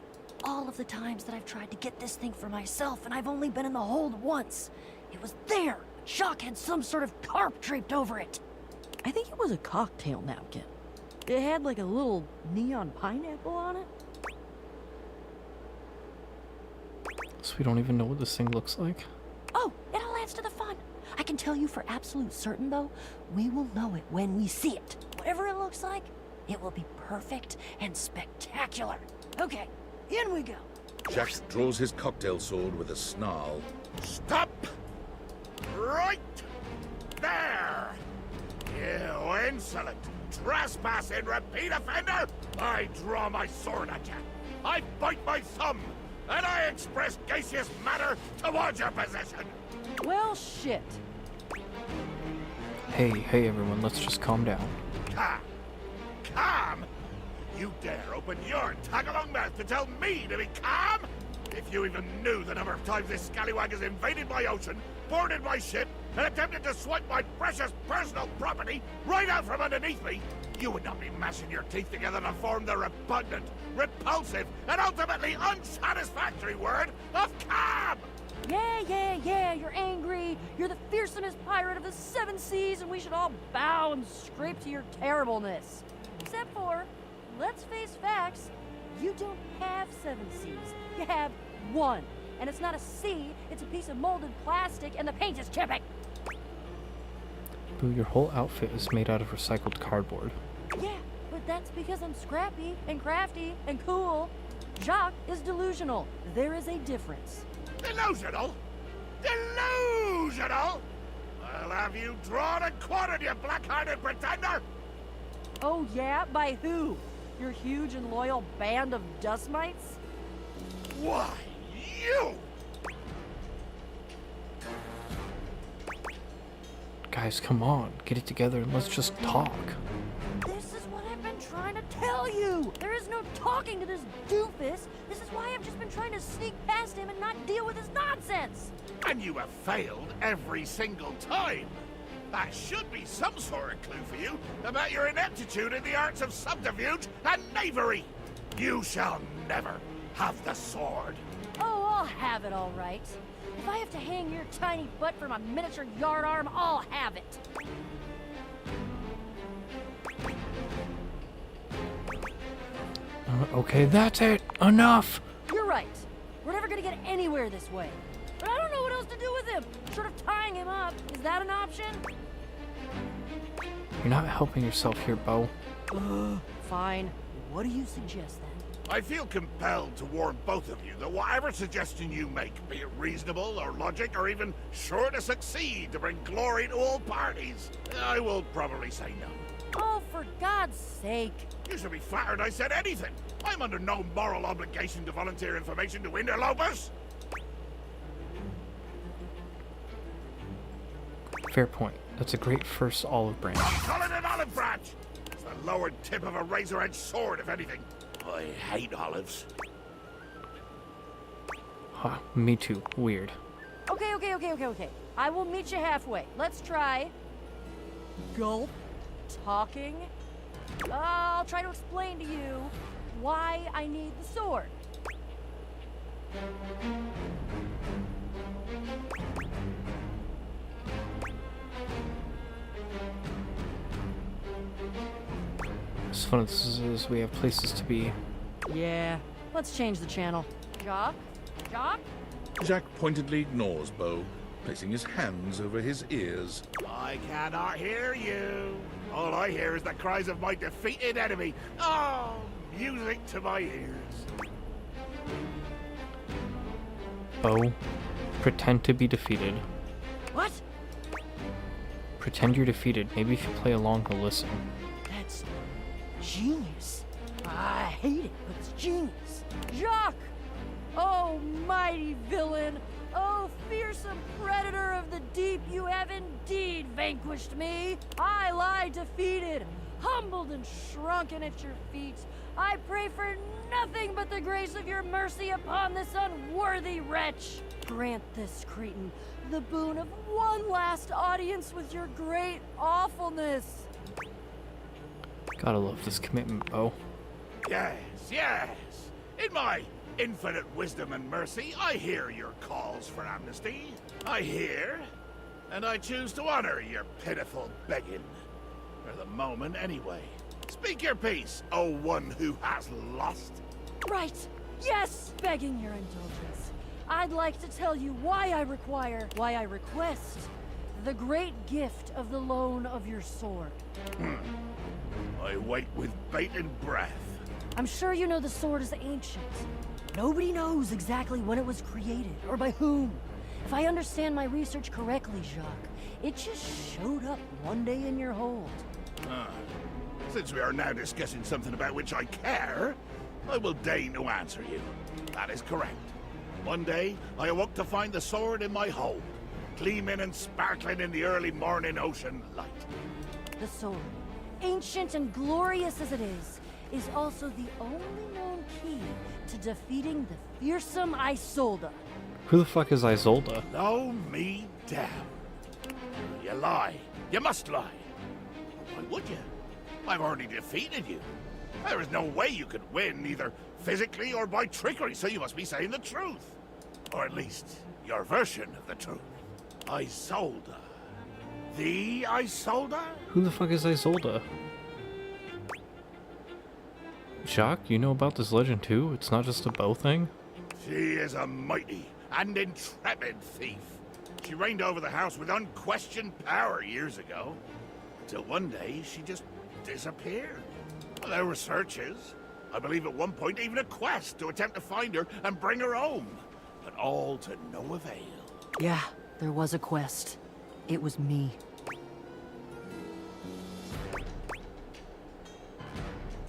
All of the times that I've tried to get this thing for myself, and I've only been in the hold once. It was there. Jacques had some sort of tarp draped over it. I think it was a cocktail napkin. It had like a little neon pineapple on it. So we don't even know what this thing looks like? Oh, it all adds to the fun. I can tell you for absolute certain, though, we will know it when we see it. Whatever it looks like, it will be perfect and spectacular. Okay, in we go. Jacques draws his cocktail sword with a snarl. Stop! Right there! You insolent, trespassing repeat offender! I draw my sword at you. I bite my thumb, and I express gaseous matter towards your possession. Well, shit. Hey everyone, let's just calm down. Calm? Calm? You dare open your tag-along mouth to tell me to be calm? If you even knew the number of times this scallywag has invaded my ocean, boarded my ship, and attempted to swipe my precious personal property right out from underneath me, you would not be mashing your teeth together to form the repugnant, repulsive, and ultimately unsatisfactory word of calm! Yeah, you're angry. You're the fearsomest pirate of the 7 seas, and we should all bow and scrape to your terribleness. Except for, let's face facts, you don't have 7 seas. You have 1. And it's not a sea, it's a piece of molded plastic, and the paint is chipping. Boo, your whole outfit is made out of recycled cardboard. Yeah, but that's because I'm scrappy and crafty and cool. Jacques is delusional. There is a difference. Delusional? Delusional? I'll have you drawn and quartered, you black-hearted pretender! Oh yeah? By who? Your huge and loyal band of dust mites? Why, you! Guys, come on. Get it together and let's just talk. This is what I've been trying to tell you! There is no talking to this doofus! This is why I've just been trying to sneak past him and not deal with his nonsense! And you have failed every single time! That should be some sort of clue for you about your ineptitude in the arts of subterfuge and knavery! You shall never have the sword! Oh, I'll have it all right. If I have to hang your tiny butt from a miniature yard arm, I'll have it. Okay, that's it. Enough. You're right. We're never gonna get anywhere this way. But I don't know what else to do with him. Short of tying him up. Is that an option? You're not helping yourself here, Bo. Fine. What do you suggest then? I feel compelled to warn both of you that whatever suggestion you make, be it reasonable or logic or even sure to succeed to bring glory to all parties, I will probably say no. Oh, for God's sake. You should be flattered I said anything. I'm under no moral obligation to volunteer information to interlopers. Fair point. That's a great first olive branch. Call it an olive branch! It's the lower tip of a razor-edged sword, if anything. I hate olives. Huh, me too. Weird. Okay. I will meet you halfway. Let's try... Gulp. Talking. I'll try to explain to you why I need the sword. As fun as this is, we have places to be. Yeah, let's change the channel. Jacques? Jacques? Jacques pointedly ignores Bo, placing his hands over his ears. I cannot hear you. All I hear is the cries of my defeated enemy. Oh, music to my ears. Bo, pretend to be defeated. What? Pretend you're defeated. Maybe if you play along, he'll listen. That's genius. I hate it, but it's genius. Jacques! Oh, mighty villain! Oh, fearsome predator of the deep, you have indeed vanquished me! I lie defeated, humbled and shrunken at your feet. I pray for nothing but the grace of your mercy upon this unworthy wretch. Grant this cretin the boon of one last audience with your great awfulness. Gotta love this commitment, Bo. Yes. In my infinite wisdom and mercy, I hear your calls for amnesty. I hear, and I choose to honor your pitiful begging. For the moment, anyway. Speak your piece, O one who has lost. Right. Yes, begging your indulgence. I'd like to tell you why I request the great gift of the loan of your sword. I wait with bated breath. I'm sure you know the sword is ancient. Nobody knows exactly when it was created, or by whom. If I understand my research correctly, Jacques, it just showed up one day in your hold. Since we are now discussing something about which I care, I will deign to answer you. That is correct. One day, I awoke to find the sword in my hold, gleaming and sparkling in the early morning ocean light. The sword, ancient and glorious as it is also the only known key to defeating the fearsome Isolde. Who the fuck is Isolde? Blow me down. You lie. You must lie. Why would you? I've already defeated you. There is no way you could win, either physically or by trickery, so you must be saying the truth. Or at least, your version of the truth. Isolde. The Isolde? Who the fuck is Isolde? Jacques, you know about this legend too? It's not just a bow thing? She is a mighty and intrepid thief. She reigned over the house with unquestioned power years ago. Until one day, she just disappeared. Well, there were searches. I believe at one point even a quest to attempt to find her and bring her home. But all to no avail. Yeah, there was a quest. It was me.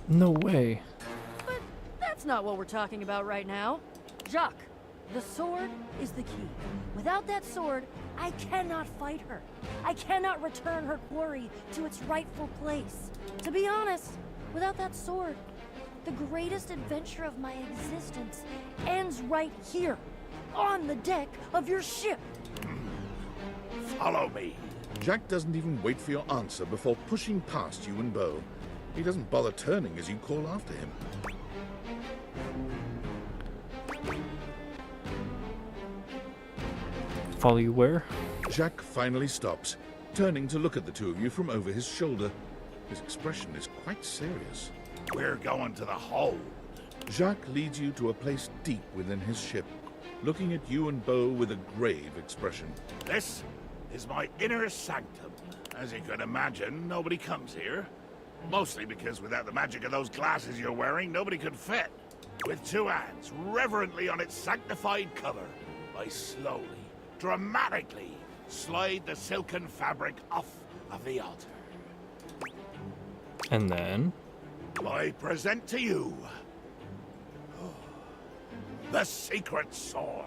No way. But that's not what we're talking about right now. Jacques, The sword is the key. Without that sword, I cannot fight her. I cannot return her quarry to its rightful place. To be honest, without that sword, the greatest adventure of my existence ends right here, on the deck of your ship. Follow me. Jack doesn't even wait for your answer before pushing past you and Bo. He doesn't bother turning as you call after him. Follow you where? Jack finally stops, turning to look at the two of you from over his shoulder. His expression is quite serious. We're going to the hold. Jacques leads you to a place deep within his ship, looking at you and Bo with a grave expression. This is my inner sanctum. As you can imagine, nobody comes here. Mostly because without the magic of those glasses you're wearing, nobody could fit. With two hands reverently on its sanctified cover, I slowly, dramatically slide the silken fabric off of the altar. And then? I present to you the secret sword.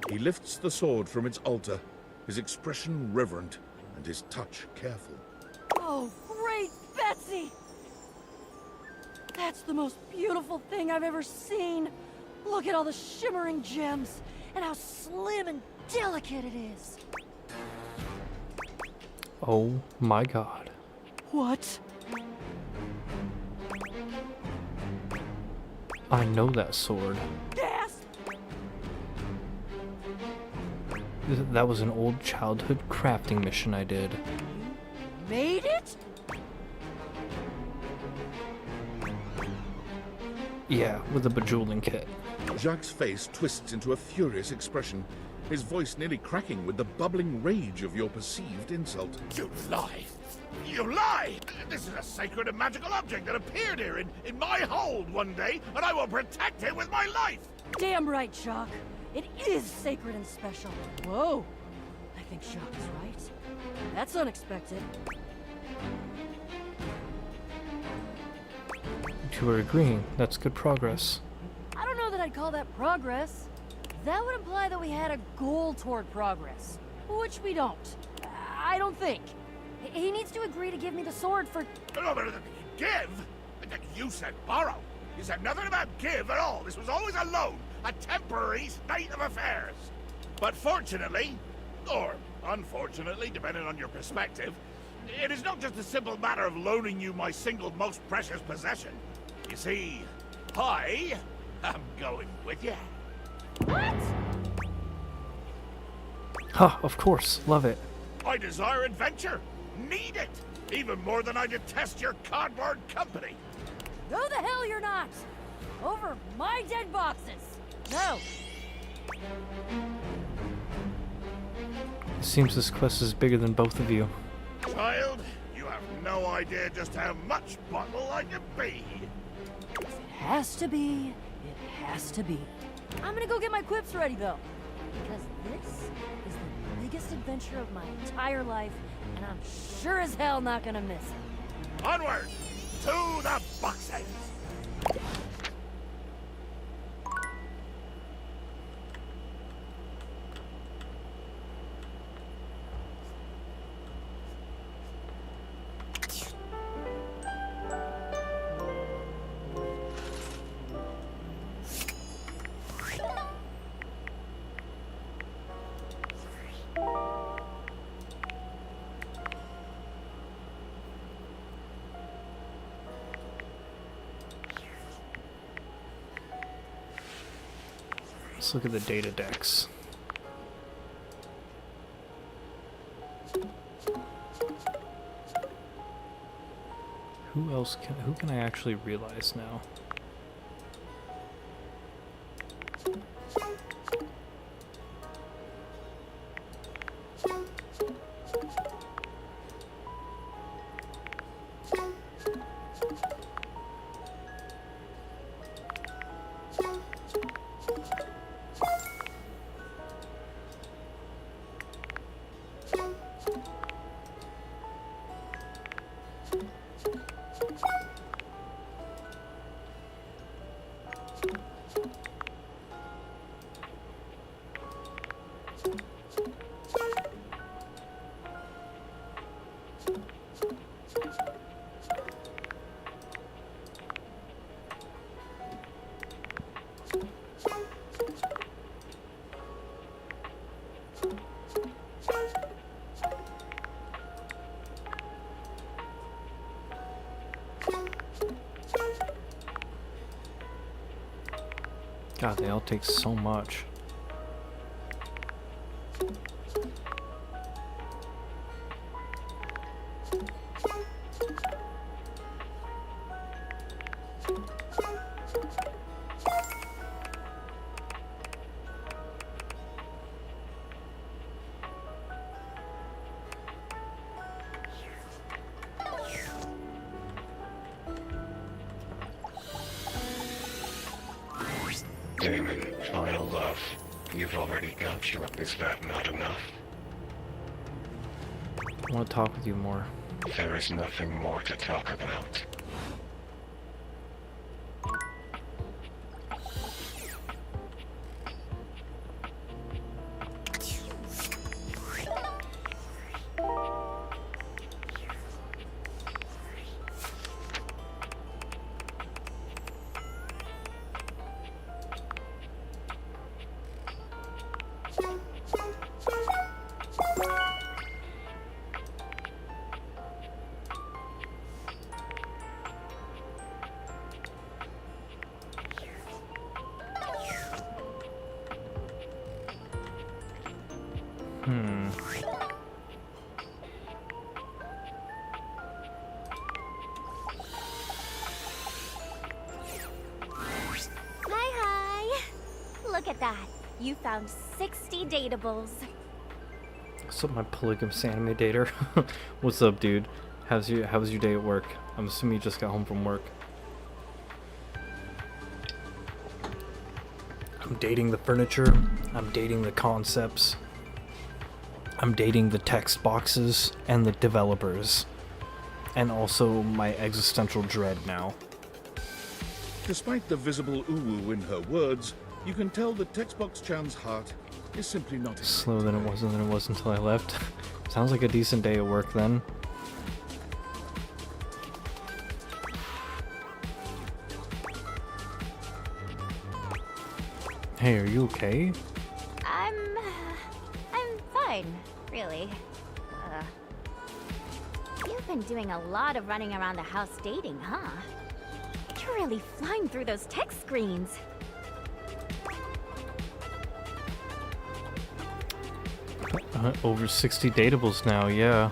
He lifts the sword from its altar, his expression reverent and his touch careful. Oh, great Betsy! That's the most beautiful thing I've ever seen. Look at all the shimmering gems and how slim and delicate it is. Oh my god. What? I know that sword. Gasp! That was an old childhood crafting mission I did. Made it? Yeah, with a bejeweling kit. Jacques' face twists into a furious expression, his voice nearly cracking with the bubbling rage of your perceived insult. You lie! You lie! This is a sacred and magical object that appeared here in my hold one day, and I will protect it with my life! Damn right, Jacques. It is sacred and special. Whoa. I think Jacques is right. That's unexpected. You are agreeing. That's good progress. I don't know that I'd call that progress. That would imply that we had a goal toward progress, which we don't. I don't think. He needs to agree to give me the sword for... No, but give? You said borrow. You said nothing about give at all. This was always a loan, a temporary state of affairs. But fortunately, or unfortunately, depending on your perspective, it is not just a simple matter of loaning you my single most precious possession. You see, I am going with you. What? Ha, of course. Love it. I desire adventure. Need it. Even more than I detest your cardboard company. No the hell you're not! Over my dead boxes! No! It seems this quest is bigger than both of you. Child, you have no idea just how much bottle I can be. If it has to be, it has to be. I'm gonna go get my quips ready, though. Because this is the biggest adventure of my entire life, and I'm sure as hell not gonna miss it. Onward! To the boxes! Let's look at the data decks. Who can I actually realize now? God, they all take so much. Damon, final love. You've already got you up. Is that not enough? I want to talk with you more. There is nothing more to talk about. Hi. Look at that. You found 60 datables. What's up, my polygamous anime dater? What's up, dude? How was your day at work? I'm assuming you just got home from work. I'm dating the furniture. I'm dating the concepts. I'm dating the text boxes and the developers. And also my existential dread now. Despite the visible uwu in her words, you can tell that Textbox-chan's heart is simply not... Slower than it was until I left. Sounds like a decent day at work then. Hey, are you okay? I'm fine, really. You've been doing a lot of running around the house dating, huh? You're really flying through those text screens. Over 60 datables now, yeah.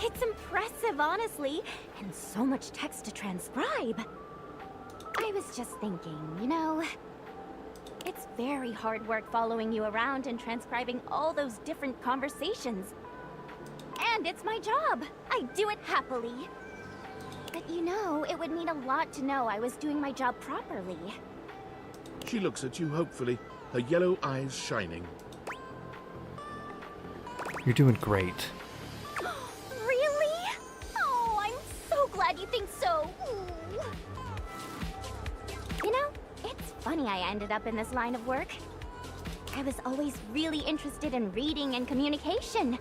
It's impressive, honestly, and so much text to transcribe. I was just thinking, you know, it's very hard work following you around and transcribing all those different conversations. And it's my job. I do it happily. But you know, it would mean a lot to know I was doing my job properly. She looks at you hopefully, her yellow eyes shining. You're doing great. Really? Oh, I'm so glad you think so. Ooh. You know, it's funny I ended up in this line of work. I was always really interested in reading and communication.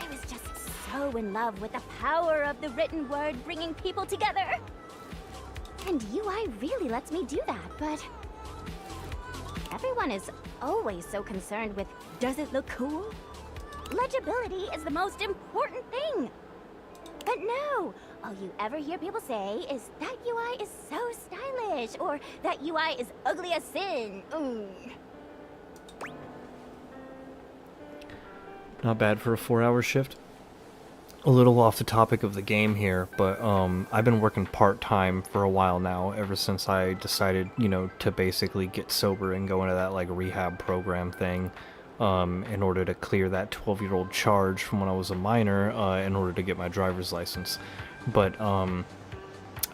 I was just so in love with the power of the written word bringing people together. And UI really lets me do that, but everyone is always so concerned with, does it look cool? Legibility is the most important thing. But no, all you ever hear people say is that UI is so stylish, or that UI is ugly as sin. Not bad for a 4-hour shift. A little off the topic of the game here, but I've been working part-time for a while now, ever since I decided, you know, to basically get sober and go into that, like, rehab program thing. In order to clear that 12-year-old charge from when I was a minor, in order to get my driver's license. But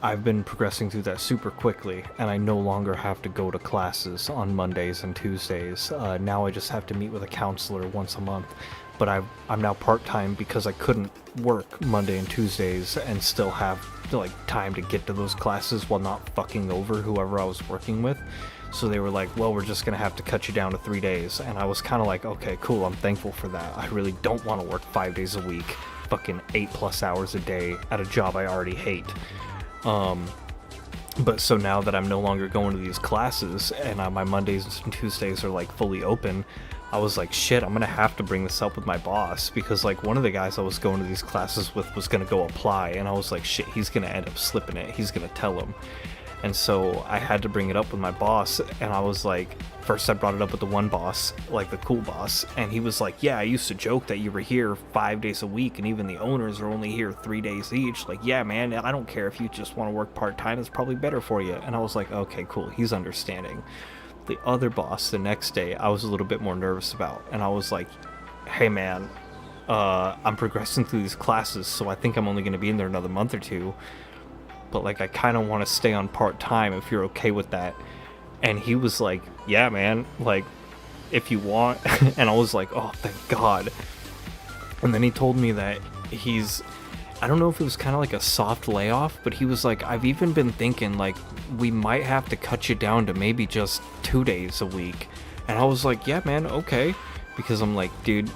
I've been progressing through that super quickly, and I no longer have to go to classes on Mondays and Tuesdays. Now I just have to meet with a counselor once a month. But I'm now part-time because I couldn't work Monday and Tuesdays and still have, like, time to get to those classes while not fucking over whoever I was working with. So they were like, well, we're just going to have to cut you down to 3 days. And I was kind of like, okay, cool, I'm thankful for that. I really don't want to work 5 days a week, fucking 8+ hours a day at a job I already hate. But so now that I'm no longer going to these classes and my Mondays and Tuesdays are, like, fully open, I was like, shit, I'm going to have to bring this up with my boss. Because, like, one of the guys I was going to these classes with was going to go apply. And I was like, shit, he's going to end up slipping it. He's going to tell him. And so I had to bring it up with my boss, and I was like, first I brought it up with the one boss, like the cool boss, and he was like, yeah, I used to joke that you were here 5 days a week, and even the owners are only here 3 days each. Like, yeah, man, I don't care if you just want to work part-time, it's probably better for you. And I was like, okay, cool, he's understanding. The other boss, the next day, I was a little bit more nervous about, and I was like, hey, man, I'm progressing through these classes, so I think I'm only going to be in there another month or two. But like, I kind of want to stay on part-time if you're okay with that. And he was like, yeah, man, like, if you want. And I was like, oh, thank God. And then he told me that I don't know if it was kind of like a soft layoff, but he was like, I've even been thinking, like, we might have to cut you down to maybe just 2 days a week. And I was like, yeah, man, okay. Because I'm like, dude,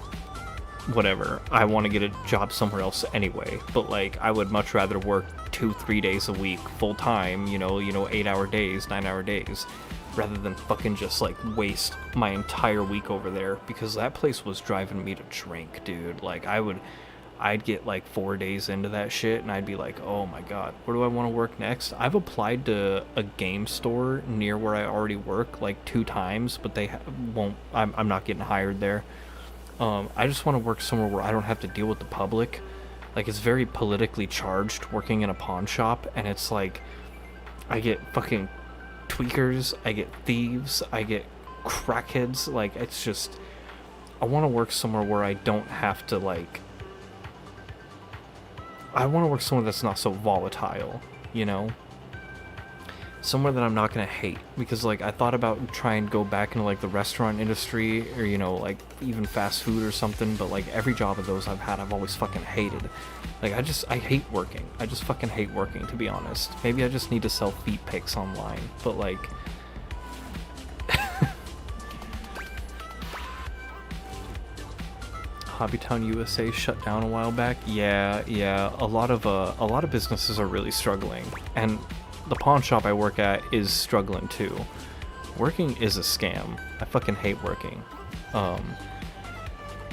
whatever, I want to get a job somewhere else anyway, but like, I would much rather work 2-3 days a week full time, you know 8-hour days, 9-hour days, rather than fucking just like waste my entire week over there, because that place was driving me to drink, dude. Like, I'd get like 4 days into that shit and I'd be like, oh my God, where do I want to work next? I've applied to a game store near where I already work like 2 times, but they won't, I'm not getting hired there. I just want to work somewhere where I don't have to deal with the public. Like, it's very politically charged working in a pawn shop, and it's like, I get fucking tweakers, I get thieves, I get crackheads. Like, it's just, I want to work somewhere where I don't have to, like, I want to work somewhere that's not so volatile, you know? Somewhere that I'm not going to hate, because like, I thought about trying to go back into like the restaurant industry, or like even fast food or something, but like every job of those I've had, I've always fucking hated. Like, I hate working. I just fucking hate working, to be honest. Maybe I just need to sell feet pics online, but like, Hobbytown USA shut down a while back. Yeah, a lot of businesses are really struggling, and the pawn shop I work at is struggling too. Working is a scam. I fucking hate working. But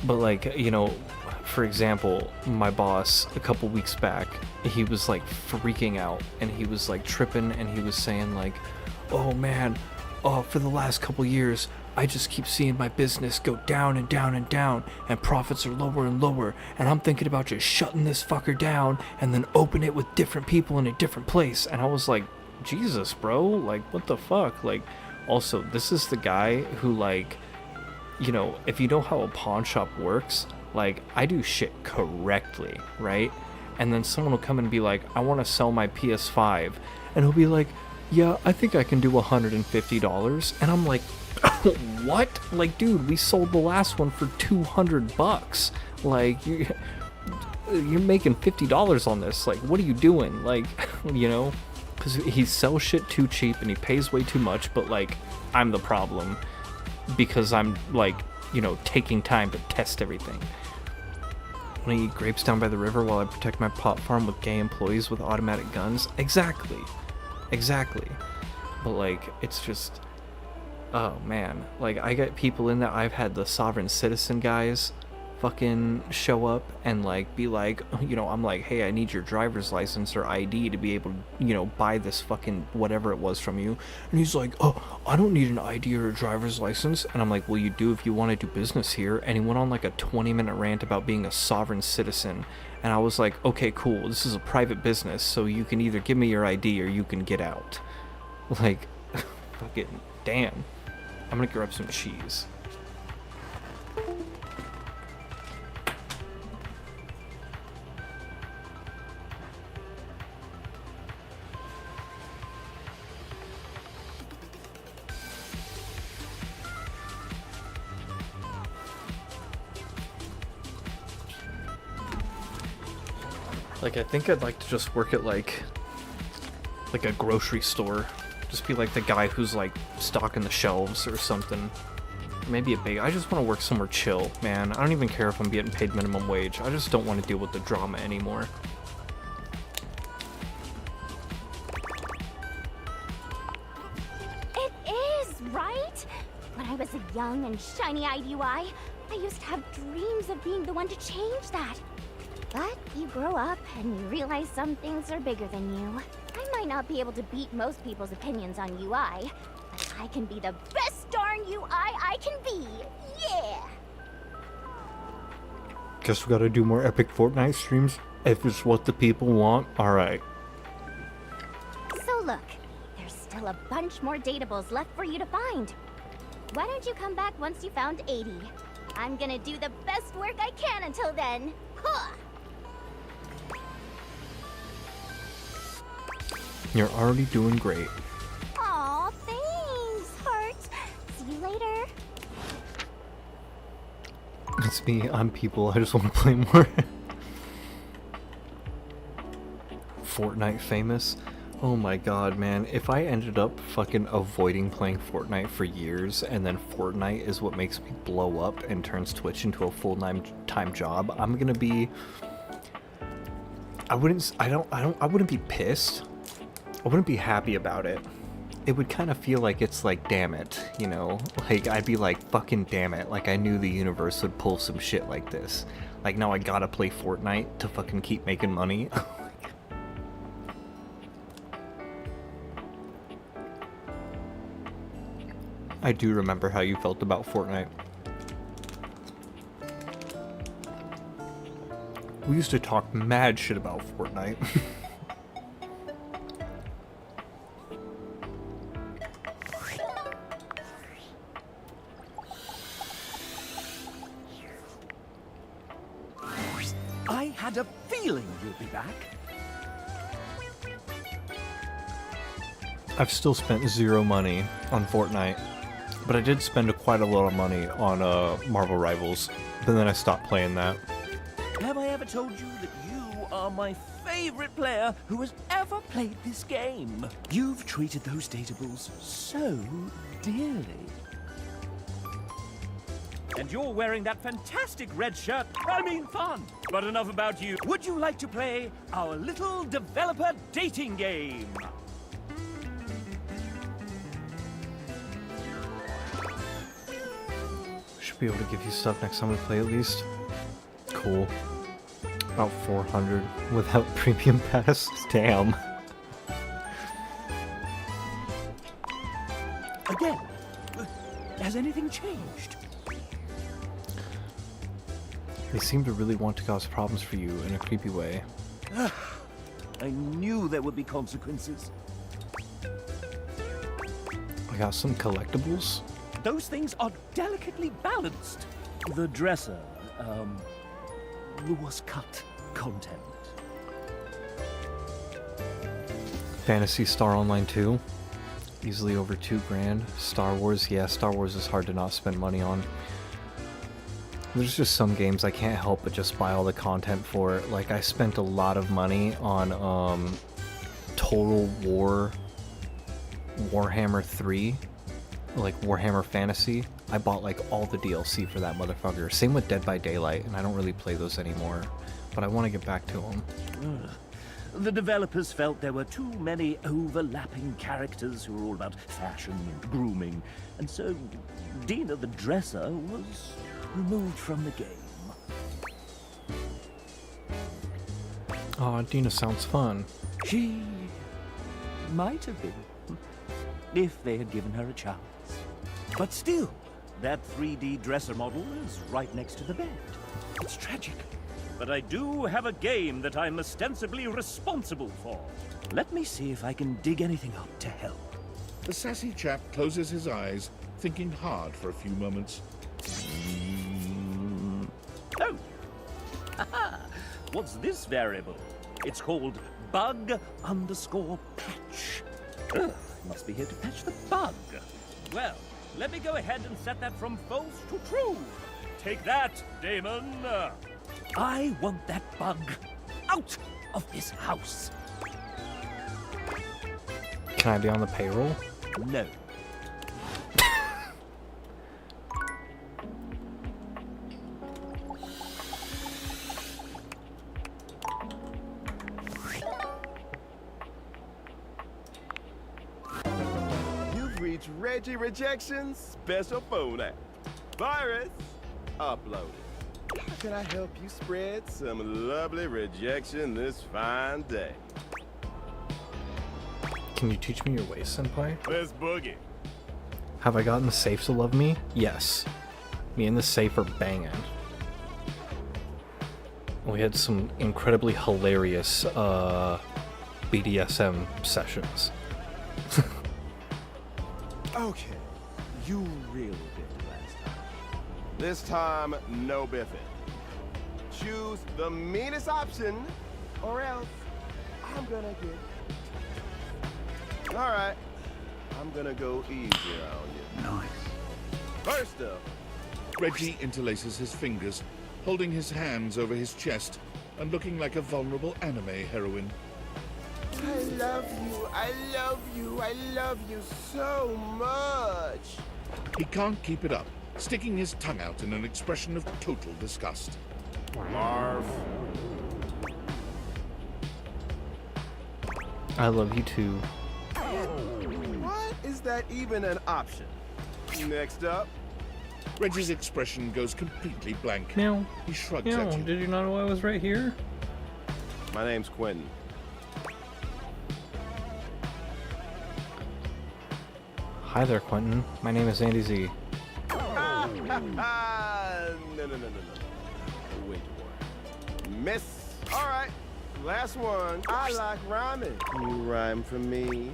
like, for example, my boss a couple weeks back, he was like freaking out, and he was like tripping, and he was saying like, oh man, for the last couple years, I just keep seeing my business go down and down and down, and profits are lower and lower, and I'm thinking about just shutting this fucker down and then open it with different people in a different place. And I was like, Jesus, bro, like, what the fuck? Like, also, this is the guy who, like, if you know how a pawn shop works, like, I do shit correctly, right? And then someone will come and be like, I want to sell my PS5, and he'll be like, yeah, I think I can do $150, and I'm like, what? Like, dude, we sold the last one for $200. Like, you're making $50 on this. Like, what are you doing? Like, because he sells shit too cheap and he pays way too much, but like, I'm the problem because I'm like, taking time to test everything. When I eat grapes down by the river while I protect my pot farm with gay employees with automatic guns. Exactly. But like, it's just, oh man, like, I get people in that. I've had the sovereign citizen guys fucking show up and like be like, I'm like, hey, I need your driver's license or ID to be able to, buy this fucking whatever it was from you. And he's like, oh, I don't need an ID or a driver's license. And I'm like, well, you do if you want to do business here. And he went on like a 20-minute rant about being a sovereign citizen. And I was like, okay, cool, this is a private business, so you can either give me your ID or you can get out. Like, fucking damn. I'm gonna grab some cheese. Like, I think I'd like to just work at like a grocery store. Just be like the guy who's like stocking the shelves or something. Maybe a big. I just want to work somewhere chill, man. I don't even care if I'm getting paid minimum wage. I just don't want to deal with the drama anymore. It is, right? When I was a young and shiny-eyed UI, I used to have dreams of being the one to change that. But you grow up and you realize some things are bigger than you. I'm might not be able to beat most people's opinions on UI, but I can be the best darn UI I can be. Yeah! Guess we gotta do more epic Fortnite streams if it's what the people want. Alright. So look, there's still a bunch more datables left for you to find. Why don't you come back once you found 80? I'm gonna do the best work I can until then. Huh! You're already doing great. Aw, thanks, Heart. See you later. It's me, I'm people, I just want to play more. Fortnite famous? Oh my god, man. If I ended up fucking avoiding playing Fortnite for years, and then Fortnite is what makes me blow up and turns Twitch into a full-time job, I'm gonna be... I wouldn't be pissed. I wouldn't be happy about it. It would kind of feel like it's like, damn it, you know? Like, I'd be like, fucking damn it. Like, I knew the universe would pull some shit like this. Like, now I gotta play Fortnite to fucking keep making money. I do remember how you felt about Fortnite. We used to talk mad shit about Fortnite. I had a feeling you'd be back. I've still spent zero money on Fortnite, but I did spend quite a lot of money on Marvel Rivals, but then I stopped playing that. Have I ever told you that you are my favorite player who has ever played this game? You've treated those datables so dearly. And you're wearing that fantastic red shirt. I mean fun. But enough about you. Would you like to play our little developer dating game? Should be able to give you stuff next time we play at least. Cool. About 400 without premium pass. Damn. Again, has anything changed? They seem to really want to cause problems for you in a creepy way. I knew there would be consequences. I got some collectibles. Those things are delicately balanced. The dresser, was cut content. Phantasy Star Online 2. Easily over $2,000. Star Wars, yeah, Star Wars is hard to not spend money on. There's just some games I can't help but just buy all the content for. Like, I spent a lot of money on Total War Warhammer 3, like Warhammer Fantasy. I bought like all the DLC for that motherfucker. Same with Dead by Daylight, and I don't really play those anymore, but I want to get back to them. The developers felt there were too many overlapping characters who were all about fashion and grooming, and so Dina the Dresser was removed from the game. Aw, Dina sounds fun. She might have been, if they had given her a chance. But still, that 3D dresser model is right next to the bed. It's tragic. But I do have a game that I'm ostensibly responsible for. Let me see if I can dig anything up to help. The sassy chap closes his eyes, thinking hard for a few moments. Oh! Haha! What's this variable? It's called bug_patch. Ugh, must be here to patch the bug. Well, let me go ahead and set that from false to true. Take that, Damon. I want that bug out of this house. Can I be on the payroll? No. You've reached Reggie Rejection's special phone app. Virus uploaded. How can I help you spread some lovely rejection this fine day? Can you teach me your ways, senpai? Let's boogie. Have I gotten the safe to love me? Yes. Me and the safe are banging. We had some incredibly hilarious BDSM sessions. Okay, you really did it last time. This time, no biffing. Choose the meanest option, or else I'm gonna get... Alright, I'm gonna go easier on you. Nice. First up, Reggie interlaces his fingers, holding his hands over his chest and looking like a vulnerable anime heroine. I love you, I love you, I love you so much. He can't keep it up, sticking his tongue out in an expression of total disgust. Marv. I love you too. Why is that even an option? Next up. Reggie's expression goes completely blank. Meow. He shrugs Meow. at you. Did you not know I was right here? My name's Quentin. Hi there, Quentin. My name is Andy Z. No. Wait, miss. All right, last one. I like rhyming. Can you rhyme for me?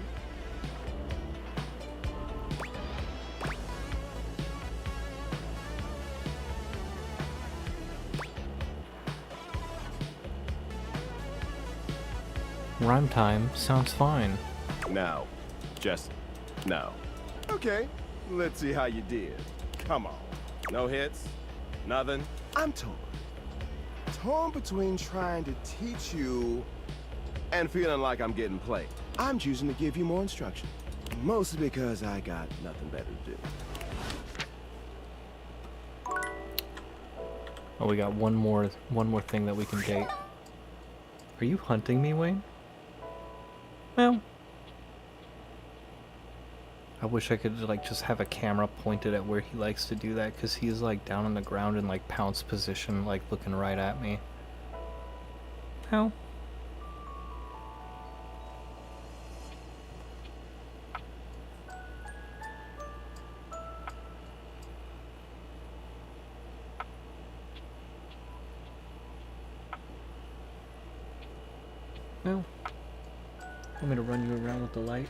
Rhyme time sounds fine. No. Just no. Okay, let's see how you did. Come on. No hits? Nothing? I'm torn. Torn between trying to teach you and feeling like I'm getting played. I'm choosing to give you more instruction. Mostly because I got nothing better to do. Oh, we got one more thing that we can date. Are you hunting me, Wayne? Well, I wish I could like just have a camera pointed at where he likes to do that, because he's like down on the ground in like pounce position, like looking right at me. How? No. Want me to run you around with the light?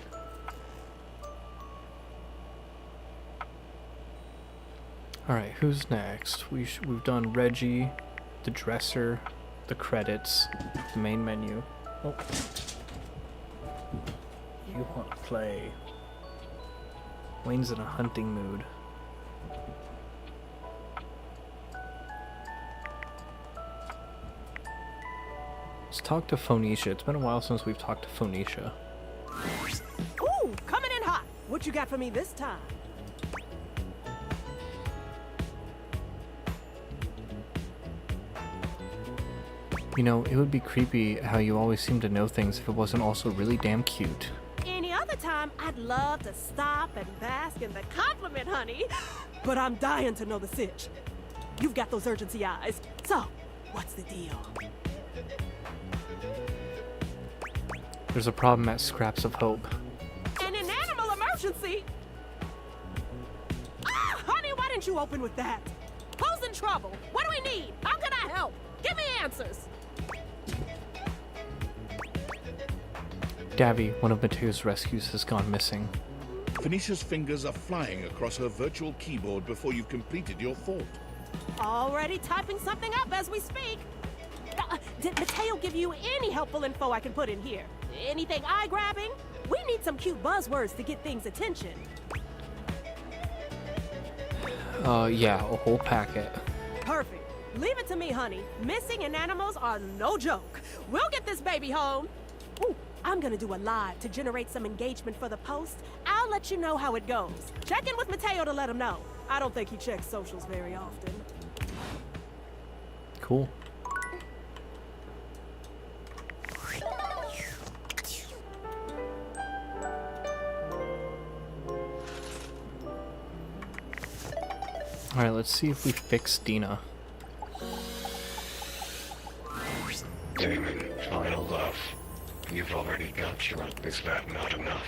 Alright, who's next? We've done Reggie, the dresser, the credits, the main menu. Oh. You want to play. Wayne's in a hunting mood. Let's talk to Phoenicia. It's been a while since we've talked to Phoenicia. Ooh, coming in hot. What you got for me this time? You know, it would be creepy how you always seem to know things if it wasn't also really damn cute. Any other time, I'd love to stop and bask in the compliment, honey. But I'm dying to know the sitch. You've got those urgency eyes. So, what's the deal? There's a problem at Scraps of Hope. An animal emergency? Ah, honey, why didn't you open with that? Who's in trouble? What do we need? How can I help? Give me answers. Davy, one of Mateo's rescues, has gone missing. Phoenicia's fingers are flying across her virtual keyboard before you've completed your thought. Already typing something up as we speak. Did Mateo give you any helpful info I can put in here? Anything eye-grabbing? We need some cute buzzwords to get things' attention. Yeah, a whole packet. Perfect. Leave it to me, honey. Missing in animals are no joke. We'll get this baby home. Ooh, I'm gonna do a live to generate some engagement for the post. I'll let you know how it goes. Check in with Mateo to let him know. I don't think he checks socials very often. Cool. Alright, let's see if we fix Dina. Damon, final love. You've already got your... Is that not enough?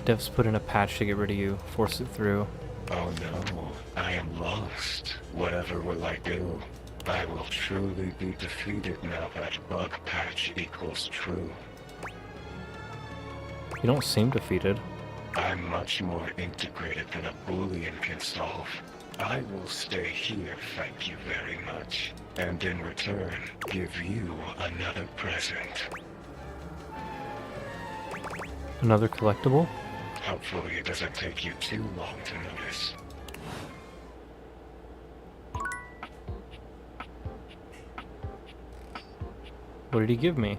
Devs put in a patch to get rid of you. Force it through. Oh no, I am lost. Whatever will I do? I will truly be defeated now that bug patch equals true. You don't seem defeated. I'm much more integrated than a Boolean can solve. I will stay here, thank you very much. And in return, give you another present. Another collectible? Hopefully it doesn't take you too long to notice. What did he give me?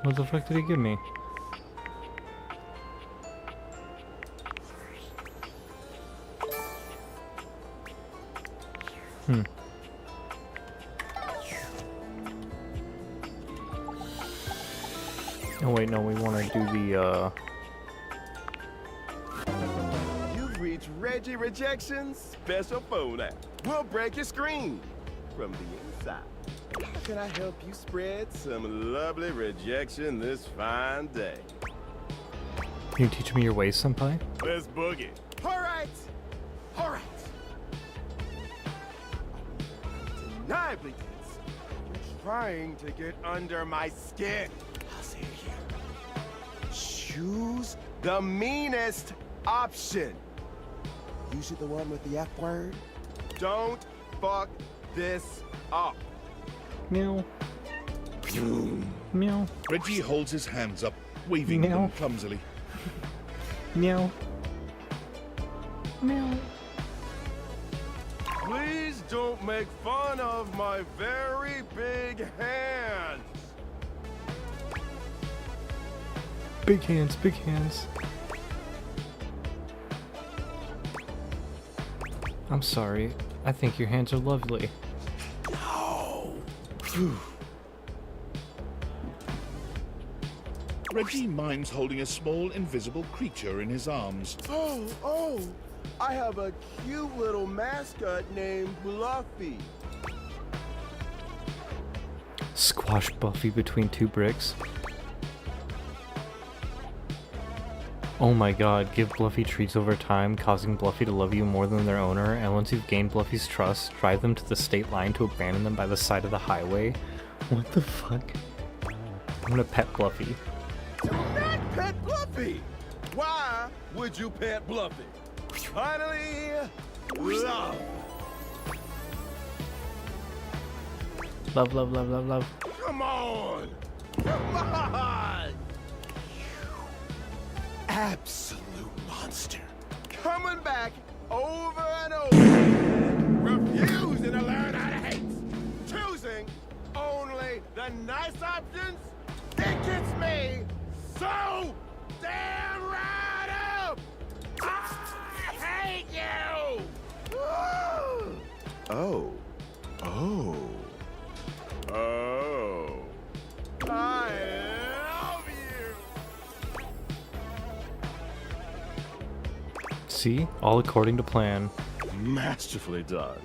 What the fuck did he give me? Oh wait, no, we want to do the, You've reached Reggie Rejection's special phone app. We'll break your screen from the inside. How can I help you spread some lovely rejection this fine day? Can you teach me your ways, senpai? Let's boogie. All right. All right. Undeniably, kids, you're trying to get under my skin. I'll say it here. Choose the meanest option. Usually the one with the F word. Don't fuck this up. Meow. Meow. Reggie holds his hands up, waving them clumsily. Meow. Meow. Please don't make fun of my very big hands. Big hands, big hands. I'm sorry. I think your hands are lovely. Reggie minds holding a small invisible creature in his arms. Oh, I have a cute little mascot named Bluffy. Squash Buffy between two bricks. Oh my god, give Bluffy treats over time, causing Bluffy to love you more than their owner, and once you've gained Bluffy's trust, drive them to the state line to abandon them by the side of the highway. What the fuck? I'm gonna pet Bluffy. Do not pet Bluffy! Why would you pet Bluffy? Finally, love. Love, love, love, love, love. Come on! Come on! Absolute monster. Coming back over and over. Refusing to learn how to hate. Choosing only the nice options. It gets me so damn right up. I hate you. Oh. I love you. See? All according to plan. Masterfully done.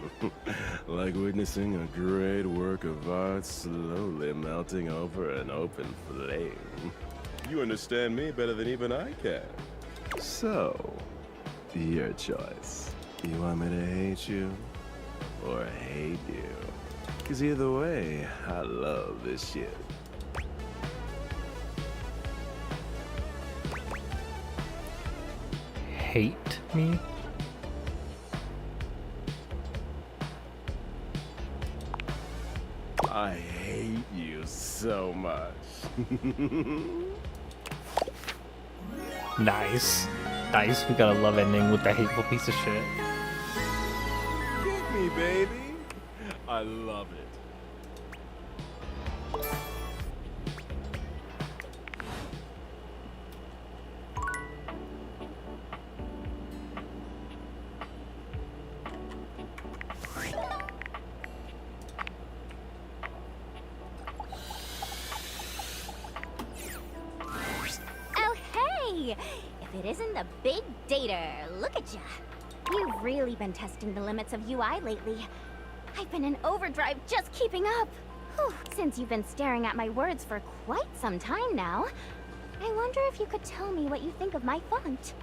Like witnessing a great work of art slowly melting over an open flame. You understand me better than even I can. So, your choice. You want me to hate you or hate you? Because either way, I love this shit. Hate me? I hate you so much. Nice. Nice, we got a love ending with the hateful piece of shit. Get me, baby. I love it. Oh, hey! If it isn't the big dater, look at ya. You've really been testing the limits of UI lately. I've been in overdrive just keeping up. Whew. Since you've been staring at my words for quite some time now, I wonder if you could tell me what you think of my font.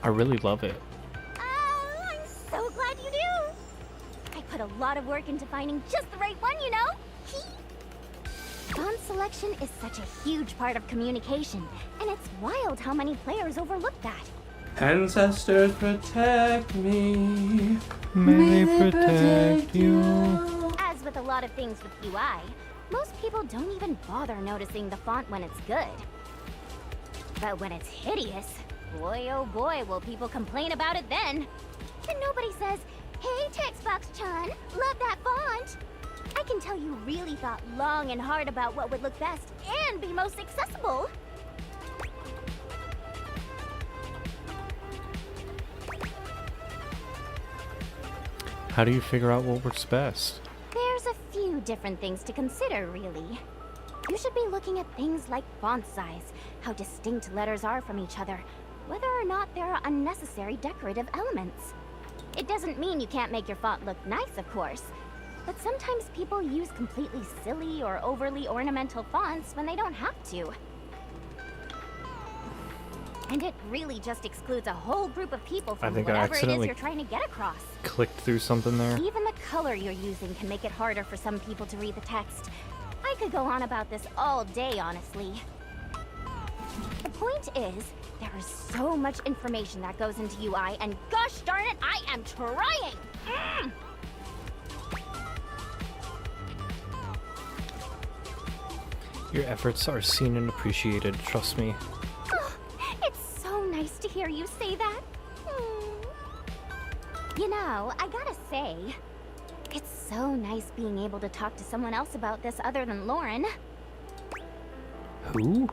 I really love it. Oh, I'm so glad you do. I put a lot of work into finding just the right one, you know? Font selection is such a huge part of communication, and it's wild how many players overlook that. Ancestors protect me. May they protect you. As with a lot of things with UI, most people don't even bother noticing the font when it's good. But when it's hideous, boy oh boy will people complain about it then. And nobody says, hey Textbox-chan, love that font. I can tell you really thought long and hard about what would look best and be most accessible. How do you figure out what works best? There's a few different things to consider, really. You should be looking at things like font size, how distinct letters are from each other, whether or not there are unnecessary decorative elements. It doesn't mean you can't make your font look nice, of course, but sometimes people use completely silly or overly ornamental fonts when they don't have to. And it really just excludes a whole group of people I from think I whatever it is accidentally you're trying to get across. Clicked through something there. Even the color you're using can make it harder for some people to read the text. I could go on about this all day, honestly. The point is, there is so much information that goes into UI, and gosh darn it, I am trying! Mm! Your efforts are seen and appreciated, trust me. Oh, it's so nice to hear you say that. You know, I gotta say, it's so nice being able to talk to someone else about this other than Lauren. Who?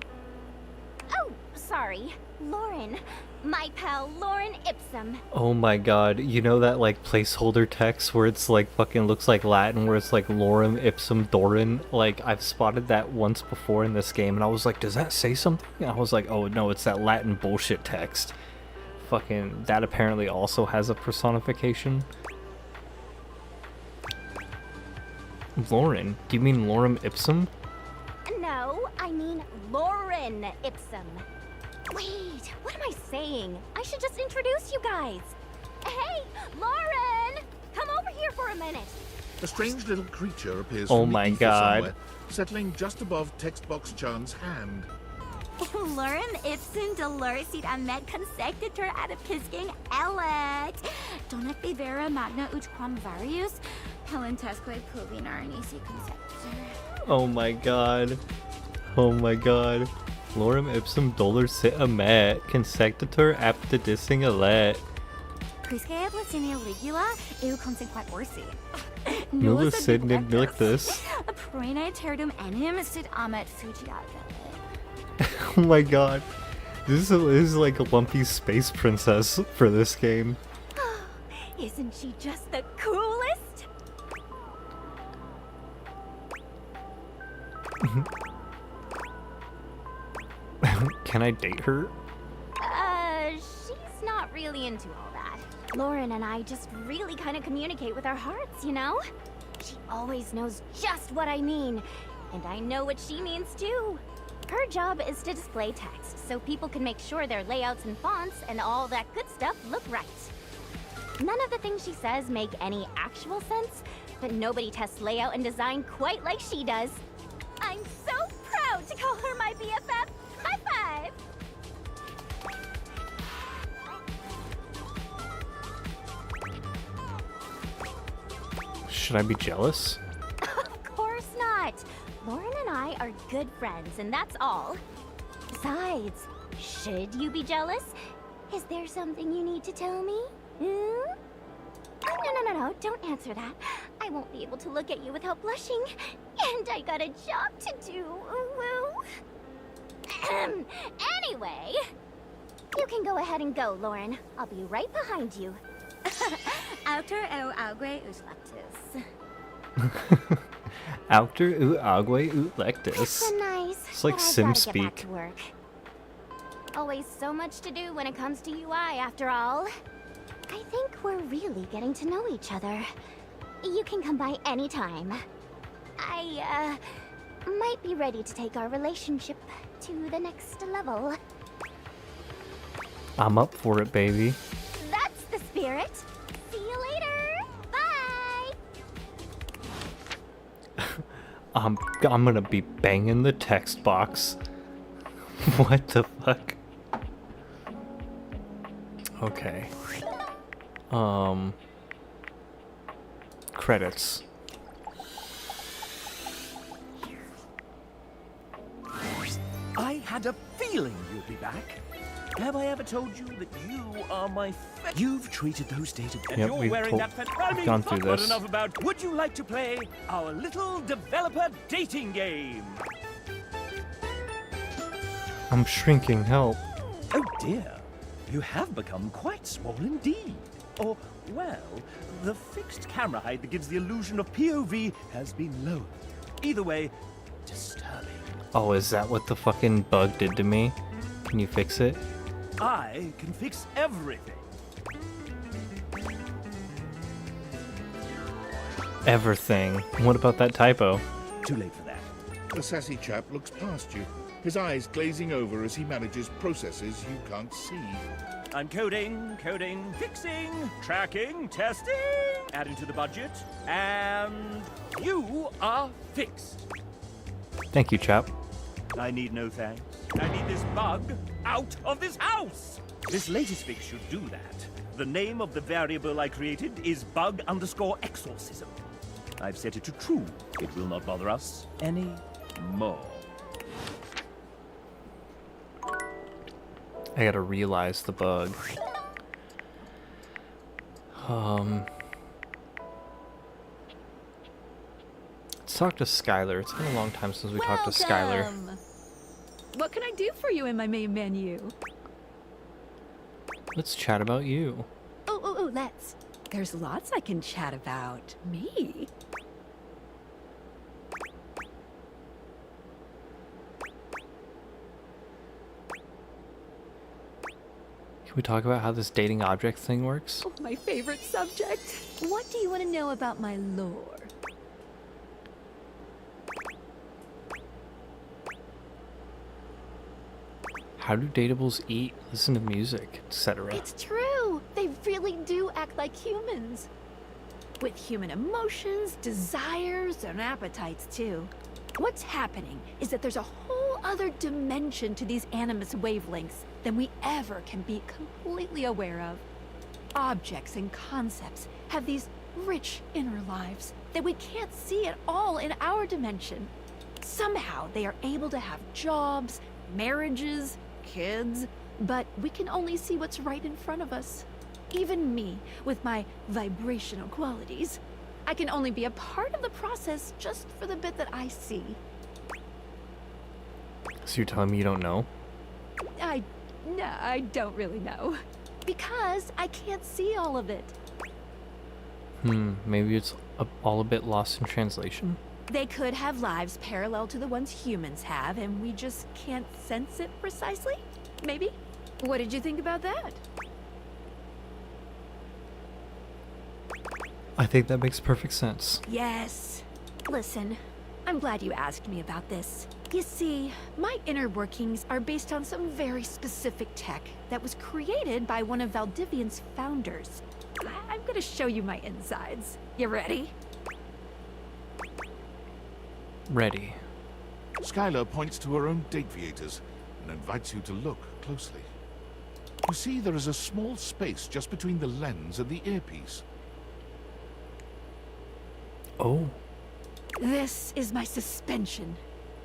Oh, sorry. Lauren. My pal Lauren Ipsum. Oh my god, you know that like placeholder text where it's like fucking looks like Latin, where it's like Lorem Ipsum Doran? Like, I've spotted that once before in this game and I was like, does that say something? And I was like, oh no, it's that Latin bullshit text. Fucking, that apparently also has a personification. Lauren? Do you mean Lorem Ipsum? No, I mean Lauren Ipsum. Wait, what am I saying? I should just introduce you guys. Hey, Lauren! Come over here for a minute. A strange little creature appears Oh from my the ether god. somewhere, settling just above Textbox-chan's hand. Lorem ipsum dolorsit amet consectetur ad episcing elet. Donat vivere magna ut quam varius, palentesque pubinar nisi consectetur. Oh my god. Oh my god. Lorem Ipsum Dolor Sit Amet, Consectetur Aptidissing Alet. Quisque ad latinia ligula, eu consequat orsi. Nulla Sid Nibnictus. Praene terdum enim sit amet fugiat velet. Oh my god. This is like a lumpy space princess for this game. Isn't she just the coolest? Can I date her? She's not really into all that. Lauren and I just really kind of communicate with our hearts, you know? She always knows just what I mean, and I know what she means too. Her job is to display text, so people can make sure their layouts and fonts and all that good stuff look right. None of the things she says make any actual sense, but nobody tests layout and design quite like she does. I'm so proud to call her my BFF. High five! Should I be jealous? Of course not. Lauren and I are good friends, and that's all. Besides, Should you be jealous? Is there something you need to tell me? Hmm? Oh, no, don't answer that. I won't be able to look at you without blushing. And I got a job to do. Woo. Anyway, you can go ahead and go, Lauren. I'll be right behind you. Autor o agwe us lactus. Autor u agwe u lectus. That's so nice. It's like but I've Sim gotta get back speak. to work. Always so much to do when it comes to UI, after all. I think we're really getting to know each other. You can come by anytime. I, might be ready to take our relationship to the next level. I'm up for it, baby. That's the spirit. See you later. Bye. I'm gonna be banging the text box. What the fuck? Okay. Credits. I had a feeling you'd be back. Have I ever told you that you are my You've treated those data... And Yep, you're we've wearing that... we've gone through But this. enough about... Would you like to play our little developer dating game? I'm shrinking, help. Oh dear, you have become quite small indeed. Or, well, the fixed camera height that gives the illusion of POV has been lowered. Either way, disturbing. Oh, is that what the fucking bug did to me? Can you fix it? I can fix everything. Everything. What about that typo? Too late for that. The sassy chap looks past you, his eyes glazing over as he manages processes you can't see. I'm coding, fixing, tracking, testing, adding to the budget, and you are fixed. Thank you, chap. I need no thanks. I need this bug out of this house. This latest fix should do that. The name of the variable I created is bug_exorcism. I've set it to true. It will not bother us any more. I gotta realize the bug. Let's talk to Skylar. It's been a long time since we talked to Skylar. What can I do for you in my main menu? Let's chat about you. Oh, let's. There's lots I can chat about. Me? Can we talk about how this dating object thing works? Oh, my favorite subject. What do you want to know about my lore? How do datables eat, listen to music, etc.? It's true. They really do act like humans. With human emotions, desires, and appetites, too. What's happening is that there's a whole other dimension to these animus wavelengths than we ever can be completely aware of. Objects and concepts have these rich inner lives that we can't see at all in our dimension. Somehow they are able to have jobs, marriages, kids, but we can only see what's right in front of us. Even me, with my vibrational qualities, I can only be a part of the process just for the bit that I see. So you're telling me you don't know? No, I don't really know. Because I can't see all of it. Maybe it's all a bit lost in translation? They could have lives parallel to the ones humans have, and we just can't sense it precisely? Maybe? What did you think about that? I think that makes perfect sense. Yes. Listen, I'm glad you asked me about this. You see, my inner workings are based on some very specific tech that was created by one of Valdivian's founders. I'm gonna show you my insides. You ready? Ready. Skylar points to her own Dateviators and invites you to look closely. You see there is a small space just between the lens and the earpiece. Oh. This is my suspension.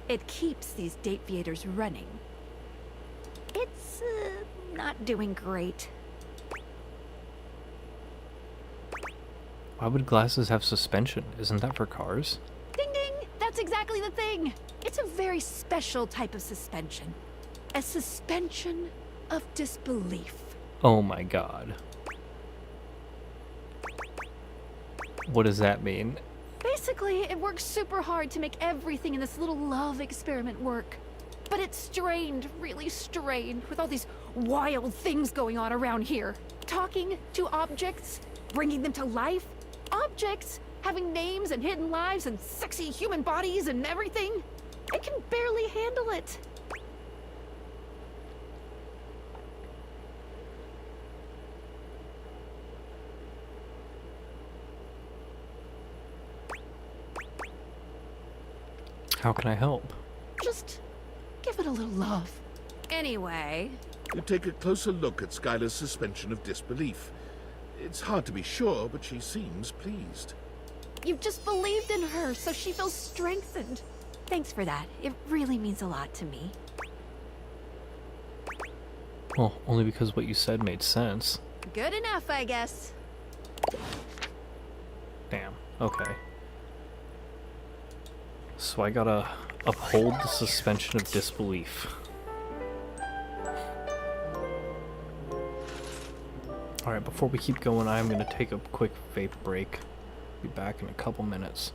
It keeps these Dateviators running. It's, not doing great. Why would glasses have suspension? Isn't that for cars? Ding ding! That's exactly the thing! It's a very special type of suspension. A suspension of disbelief. Oh my god. What does that mean? Basically, it works super hard to make everything in this little love experiment work. But it's strained, really strained, with all these wild things going on around here. Talking to objects, bringing them to life. Objects having names and hidden lives and sexy human bodies and everything. It can barely handle it. How can I help? Just give it a little love. Anyway, You take a closer look at Skylar's suspension of disbelief. It's hard to be sure, but she seems pleased. you just believed in her, so she feels strengthened. Thanks for that. It really means a lot to me. Well, only because what you said made sense. Good enough, I guess. Damn. Okay. So I gotta uphold the suspension of disbelief. Alright, before we keep going, I'm gonna take a quick vape break. Be back in a couple minutes.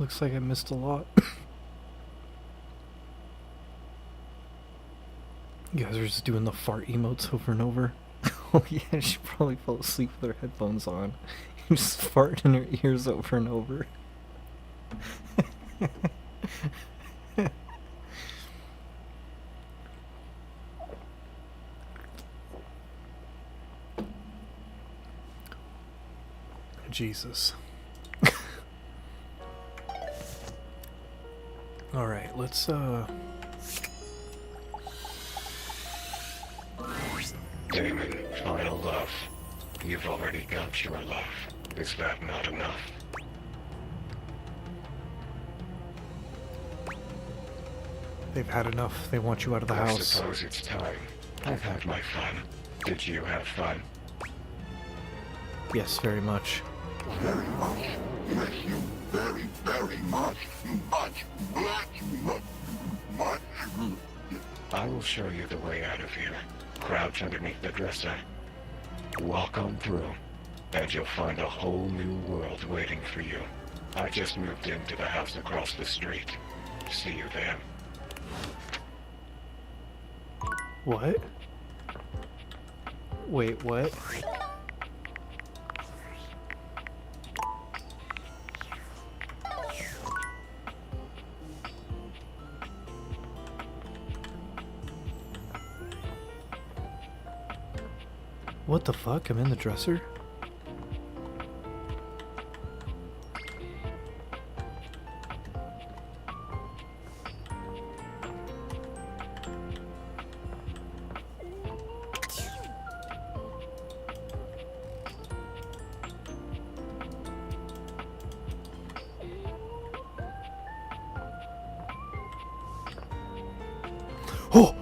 looks like I missed a lot. You guys are just doing the fart emotes over and over. Oh yeah, she probably fell asleep with her headphones on. You just fart in her ears over and over. Jesus. Alright, let's Damon, final love. You've already got your love. Is that not enough? They've had enough. They want you out of the I house. suppose it's time. I've had my fun. Did you have fun? Yes, very much. Very much. Yes, you very, very much. Much. I will show you the way out of here. Crouch underneath the dresser. Walk on through, and you'll find a whole new world waiting for you. I just moved into the house across the street. See you there. What? Wait, what? What the fuck? I'm in the dresser? Oh!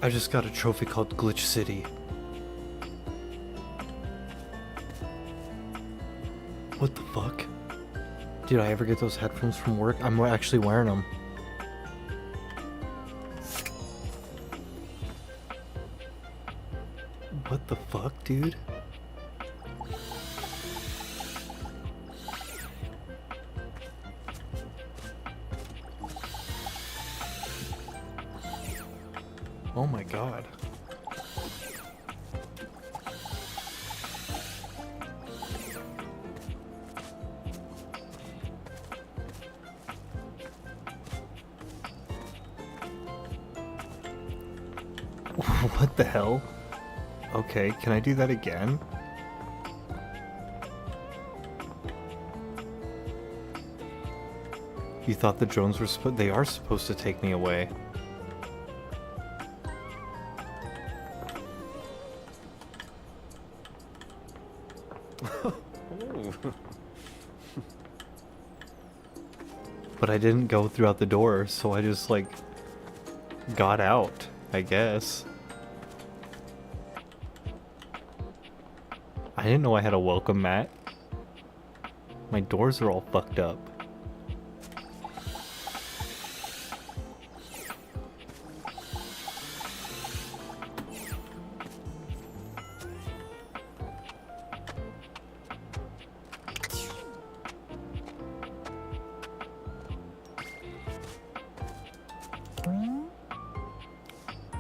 I just got a trophy called Glitch City. What the fuck? Did I ever get those headphones from work? I'm actually wearing them. What the fuck, dude? Oh my god. What the hell? Okay, can I do that again? You thought the drones were they are supposed to take me away. But I didn't go throughout the door, so I just, like, got out, I guess. I didn't know I had a welcome mat. My doors are all fucked up.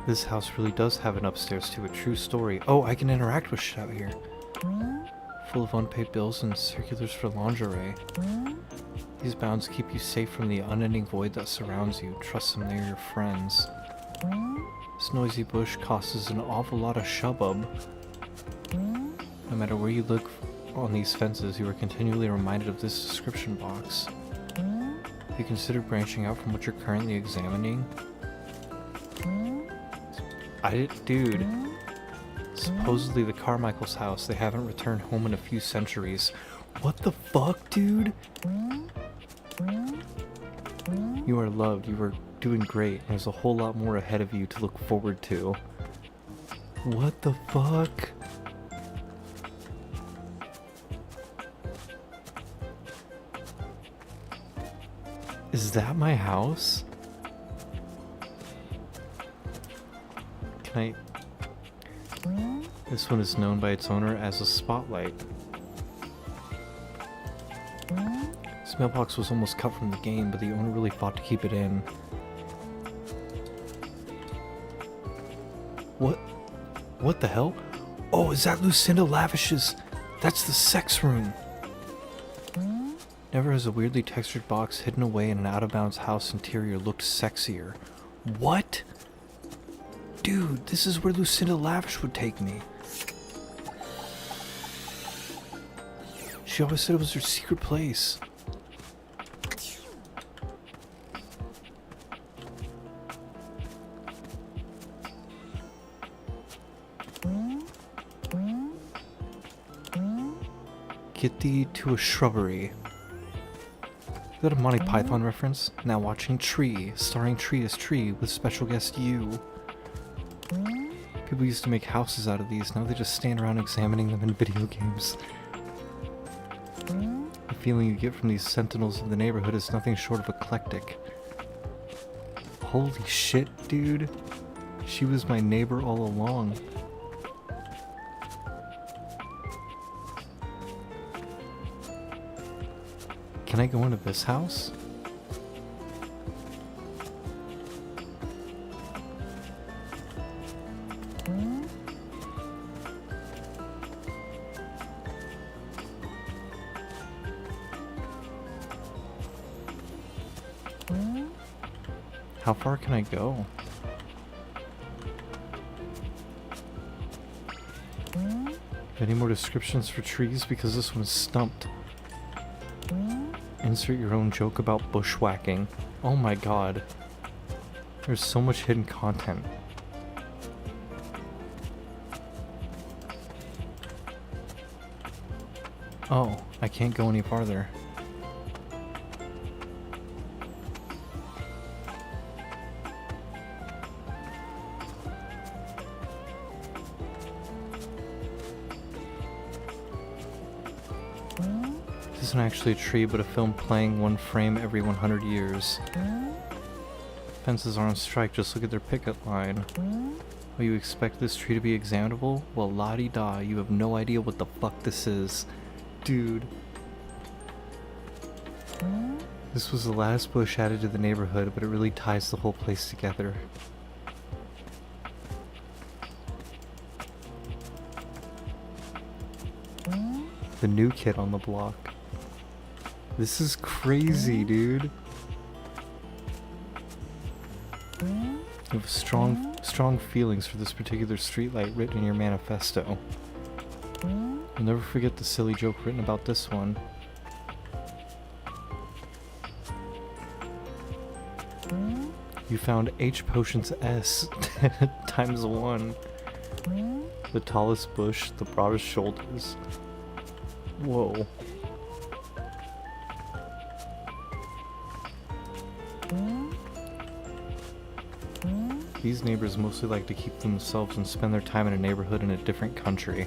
This house really does have an upstairs to a true story. Oh, I can interact with shit out here. Full of unpaid bills and circulars for lingerie. These bounds keep you safe from the unending void that surrounds you. Trust them, they're your friends. This noisy bush causes an awful lot of shubbub. No matter where you look on these fences, you are continually reminded of this description box. Have you considered branching out from what you're currently examining? Dude. Supposedly the Carmichael's house. They haven't returned home in a few centuries. What the fuck, dude? You are loved. You are doing great. There's a whole lot more ahead of you to look forward to. What the fuck? Is that my house? Can I... This one is known by its owner as a spotlight. This mailbox was almost cut from the game, but the owner really fought to keep it in. What the hell? Oh, is that Lucinda Lavish's? That's the sex room! Never has a weirdly textured box hidden away in an out-of-bounds house interior looked sexier. What? Dude, this is where Lucinda Lavish would take me. She always said it was her secret place. Get thee to a shrubbery. Is that a Monty Python reference? Now watching Tree, starring Tree as Tree with special guest you. People used to make houses out of these, now they just stand around examining them in video games. The feeling you get from these sentinels of the neighborhood is nothing short of eclectic. Holy shit, dude. She was my neighbor all along. Can I go into this house? How far can I go? Any more descriptions for trees? Because this one's stumped. Insert your own joke about bushwhacking. Oh my god. There's so much hidden content. Oh, I can't go any farther. This isn't actually a tree, but a film playing one frame every 100 years. Fences are on strike, just look at their picket line. Oh, you expect this tree to be examinable? Well, la-di-da, you have no idea what the fuck this is. Dude. This was the last bush added to the neighborhood, but it really ties the whole place together. The new kid on the block. This is crazy, dude. You have strong feelings for this particular streetlight written in your manifesto. You'll never forget the silly joke written about this one. You found H potions S times 1. The tallest bush, the broadest shoulders. Whoa. These neighbors mostly like to keep themselves and spend their time in a neighborhood in a different country.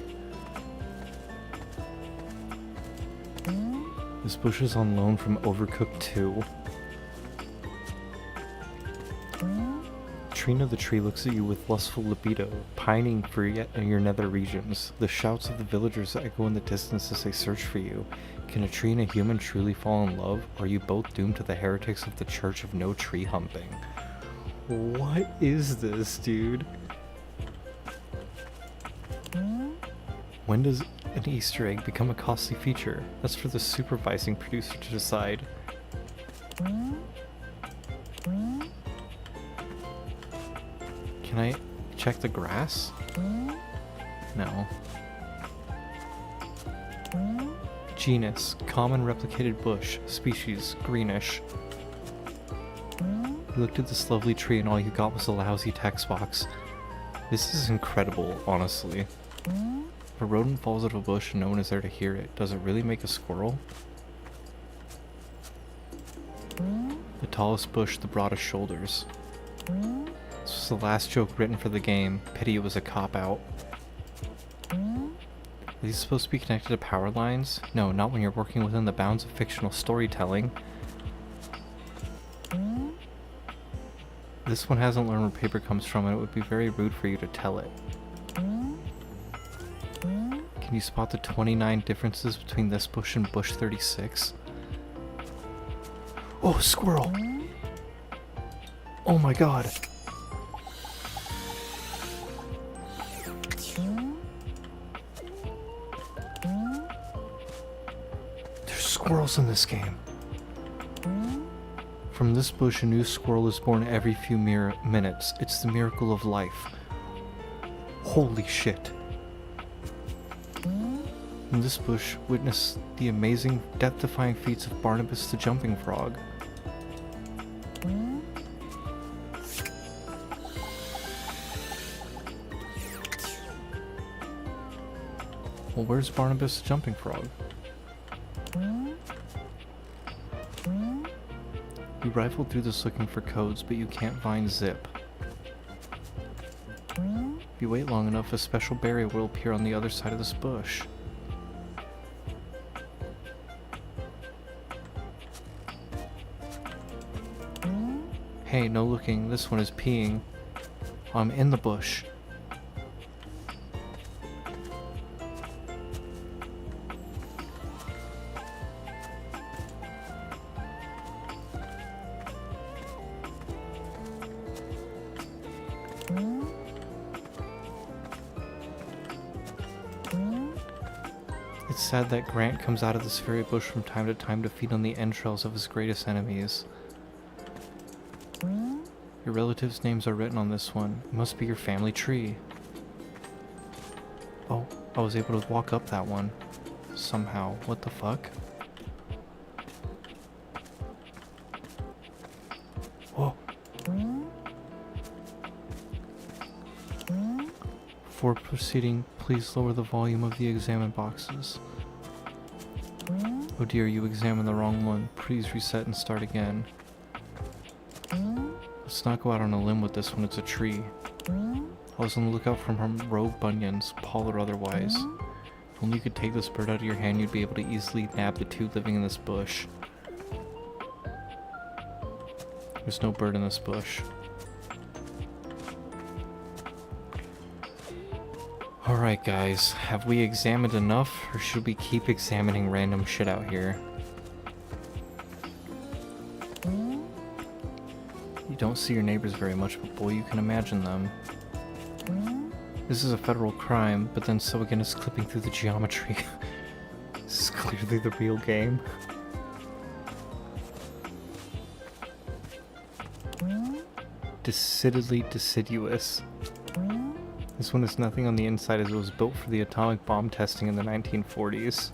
This bush is on loan from Overcooked 2. Trina the tree looks at you with lustful libido, pining for your nether regions. The shouts of the villagers echo in the distance as they search for you. Can a tree and a human truly fall in love, or are you both doomed to the heretics of the Church of No Tree Humping? What is this, dude? When does an Easter egg become a costly feature? That's for the supervising producer to decide. Can I check the grass? No. Genus, common replicated bush, species, greenish. You looked at this lovely tree and all you got was a lousy text box. This is incredible, honestly. If a rodent falls out of a bush and no one is there to hear it, does it really make a squirrel? The tallest bush, the broadest shoulders. This was the last joke written for the game. Pity it was a cop-out. Are these supposed to be connected to power lines? No, not when you're working within the bounds of fictional storytelling. This one hasn't learned where paper comes from, and it would be very rude for you to tell it. Can you spot the 29 differences between this bush and bush 36? Oh, squirrel! Oh my god! There's squirrels in this game. From this bush, a new squirrel is born every few minutes. It's the miracle of life. Holy shit. In this bush, witness the amazing, death-defying feats of Barnabas the Jumping Frog. Well, where's Barnabas the Jumping Frog? You rifled through this looking for codes, but you can't find Zip. If you wait long enough, a special barrier will appear on the other side of this bush. Hey, no looking, this one is peeing. I'm in the bush. It's sad that Grant comes out of this very bush from time to time to feed on the entrails of his greatest enemies. Your relatives' names are written on this one. It must be your family tree. Oh, I was able to walk up that one. Somehow. What the fuck? Whoa. Before proceeding, please lower the volume of the examine boxes. Oh dear, you examined the wrong one. Please reset and start again. Let's not go out on a limb with this one, it's a tree. I was on the lookout for rogue bunions, Paul or otherwise. If only you could take this bird out of your hand, you'd be able to easily nab the two living in this bush. There's no bird in this bush. Alright guys, have we examined enough, or should we keep examining random shit out here? You don't see your neighbors very much, but boy, you can imagine them. This is a federal crime, but then so again is clipping through the geometry. This is clearly the real game. Decidedly deciduous. This one has nothing on the inside as it was built for the atomic bomb testing in the 1940s.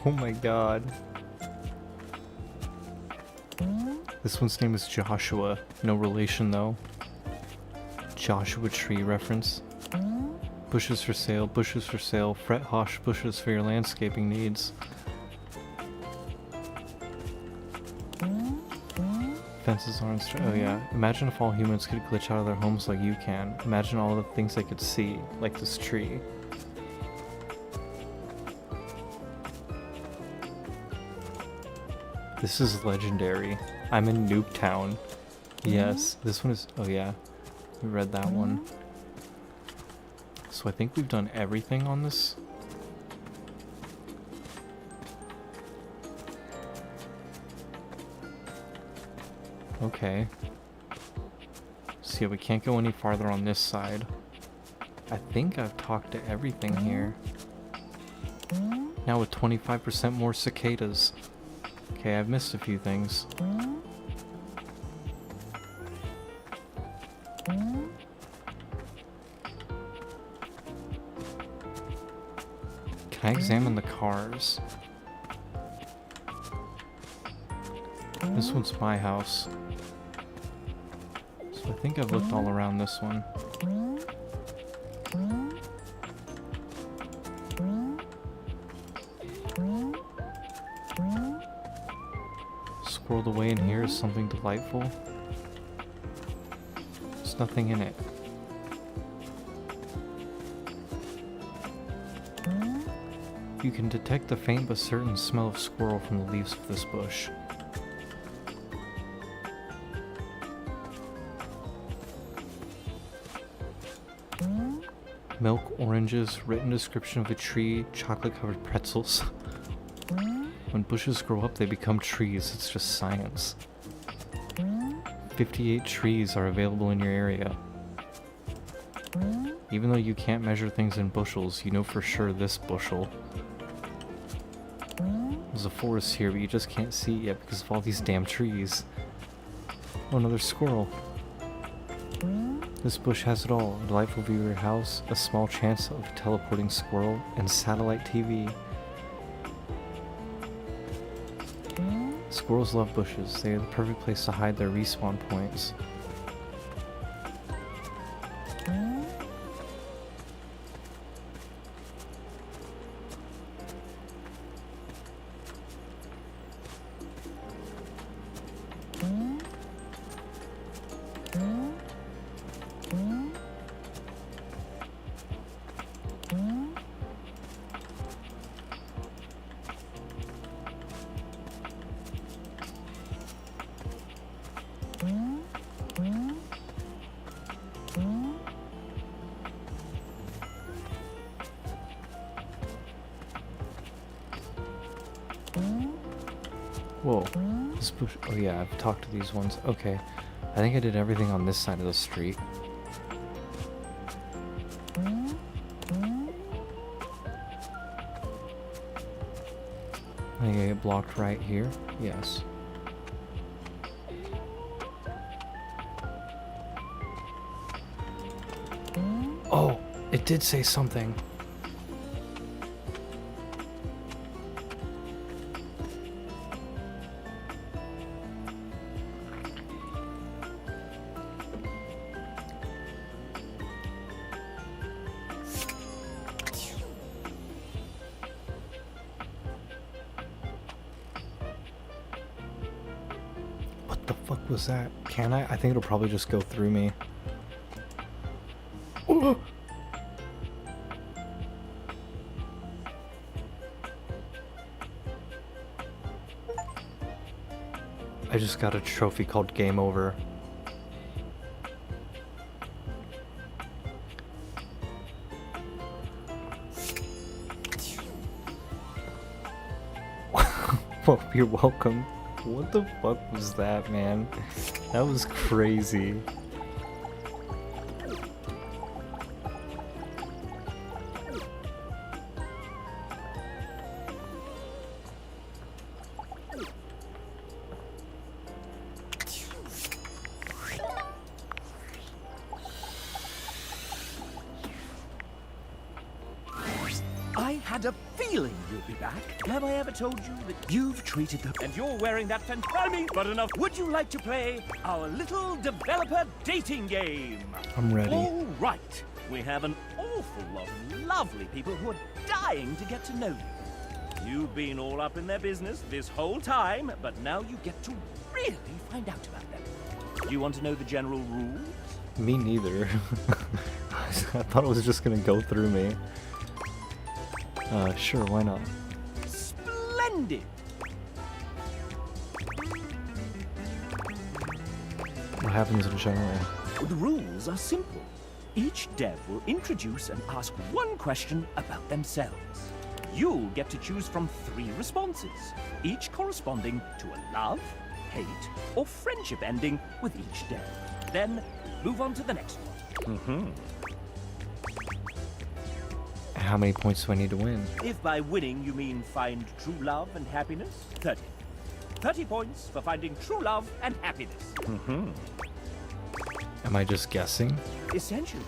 Oh my god. This one's name is Joshua. No relation though. Joshua Tree reference. Bushes for sale, Fret Hosh bushes for your landscaping needs. Fences aren't oh yeah. Imagine if all humans could glitch out of their homes like you can. Imagine all the things they could see, like this tree. This is legendary. I'm in Nuketown. Yes, this one is oh yeah. We read that one. So I think we've done everything on this. Okay. So yeah, we can't go any farther on this side. I think I've talked to everything here. Now with 25% more cicadas. Okay, I've missed a few things. Can I examine the cars? This one's my house. So I think I've looked all around this one. Squirreled away in here is something delightful. There's nothing in it. You can detect the faint but certain smell of squirrel from the leaves of this bush. Milk, oranges, written description of the tree, chocolate-covered pretzels. When bushes grow up, they become trees. It's just science. 58 trees are available in your area. Even though you can't measure things in bushels, you know for sure this bushel. There's a forest here, but you just can't see it yet because of all these damn trees. Oh, another squirrel. This bush has it all. A delightful view of your house, a small chance of a teleporting squirrel, and satellite TV. Squirrels love bushes. They are the perfect place to hide their respawn points. Whoa. This bush. Oh yeah, I've talked to these ones. Okay. I think I did everything on this side of the street. I think I get blocked right here. Yes. Oh, it did say something. What the fuck was that? Can I? I think it'll probably just go through me. Oh! I just got a trophy called Game Over. Well, you're welcome. What the fuck was that, man? That was crazy. I had a feeling you'd be back. Have I ever told you that you've treated them and you're wearing that fantastic? But enough. Would you like to play our little developer dating game? I'm ready. All right. We have an awful lot of lovely people who are dying to get to know you. You've been all up in their business this whole time, but now you get to really find out about them. Do you want to know the general rules? Me neither. I thought it was just gonna go through me. Sure, why not? Splendid! What happens in general? The rules are simple. Each dev will introduce and ask one question about themselves. You'll get to choose from 3 responses, each corresponding to a love, hate, or friendship ending with each dev. Then move on to the next one. How many points do I need to win? If by winning you mean find true love and happiness, 30. 30 points for finding true love and happiness. Am I just guessing? Essentially,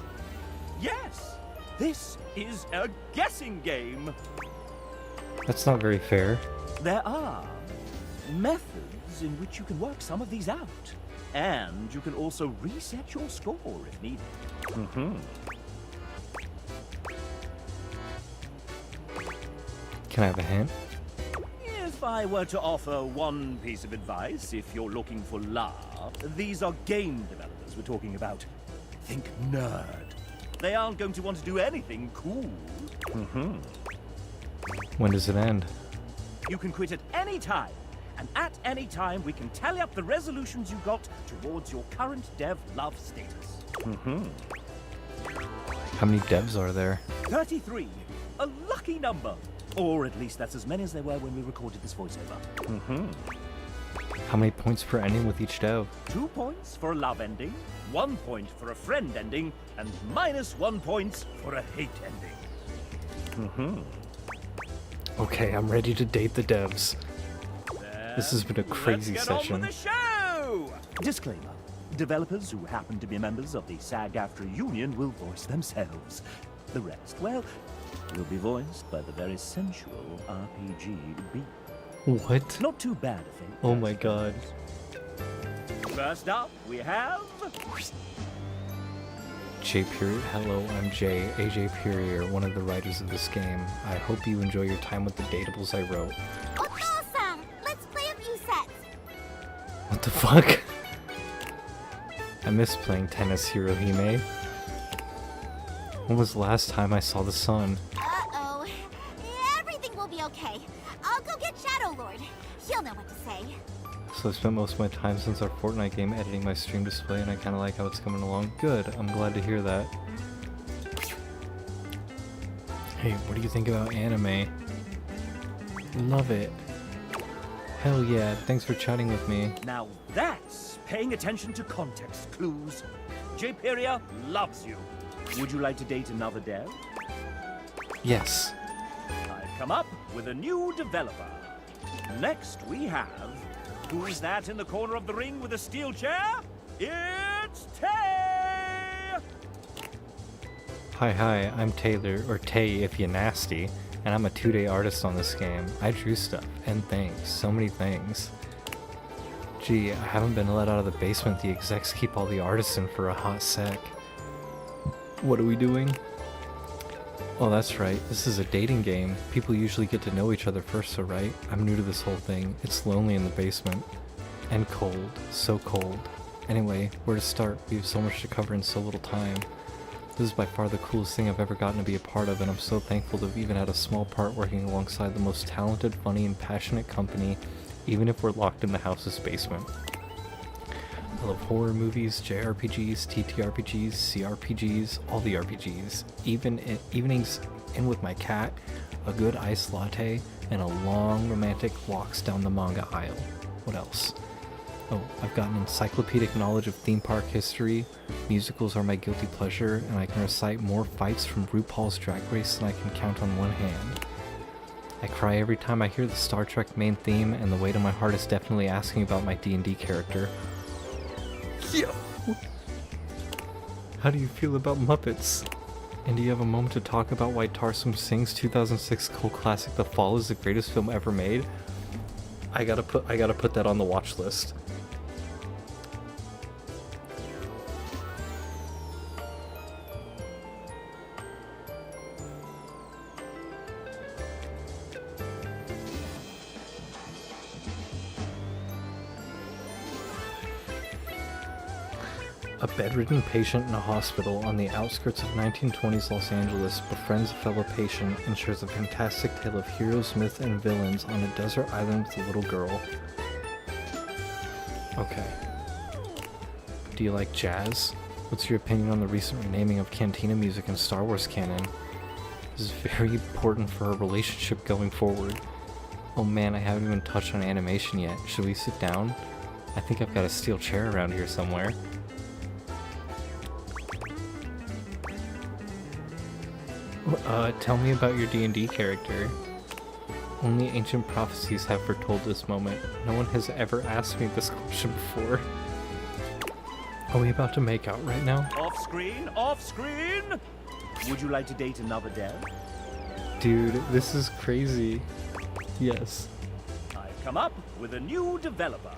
yes. This is a guessing game. That's not very fair. There are methods in which you can work some of these out. And you can also reset your score if needed. Can I have a hint? If I were to offer one piece of advice, if you're looking for love, these are game developers we're talking about. Think nerd. They aren't going to want to do anything cool. When does it end? You can quit at any time, and at any time we can tally up the resolutions you got towards your current dev love status. How many devs are there? 33. A lucky number. Or at least that's as many as there were when we recorded this voiceover. How many points per ending with each dev? 2 points for a love ending, 1 point for a friend ending, and -1 points for a hate ending. Okay, I'm ready to date the devs. This has been a crazy Let's get session. on with the show! Disclaimer. Developers who happen to be members of the SAG-AFTRA union will voice themselves. The rest, well, will be voiced by the very sensual RPG B. What? Not too bad, I think. Oh my god. First up, we have... J. Period. Hello, I'm Jay, AJ Period, one of the writers of this game. I hope you enjoy your time with the datables I wrote. Awesome! Let's play a few sets. What the fuck? I miss playing tennis, Hirohime. When was the last time I saw the sun? Uh-oh. Everything will be okay. I'll go get Shadow Lord. He'll know what to say. So I spent most of my time since our Fortnite game editing my stream display, and I kind of like how it's coming along. Good, I'm glad to hear that. Hey, what do you think about anime? Love it. Hell yeah, thanks for chatting with me. Now that's paying attention to context clues. J-Peria loves you. Would you like to date another dev? Yes. I've come up with a new developer. Next we have... Who's that in the corner of the ring with a steel chair? It's Tay! Hi, I'm Taylor, or Tay if you nasty, and I'm a 2-day artist on this game. I drew stuff, and things, so many things. Gee, I haven't been let out of the basement. The execs keep all the artists in for a hot sec. What are we doing? Oh, that's right. This is a dating game. People usually get to know each other first, so right? I'm new to this whole thing. It's lonely in the basement. And cold. So cold. Anyway, where to start? We have so much to cover in so little time. This is by far the coolest thing I've ever gotten to be a part of, and I'm so thankful to have even had a small part working alongside the most talented, funny, and passionate company, even if we're locked in the house's basement. I love horror movies, JRPGs, TTRPGs, CRPGs, all the RPGs. Evenings in with my cat, a good iced latte, and a long romantic walks down the manga aisle. What else? Oh, I've got an encyclopedic knowledge of theme park history, musicals are my guilty pleasure, and I can recite more fights from RuPaul's Drag Race than I can count on one hand. I cry every time I hear the Star Trek main theme, and the weight of my heart is definitely asking about my D&D character. Yo! How do you feel about Muppets? And do you have a moment to talk about why Tarsum Singh's 2006 cult classic The Fall is the greatest film ever made? I gotta put that on the watch list. A bedridden patient in a hospital on the outskirts of 1920s Los Angeles befriends a fellow patient and shares a fantastic tale of heroes, myths, and villains on a desert island with a little girl. Okay. Do you like jazz? What's your opinion on the recent renaming of Cantina music in Star Wars canon? This is very important for our relationship going forward. Oh man, I haven't even touched on animation yet. Should we sit down? I think I've got a steel chair around here somewhere. Tell me about your D&D character. Only ancient prophecies have foretold this moment. No one has ever asked me this question before. Are we about to make out right now? Off screen, off screen! Would you like to date another dev? Dude, this is crazy. Yes. I've come up with a new developer.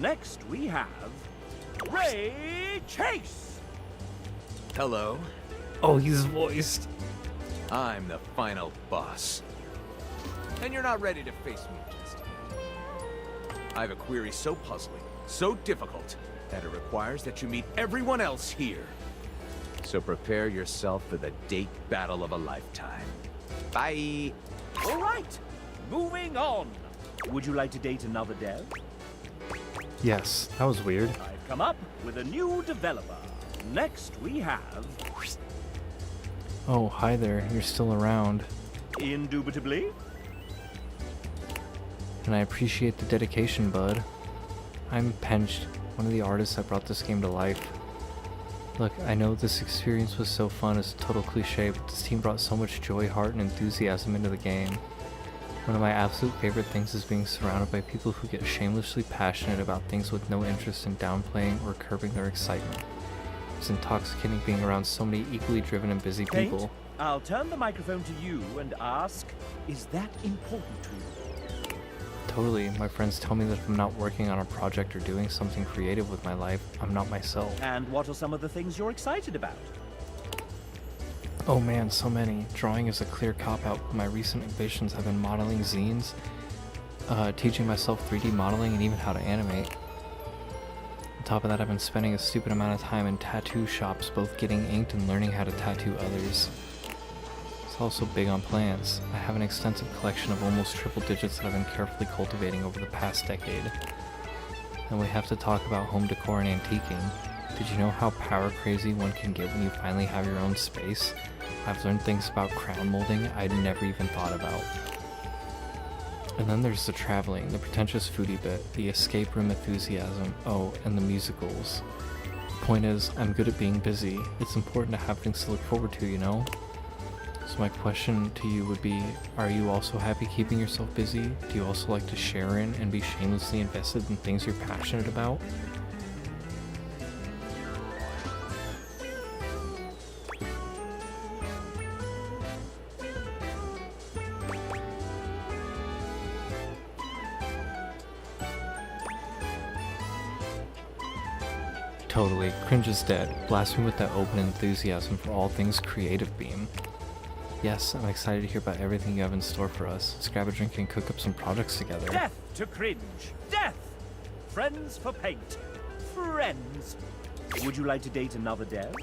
Next we have... Ray Chase! Hello. Oh, he's voiced. I'm the final boss. And you're not ready to face me just yet. I have a query so puzzling, so difficult, that it requires that you meet everyone else here. So prepare yourself for the date battle of a lifetime. Bye! All right, moving on. Would you like to date another dev? Yes, that was weird. I've come up with a new developer. Next we have... Oh, hi there. You're still around. Indubitably. And I appreciate the dedication, bud. I'm Pench, one of the artists that brought this game to life. Look, I know this experience was so fun, it's a total cliche, but this team brought so much joy, heart, and enthusiasm into the game. One of my absolute favorite things is being surrounded by people who get shamelessly passionate about things with no interest in downplaying or curbing their excitement. It's intoxicating being around so many equally driven and busy Paint, people. I'll turn the microphone to you and ask, is that important to you? Totally. My friends tell me that if I'm not working on a project or doing something creative with my life, I'm not myself. And what are some of the things you're excited about? Oh man, so many. Drawing is a clear cop-out. My recent ambitions have been modeling zines, teaching myself 3D modeling, and even how to animate. On top of that, I've been spending a stupid amount of time in tattoo shops, both getting inked and learning how to tattoo others. It's also big on plants. I have an extensive collection of almost triple digits that I've been carefully cultivating over the past decade. And we have to talk about home decor and antiquing. Did you know how power crazy one can get when you finally have your own space? I've learned things about crown molding I'd never even thought about. And then there's the traveling, the pretentious foodie bit, the escape room enthusiasm, oh, and the musicals. The point is, I'm good at being busy. It's important to have things to look forward to, you know? So my question to you would be, are you also happy keeping yourself busy? Do you also like to share in and be shamelessly invested in things you're passionate about? Totally. Cringe is dead. Blast me with that open enthusiasm for all things creative beam. Yes, I'm excited to hear about everything you have in store for us. Let's grab a drink and cook up some projects together. Death to cringe! Death! Friends for paint. Friends. Would you like to date another dev?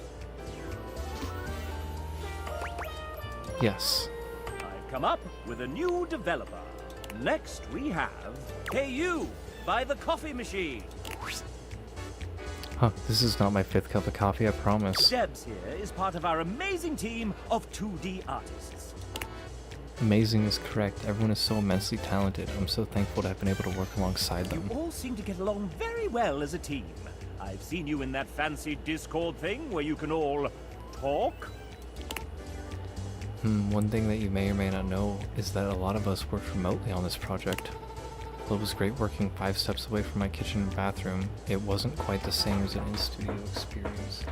Yes. I've come up with a new developer. Next we have Hey You by the Coffee Machine. Huh, this is not my 5th cup of coffee, I promise. Debs here is part of our amazing team of 2D artists. Amazing is correct. Everyone is so immensely talented. I'm so thankful to have been able to work alongside them. You all seem to get along very well as a team. I've seen you in that fancy Discord thing where you can all talk. One thing that you may or may not know is that a lot of us worked remotely on this project. While it was great working 5 steps away from my kitchen and bathroom, it wasn't quite the same as an in-studio experience.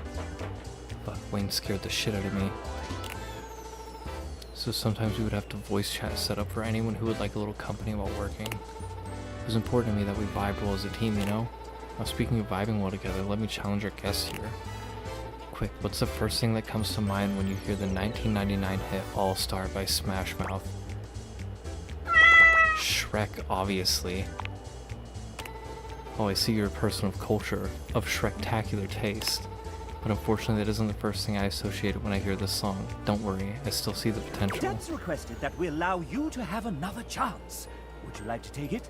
Fuck, Wayne scared the shit out of me. So sometimes we would have to voice chat set up for anyone who would like a little company while working. It was important to me that we vibed well as a team, you know? Now speaking of vibing well together, let me challenge our guests here. Quick, what's the first thing that comes to mind when you hear the 1999 hit All-Star by Smash Mouth? Shrek, obviously. Oh, I see you're a person of culture, of Shrektacular taste. But unfortunately, that isn't the first thing I associate when I hear this song. Don't worry, I still see the potential. Debs requested that we allow you to have another chance. Would you like to take it?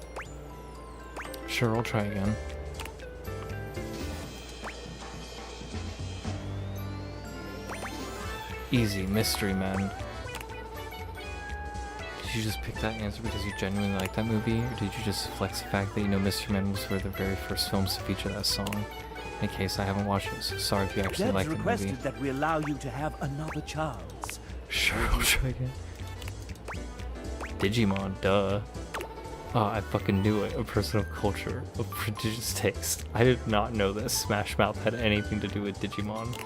Sure, I'll try again. Easy, Mystery Men. Did you just pick that answer because you genuinely like that movie, or did you just flex the fact that you know Mystery Men was one of the very first films to feature that song? In case I haven't watched it, so sorry if you actually like the movie. Debs requested that we allow you to have another chance. Sure, I'll try again. Digimon, duh. Oh, I fucking knew it. A person of culture, of prodigious taste. I did not know that Smash Mouth had anything to do with Digimon.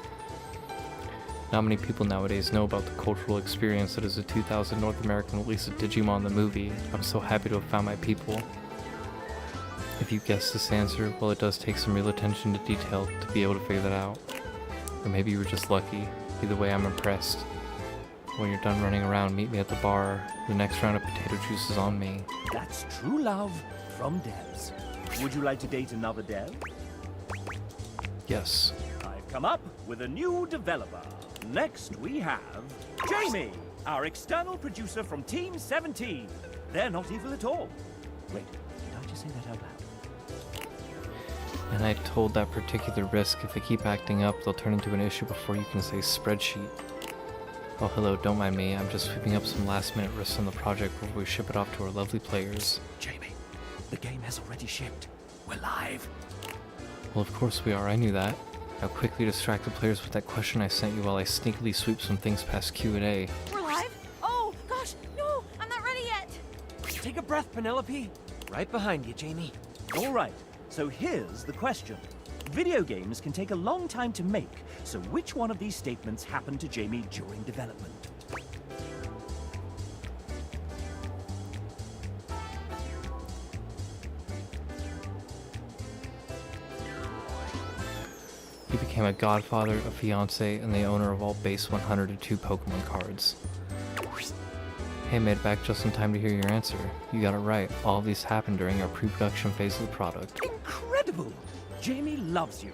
Not many people nowadays know about the cultural experience that is the 2000 North American release of Digimon the movie. I'm so happy to have found my people. If you guessed this answer, well, it does take some real attention to detail to be able to figure that out. Or maybe you were just lucky. Either way, I'm impressed. When you're done running around, meet me at the bar. The next round of potato juice is on me. That's true love from Debs. Would you like to date another Dev? Yes. I've come up with a new developer. Next we have Jamie, our external producer from Team 17. They're not evil at all. Wait, did I just say that out loud? And I told that particular risk if they keep acting up, they'll turn into an issue before you can say spreadsheet. Oh, hello, don't mind me. I'm just sweeping up some last-minute risks on the project before we ship it off to our lovely players. Jamie, the game has already shipped. We're live. Well, of course we are. I knew that. Now quickly distract the players with that question I sent you while I sneakily sweep some things past Q&A. We're live? Oh, gosh, no, I'm not ready yet. Take a breath, Penelope. Right behind you, Jamie. All right, so here's the question. Video games can take a long time to make, so which one of these statements happened to Jamie during development? He became a godfather, a fiance, and the owner of all base 102 Pokemon cards. Hey, made it back just in time to hear your answer. You got it right. All of these happened during our pre-production phase of the product. Incredible! Jamie loves you.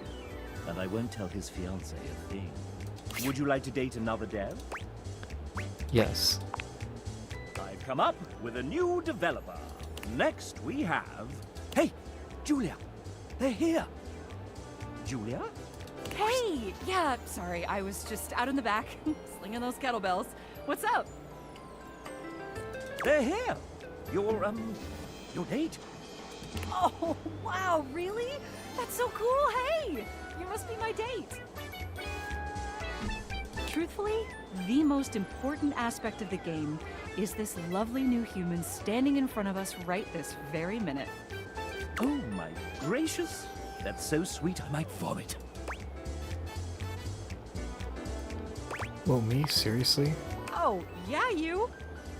And I won't tell his fiancée a thing. Would you like to date another dev? Yes. I've come up with a new developer. Next we have... Hey, Julia! They're here! Julia? Hey! Yeah, sorry, I was just out in the back, slinging those kettlebells. What's up? They're here! Your date. Oh, wow, really? That's so cool, hey! You must be my date. Truthfully, the most important aspect of the game is this lovely new human standing in front of us right this very minute. Oh my gracious! That's so sweet I might vomit. Whoa, me? Seriously? Oh, yeah, you.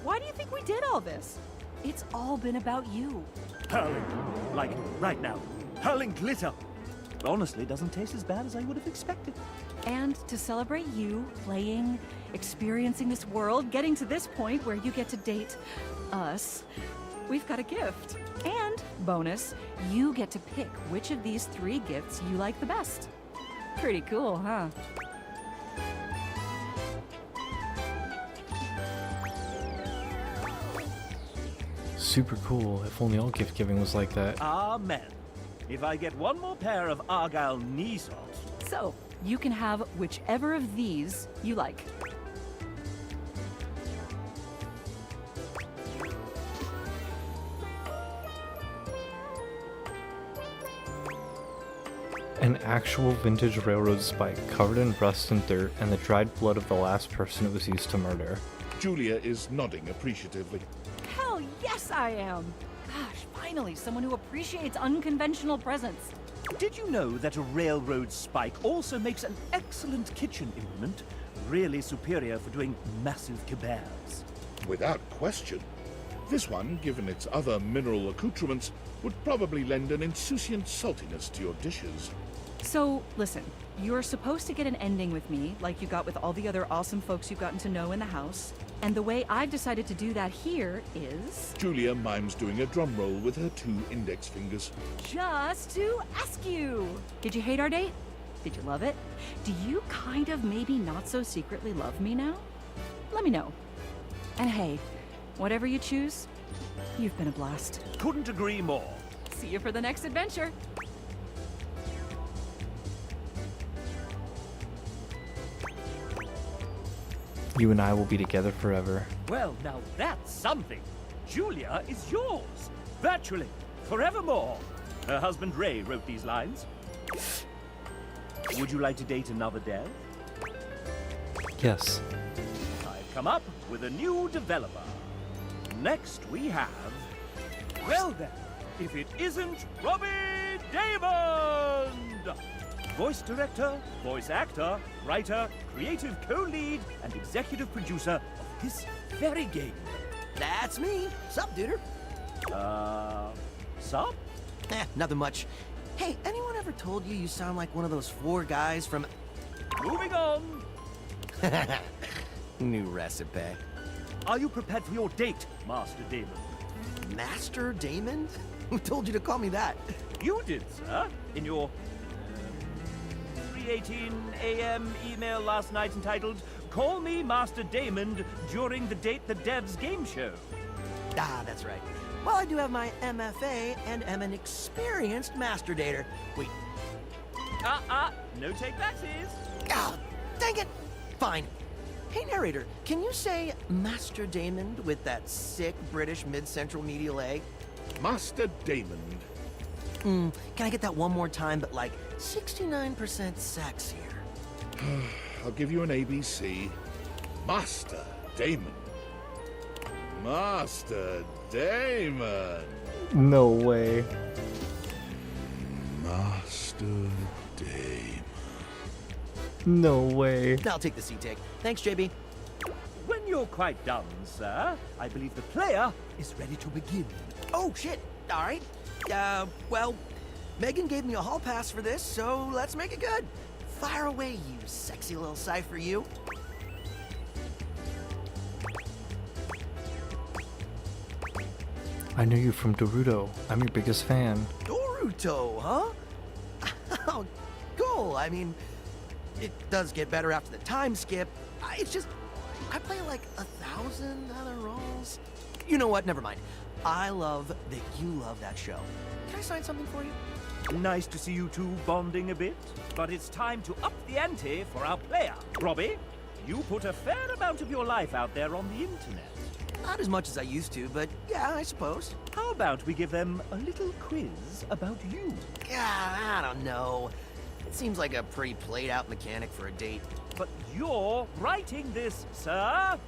Why do you think we did all this? It's all been about you. Hurling. Like, right now. Hurling glitter. Honestly, doesn't taste as bad as I would have expected. And to celebrate you playing, experiencing this world, getting to this point where you get to date us, we've got a gift. And, bonus, you get to pick which of these 3 gifts you like the best. Pretty cool, huh? Super cool. If only all gift giving was like that. Amen. If I get one more pair of Argyle knee socks. So, you can have whichever of these you like. An actual vintage railroad spike covered in rust and dirt and the dried blood of the last person it was used to murder. Julia is nodding appreciatively. Hell yes, I am! Gosh, finally, someone who appreciates unconventional presents. Did you know that a railroad spike also makes an excellent kitchen implement? Really superior for doing massive kebabs. Without question. This one, given its other mineral accoutrements, would probably lend an insouciant saltiness to your dishes. So, listen, you're supposed to get an ending with me, like you got with all the other awesome folks you've gotten to know in the house. And the way I've decided to do that here is... Julia mimes doing a drum roll with her 2 index fingers. just to ask you. Did you hate our date? Did you love it? Do you kind of maybe not so secretly love me now? Let me know. And hey, whatever you choose, you've been a blast. Couldn't agree more. See you for the next adventure. You and I will be together forever. Well, now that's something. Julia is yours. Virtually. Forevermore. Her husband Ray wrote these lines. Would you like to date another dev? Yes. I've come up with a new developer. Next we have... Well then, if it isn't Robbie Daymond! Voice director, voice actor, writer, creative co-lead, and executive producer of this very game. That's me. Sup, duder? Sup? Nothing much. Hey, anyone ever told you you sound like one of those 4 guys from... Moving on! New recipe. Are you prepared for your date, Master Damon? Master Damon? Who told you to call me that? You did, sir. In your 3:18 a.m. email last night entitled, "Call me Master Damon during the Date the Devs game show." Ah, that's right. Well, I do have my MFA and am an experienced master dater. Wait. No take backsies. Ah, dang it! Fine. Hey, narrator, can you say Master Damon with that sick British mid-central medial A? Master Damon. Can I get that one more time, but like 69% sexier? I'll give you an ABC. Master Damon. Master Damon. No way. Master Damon. No way. I'll take the C-take. Thanks, JB. When you're quite done, sir, I believe the player is ready to begin. Oh, shit. All right. Well, Megan gave me a hall pass for this, so let's make it good. Fire away, you sexy little cipher, you. I know you from Naruto. I'm your biggest fan. Naruto, huh? Oh, cool. I mean, it does get better after the time skip. It's just, I play like 1,000 other roles. You know what? Never mind. I love that you love that show. Can I sign something for you? Nice to see you two bonding a bit, but it's time to up the ante for our player. Robbie, you put a fair amount of your life out there on the internet. Not as much as I used to, but yeah, I suppose. How about we give them a little quiz about you? Yeah, I don't know. It seems like a pretty played-out mechanic for a date. But you're writing this, sir.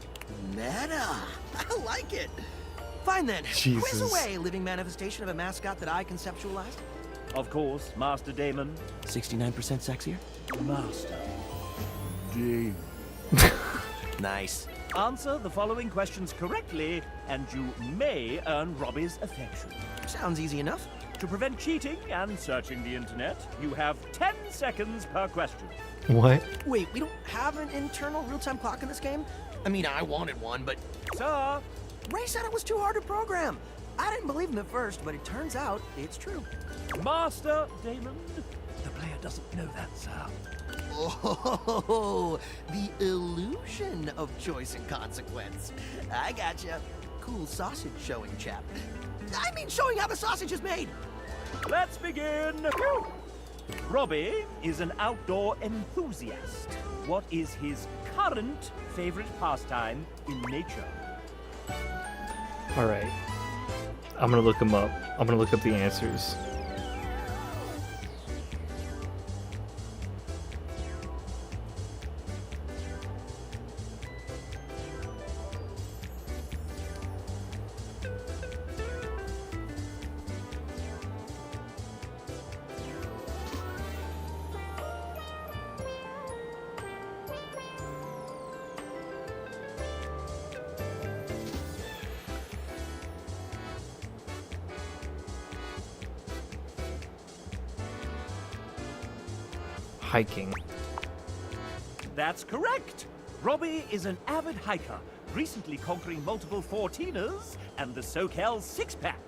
Meta. I like it. Fine then. Jesus. Quiz away, living manifestation of a mascot that I conceptualized. Of course, Master Damon. 69% sexier? Master Damon. Nice. Answer the following questions correctly, and you may earn Robbie's affection. Sounds easy enough. To prevent cheating and searching the internet, you have 10 seconds per question. What? Wait, we don't have an internal real-time clock in this game? I mean, I wanted one, but... Sir! Ray said it was too hard to program. I didn't believe him at first, but it turns out it's true. Master Damon, the player doesn't know that, sir. Oh, the illusion of choice and consequence. I gotcha. Cool sausage showing, chap. I mean showing how the sausage is made. Let's begin. Robbie is an outdoor enthusiast. What is his current favorite pastime in nature? All right. I'm gonna look them up. I'm gonna look up the answers. Hiking. That's correct. Robbie is an avid hiker, recently conquering multiple 14ers and the SoCal six-pack,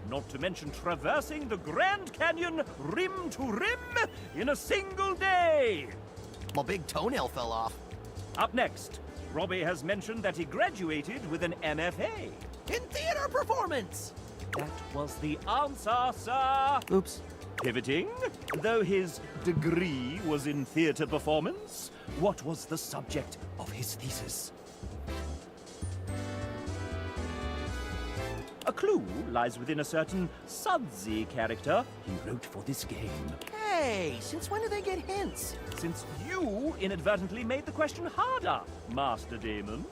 not to mention traversing the Grand Canyon rim to rim in a single day. My big toenail fell off. Up next, Robbie has mentioned that he graduated with an MFA. In theater performance! That was the answer, sir. Oops. Pivoting, though his degree was in theater performance, what was the subject of his thesis? A clue lies within a certain sudsy character he wrote for this game. Hey, since when do they get hints? Since you inadvertently made the question harder, Master Damon.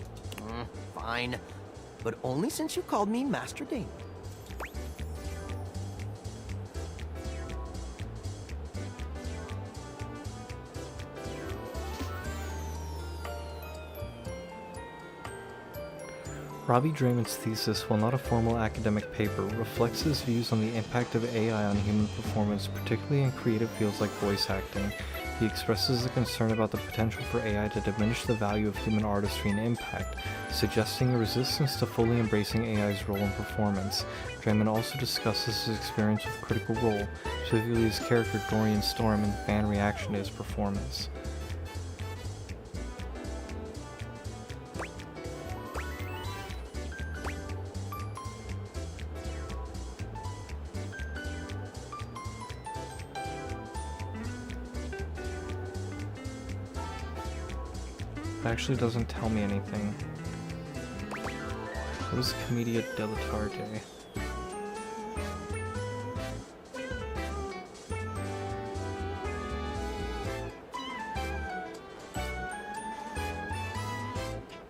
Fine. But only since you called me Master Damon. Robbie Draymond's thesis, while not a formal academic paper, reflects his views on the impact of AI on human performance, particularly in creative fields like voice acting. He expresses a concern about the potential for AI to diminish the value of human artistry and impact, suggesting a resistance to fully embracing AI's role in performance. Draymond also discusses his experience with Critical Role, specifically his character Dorian Storm and fan reaction to his performance. It actually doesn't tell me anything. What is Commedia dell'arte?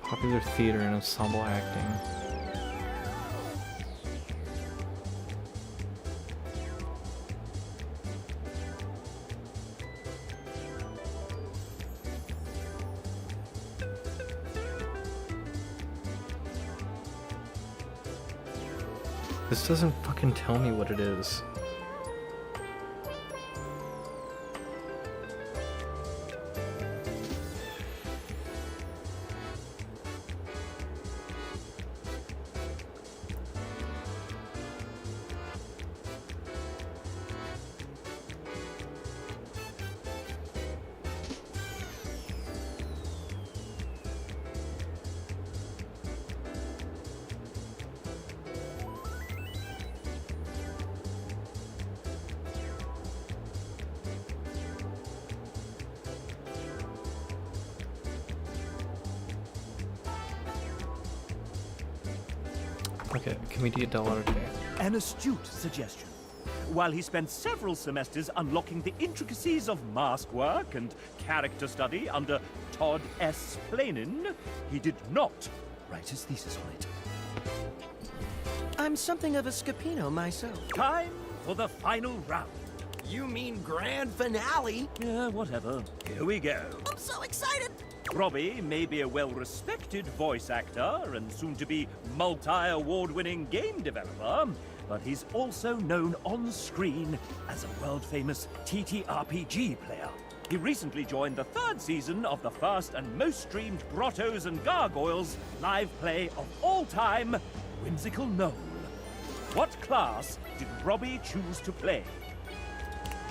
Popular theater and ensemble acting. This doesn't fucking tell me what it is. Okay, Commedia dell'arte. An astute suggestion. While he spent several semesters unlocking the intricacies of mask work and character study under Todd S. Planin, he did not write his thesis on it. I'm something of a Scapino myself. Time for the final round. You mean grand finale? Yeah, whatever. Here we go. I'm so excited! Robbie may be a well-respected voice actor and soon-to-be multi-award-winning game developer, but he's also known on-screen as a world-famous TTRPG player. He recently joined the 3rd season of the first and most streamed Grottos and Gargoyles live play of all time, Whimsical Knoll. What class did Robbie choose to play?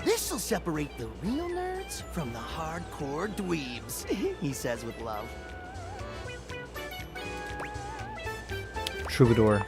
This'll separate the real nerds from the hardcore dweebs, he says with love. Troubadour.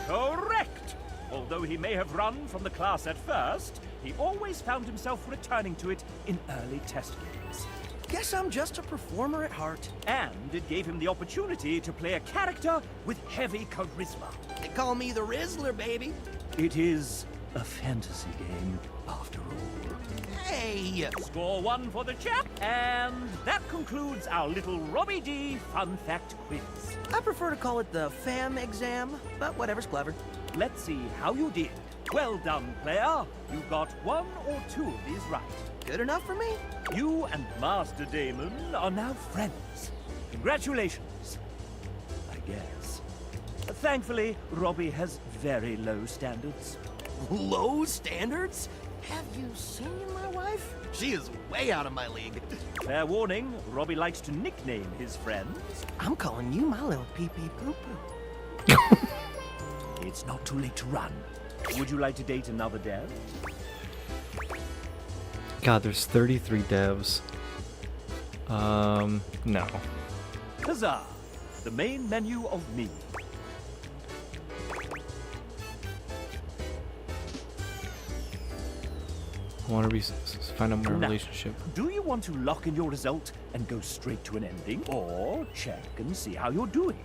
Correct! Although he may have run from the class at first, he always found himself returning to it in early test games. Guess I'm just a performer at heart. And it gave him the opportunity to play a character with heavy charisma. They call me the Rizzler, baby. It is a fantasy game, after all. Hey! Score 1 for the chap, and that concludes our little Robbie D fun fact quiz. I prefer to call it the FAM exam, but whatever's clever. Let's see how you did. Well done, player. You got 1 or 2 of these right. Good enough for me. You and Master Damon are now friends. Congratulations, I guess. Thankfully, Robbie has very low standards. Low standards? Have you seen my wife? She is way out of my league. Fair warning, Robbie likes to nickname his friends. I'm calling you my little pee-pee poo-poo. It's not too late to run. Would you like to date another dev? God, there's 33 devs. No. Huzzah! The main menu of me. I want to find out my Now, relationship. Do you want to lock in your result and go straight to an ending, or check and see how you're doing?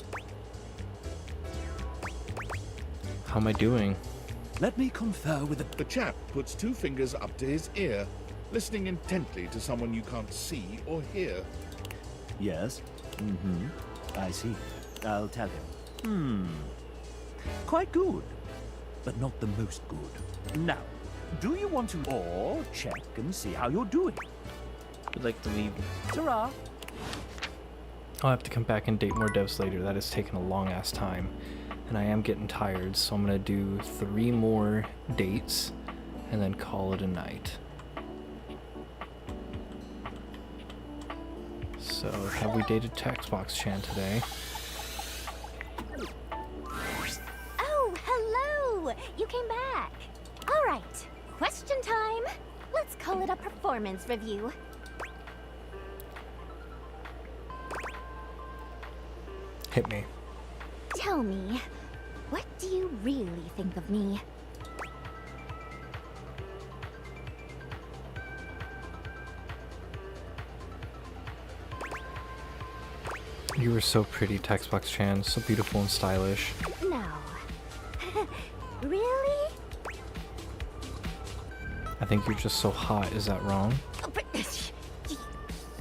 How am I doing? Let me confer with The chap puts 2 fingers up to his ear, listening intently to someone you can't see or hear. Yes? I see. I'll tell him. Quite good, but not the most good. Now, do you want to or check and see how you're doing? I'd like to leave. Ta-ra! I'll have to come back and date more devs later. That has taken a long ass time. And I am getting tired, so I'm gonna do 3 more dates and then call it a night. So, have we dated Textbox Chan today? Oh, hello! You came back. All right, question time. Let's call it a performance review. Hit me. Tell me, what do you really think of me? You were so pretty, Textbox Chan. So beautiful and stylish. No. Really? I think you're just so hot. Is that wrong? But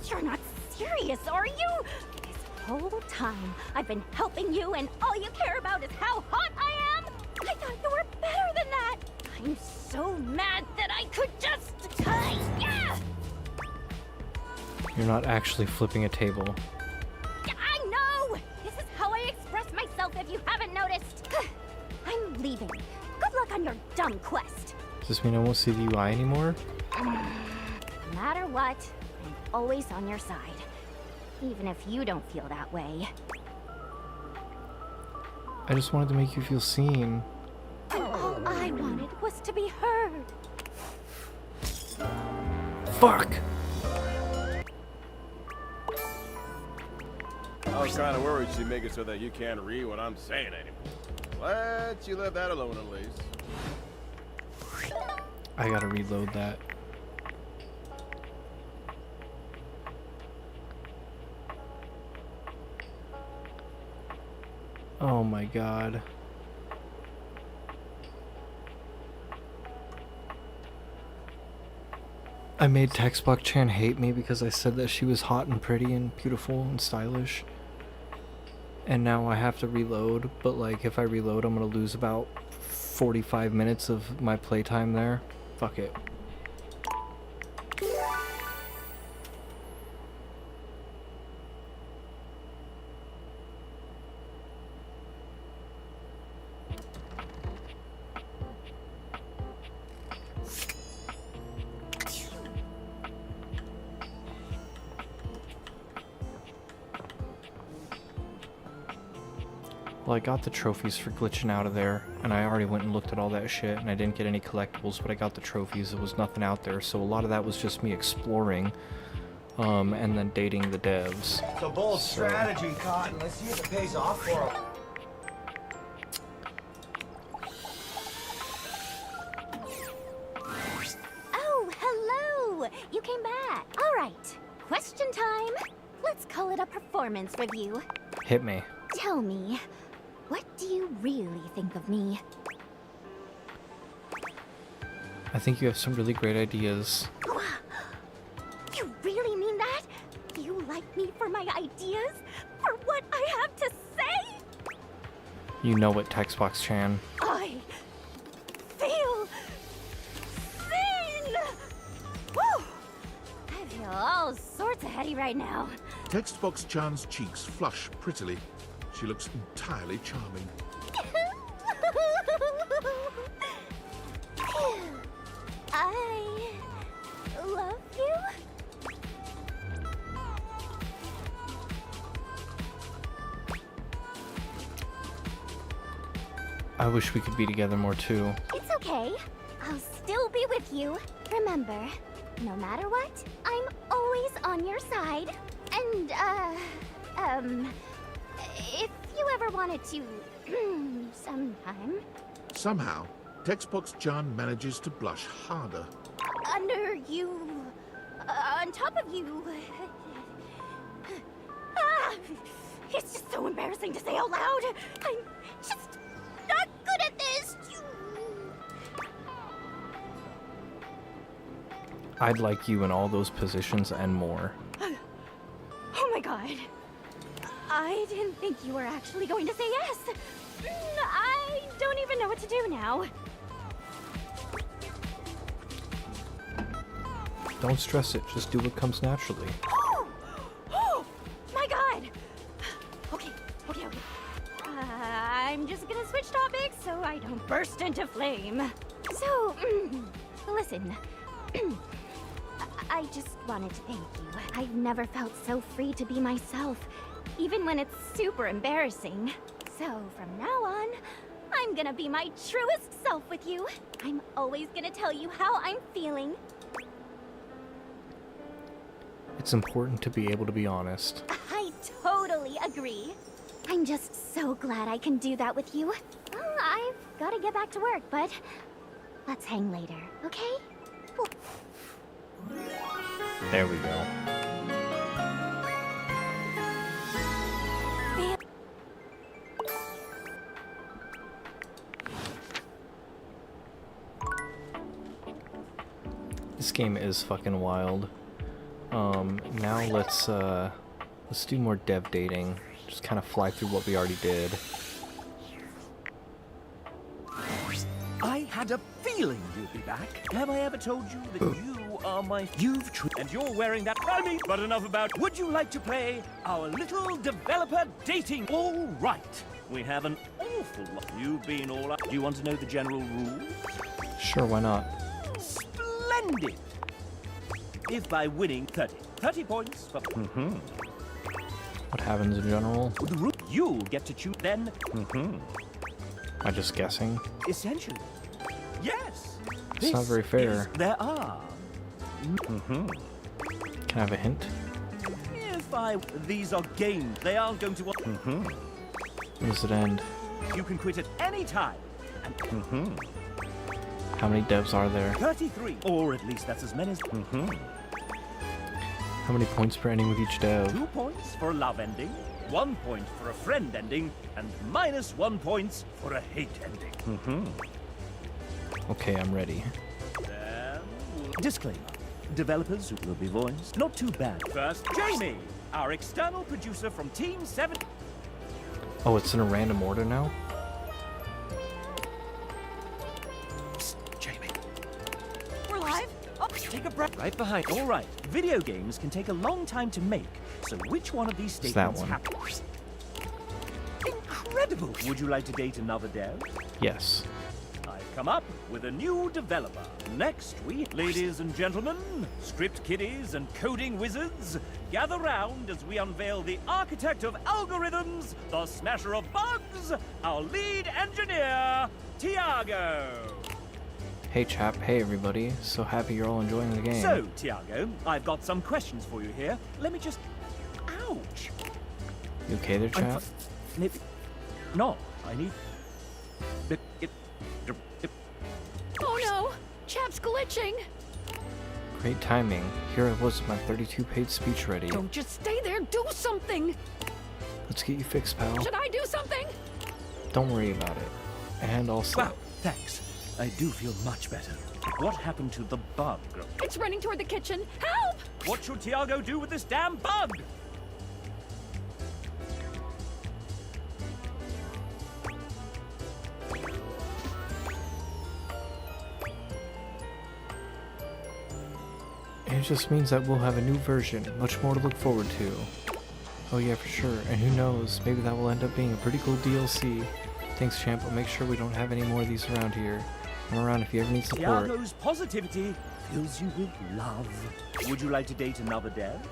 you're not serious, are you? This whole time I've been helping you and all you care about is how hot I am? I thought you were better than that. I'm so mad that I could just... yeah! You're not actually flipping a table. I know! This is how I express myself if you haven't noticed. I'm leaving. Good luck on your dumb quest. Does this mean I won't see the UI anymore? No matter what, I'm always on your side. Even if you don't feel that way. I just wanted to make you feel seen. All I wanted was to be heard. Fuck! I was kind of worried she'd make it so that you can't read what I'm saying anymore. Let you let that alone at least. I gotta reload that. Oh my god. I made Textbox Chan hate me because I said that she was hot and pretty and beautiful and stylish. And now I have to reload, but like if I reload I'm gonna lose about 45 minutes of my playtime there. Fuck it. Well, I got the trophies for glitching out of there, and I already went and looked at all that shit, and I didn't get any collectibles, but I got the trophies. There was nothing out there, so a lot of that was just me exploring, and then dating the devs. It's a bold strategy, Cotton. Let's see if it pays off for him. Oh, hello! You came back. All right, question time. Let's call it a performance review. Hit me. Tell me, what do you really think of me? I think you have some really great ideas. You really mean that? You like me for my ideas? For what I have to say? You know it, Textbox Chan. I feel seen! Woo! I feel all sorts of heady right now. Textbox Chan's cheeks flush prettily. She looks entirely charming. I love you. I wish we could be together more too. It's okay. I'll still be with you. Remember, no matter what, I'm always on your side. And, if you ever wanted to, sometime. Somehow, Textbox Chan manages to blush harder. Under you, on top of you. Ah, it's just so embarrassing to say out loud. I'm just not good at this. I'd like you in all those positions and more. Oh my god. I didn't think you were actually going to say yes. I don't even know what to do now. Don't stress it, just do what comes naturally. Oh my god. Okay. I'm just gonna switch topics so I don't burst into flame. So, listen. I just wanted to thank you. I've never felt so free to be myself, even when it's super embarrassing. So from now on, I'm gonna be my truest self with you. I'm always gonna tell you how I'm feeling. It's important to be able to be honest. I totally agree. I'm just so glad I can do that with you. Well, I've gotta get back to work, but let's hang later, okay? There we go. This game is fucking wild. Now let's do more dev dating. Just kind of fly through what we already did. I had a feeling you'd be back. Have I ever told you that you are my... and you're wearing that... but enough about... Would you like to play our little developer dating? All right. We have an awful lot. You've been all up. Do you want to know the general rules? Sure, why not? Splendid. If by winning 30 points for... What happens in general? You'll get to choose then... Am I just guessing? Essentially. Yes. It's not very fair. There are. Can I have a hint? These are games. They aren't going to... When does it end? You can quit at any time. And... How many devs are there? 33. Or at least that's as many as... How many points per ending with each dev? 2 points for a love ending, 1 point for a friend ending, and -1 points for a hate ending. Okay, I'm ready. Disclaimer. Developers will be voiced. Not too bad. First, Jamie, our external producer from Team 7. Oh, it's in a random order now? Jamie. We're live? Oh, take a breath. Right behind. All right. Video games can take a long time to make, so which one of these statements happens? Incredible! Would you like to date another dev? Yes. I've come up with a new developer. Next week, ladies and gentlemen, script kiddies and coding wizards, gather round as we unveil the architect of algorithms, the smasher of bugs, our lead engineer, Tiago. Hey chap, hey everybody. So happy you're all enjoying the game. So, Tiago, I've got some questions for you here. Let me just... Ouch! You okay there, chap? No, I need... Oh no! Chap's glitching! Great timing. Here I was with my 32-page speech ready. Don't just stay there, do something! Let's get you fixed, pal. Should I do something? Don't worry about it. And also... Wow, thanks. I do feel much better. What happened to the bug? It's running toward the kitchen. Help! What should Tiago do with this damn bug? It just means that we'll have a new version, much more to look forward to. Oh yeah, for sure. And who knows, maybe that will end up being a pretty cool DLC. Thanks, champ, but make sure we don't have any more of these around here. I'm around if you ever need support. Tiago's positivity fills you with love. Would you like to date another dev?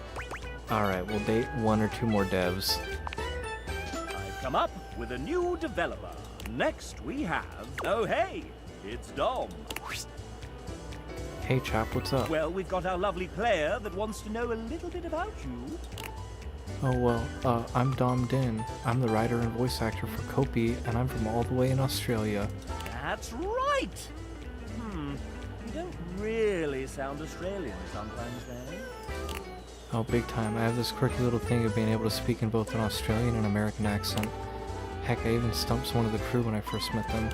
Alright, we'll date 1 or 2 more devs. I've come up with a new developer. Next we have... Oh hey, it's Dom. Hey chap, what's up? Well, we've got our lovely player that wants to know a little bit about you. Oh well, I'm Dom Din. I'm the writer and voice actor for Kopi, and I'm from all the way in Australia. That's right! You don't really sound Australian sometimes, eh? Oh, big time. I have this quirky little thing of being able to speak in both an Australian and American accent. Heck, I even stumped one of the crew when I first met them.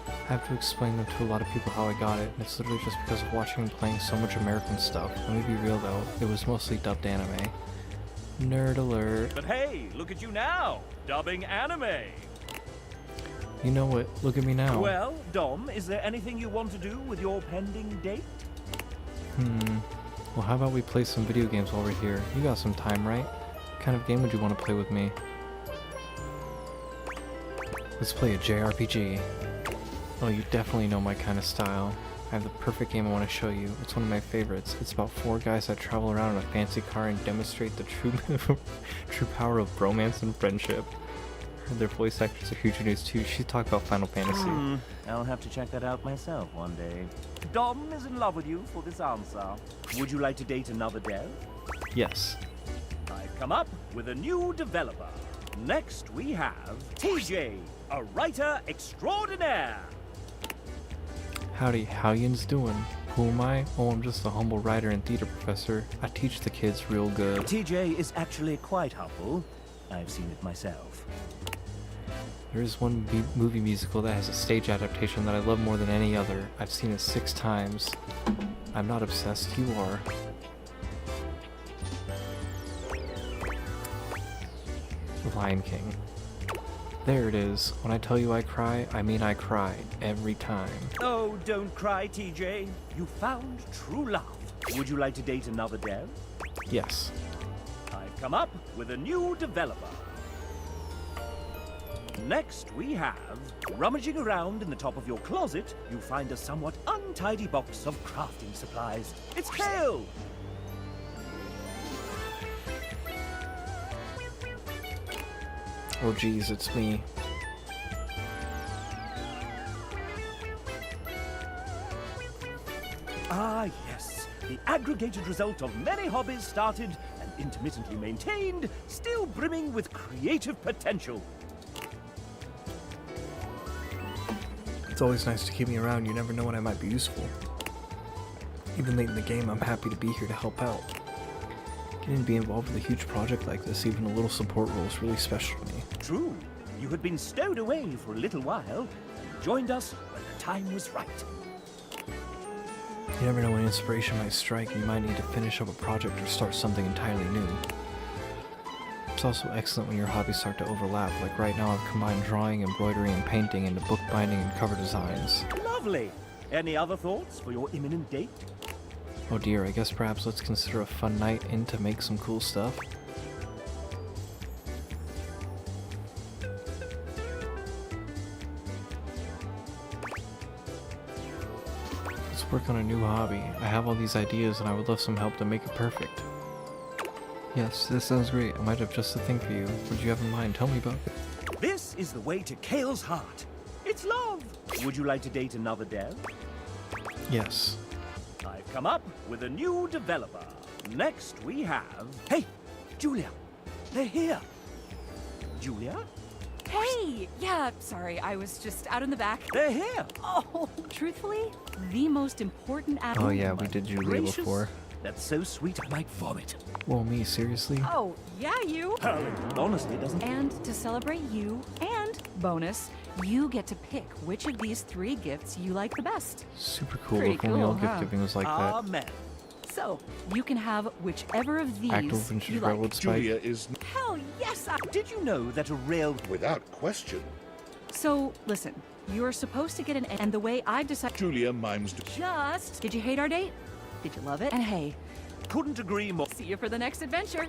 I have to explain them to a lot of people how I got it, and it's literally just because of watching and playing so much American stuff. Let me be real though, it was mostly dubbed anime. Nerd alert. But hey, look at you now, dubbing anime. You know what? Look at me now. Well, Dom, is there anything you want to do with your pending date? Well, how about we play some video games while we're here? You got some time, right? What kind of game would you want to play with me? Let's play a JRPG. Oh, you definitely know my kind of style. I have the perfect game I want to show you. It's one of my favorites. It's about 4 guys that travel around in a fancy car and demonstrate the true power of bromance and friendship. Their voice actors are huge news too. She talked about Final Fantasy. I'll have to check that out myself one day. Dom is in love with you for this answer. Would you like to date another dev? Yes. I've come up with a new developer. Next we have TJ, a writer extraordinaire. Howdy, how yin's doing? Who am I? Oh, I'm just a humble writer and theater professor. I teach the kids real good. TJ is actually quite humble. I've seen it myself. There is one movie musical that has a stage adaptation that I love more than any other. I've seen it 6 times. I'm not obsessed, you are. Lion King. There it is. When I tell you I cry, I mean I cry. Every time. Oh, don't cry, TJ. You found true love. Would you like to date another dev? Yes. I've come up with a new developer. Next, we have... Rummaging around in the top of your closet, you find a somewhat untidy box of crafting supplies. It's Kale! Oh geez, it's me. Ah, yes. The aggregated result of many hobbies started and intermittently maintained, still brimming with creative potential. It's always nice to keep me around. You never know when I might be useful. Even late in the game, I'm happy to be here to help out. Getting to be involved with a huge project like this, even a little support role, is really special to me. True. You had been stowed away for a little while and joined us when the time was right. You never know when inspiration might strike and you might need to finish up a project or start something entirely new. It's also excellent when your hobbies start to overlap, like right now I've combined drawing, embroidery, and painting into bookbinding and cover designs. Lovely! Any other thoughts for your imminent date? Oh dear, I guess perhaps let's consider a fun night in to make some cool stuff. Let's work on a new hobby. I have all these ideas and I would love some help to make it perfect. Yes, this sounds great. I might have just the thing for you. What do you have in mind? Tell me about it. This is the way to Kale's heart. It's love! Would you like to date another dev? Yes. I've come up with a new developer. Next we have... Hey, Julia! They're here! Julia? Hey! Yeah, sorry, I was just out in the back. They're here! Oh, truthfully, the most important Oh yeah, we did Julia Gracious. before. That's so sweet I might vomit. Whoa, me, seriously? Oh, yeah, you. Honestly, doesn't... And to celebrate you, and bonus, you get to pick which of these 3 gifts you like the best. Super cool. Pretty If only all cool, gift huh? giving was like that. Amen. So, you can have whichever of these Actual vintage you like. railroad spike. Julia is... Hell yes! Did you know that a rail... Without question. So, listen, you're supposed to get an... And the way I've decided... Julia mimes... Just... Did you hate our date? Did you love it? And hey... Couldn't agree more. See you for the next adventure.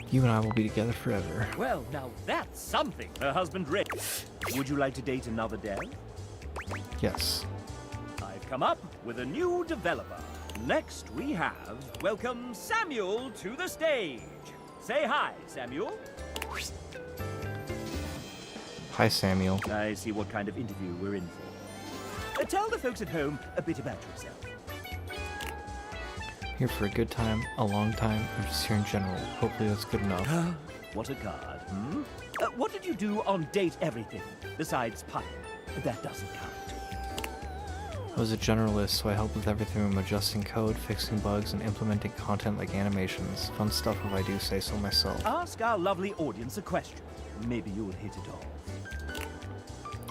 You and I will be together forever. Well, now that's something. Her husband Rick. Would you like to date another dev? Yes. I've come up with a new developer. Next we have... Welcome Samuel to the stage. Say hi, Samuel. Hi, Samuel. I see what kind of interview we're in for. Tell the folks at home a bit about yourself. Here for a good time, a long time, or just here in general. Hopefully that's good enough. What a card, hmm? What did you do on Date Everything, besides pipe? That doesn't count. I was a generalist, so I helped with everything from adjusting code, fixing bugs, and implementing content like animations. Fun stuff if I do say so myself. Ask our lovely audience a question. Maybe you'll hit it off.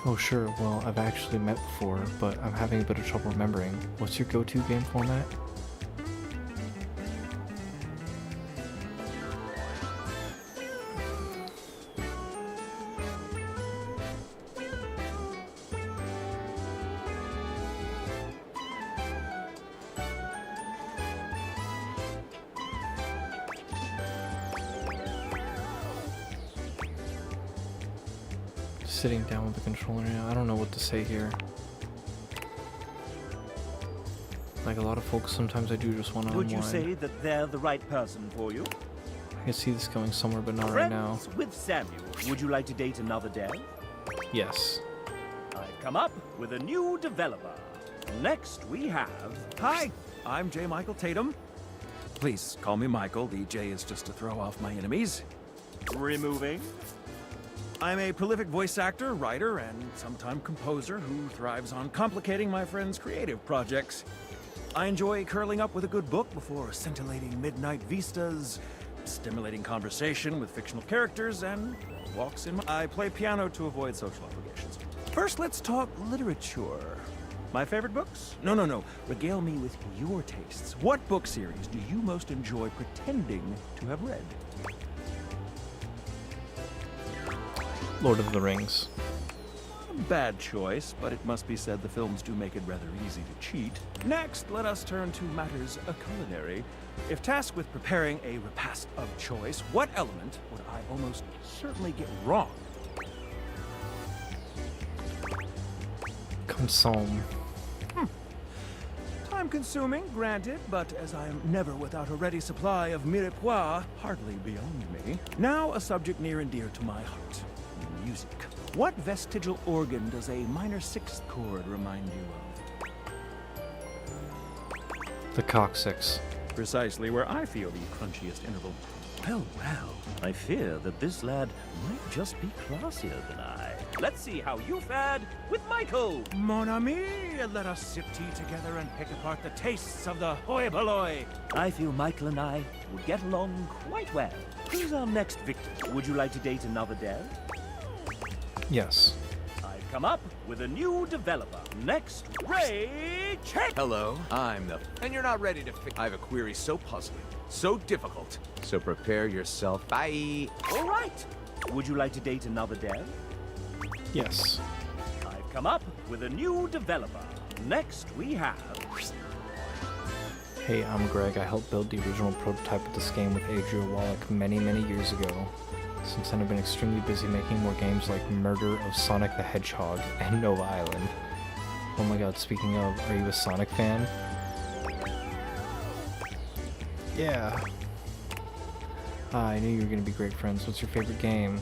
Oh sure, well I've actually met before, but I'm having a bit of trouble remembering. What's your go-to game format? Sitting down with the controller now. I don't know what to say here. Like a lot of folks, sometimes I do just want to Would unwind. you say that they're the right person for you? I can see this going somewhere, but not right now. Friends with Samuel. Would you like to date another dev? Yes. I've come up with a new developer. Next we have... Hi, I'm J. Michael Tatum. Please call me Michael. The J is just to throw off my enemies. Removing. I'm a prolific voice actor, writer, and sometime composer who thrives on complicating my friends' creative projects. I enjoy curling up with a good book before scintillating midnight vistas, stimulating conversation with fictional characters, and walks in my... I play piano to avoid social obligations. First, let's talk literature. My favorite books? No. Regale me with your tastes. What book series do you most enjoy pretending to have read? Lord of the Rings. Bad choice, but it must be said the films do make it rather easy to cheat. Next, let us turn to matters culinary. If tasked with preparing a repast of choice, what element would I almost certainly get wrong? Consomme. Time-consuming, granted, but as I am never without a ready supply of mirepoix, hardly beyond me. Now a subject near and dear to my heart. Music. What vestigial organ does a minor sixth chord remind you of? The coccyx. Precisely where I feel the crunchiest interval. Well, I fear that this lad might just be classier than I. Let's see how you fared with Michael. Mon ami, let us sip tea together and pick apart the tastes of the hoi polloi. I feel Michael and I would get along quite well. Who's our next victim? Would you like to date another dev? Yes. I've come up with a new developer. Next, Ray Check. Hello, I'm the... And you're not ready to fix... I have a query so puzzling, so difficult. So prepare yourself. Bye. All right. Would you like to date another dev? Yes. I've come up with a new developer. Next, we have... Hey, I'm Greg. I helped build the original prototype of this game with Adria Wallach many years ago. Since then, I've been extremely busy making more games like Murder of Sonic the Hedgehog and Nova Island. Oh my god, speaking of, are you a Sonic fan? Yeah. I knew you were gonna be great friends. What's your favorite game?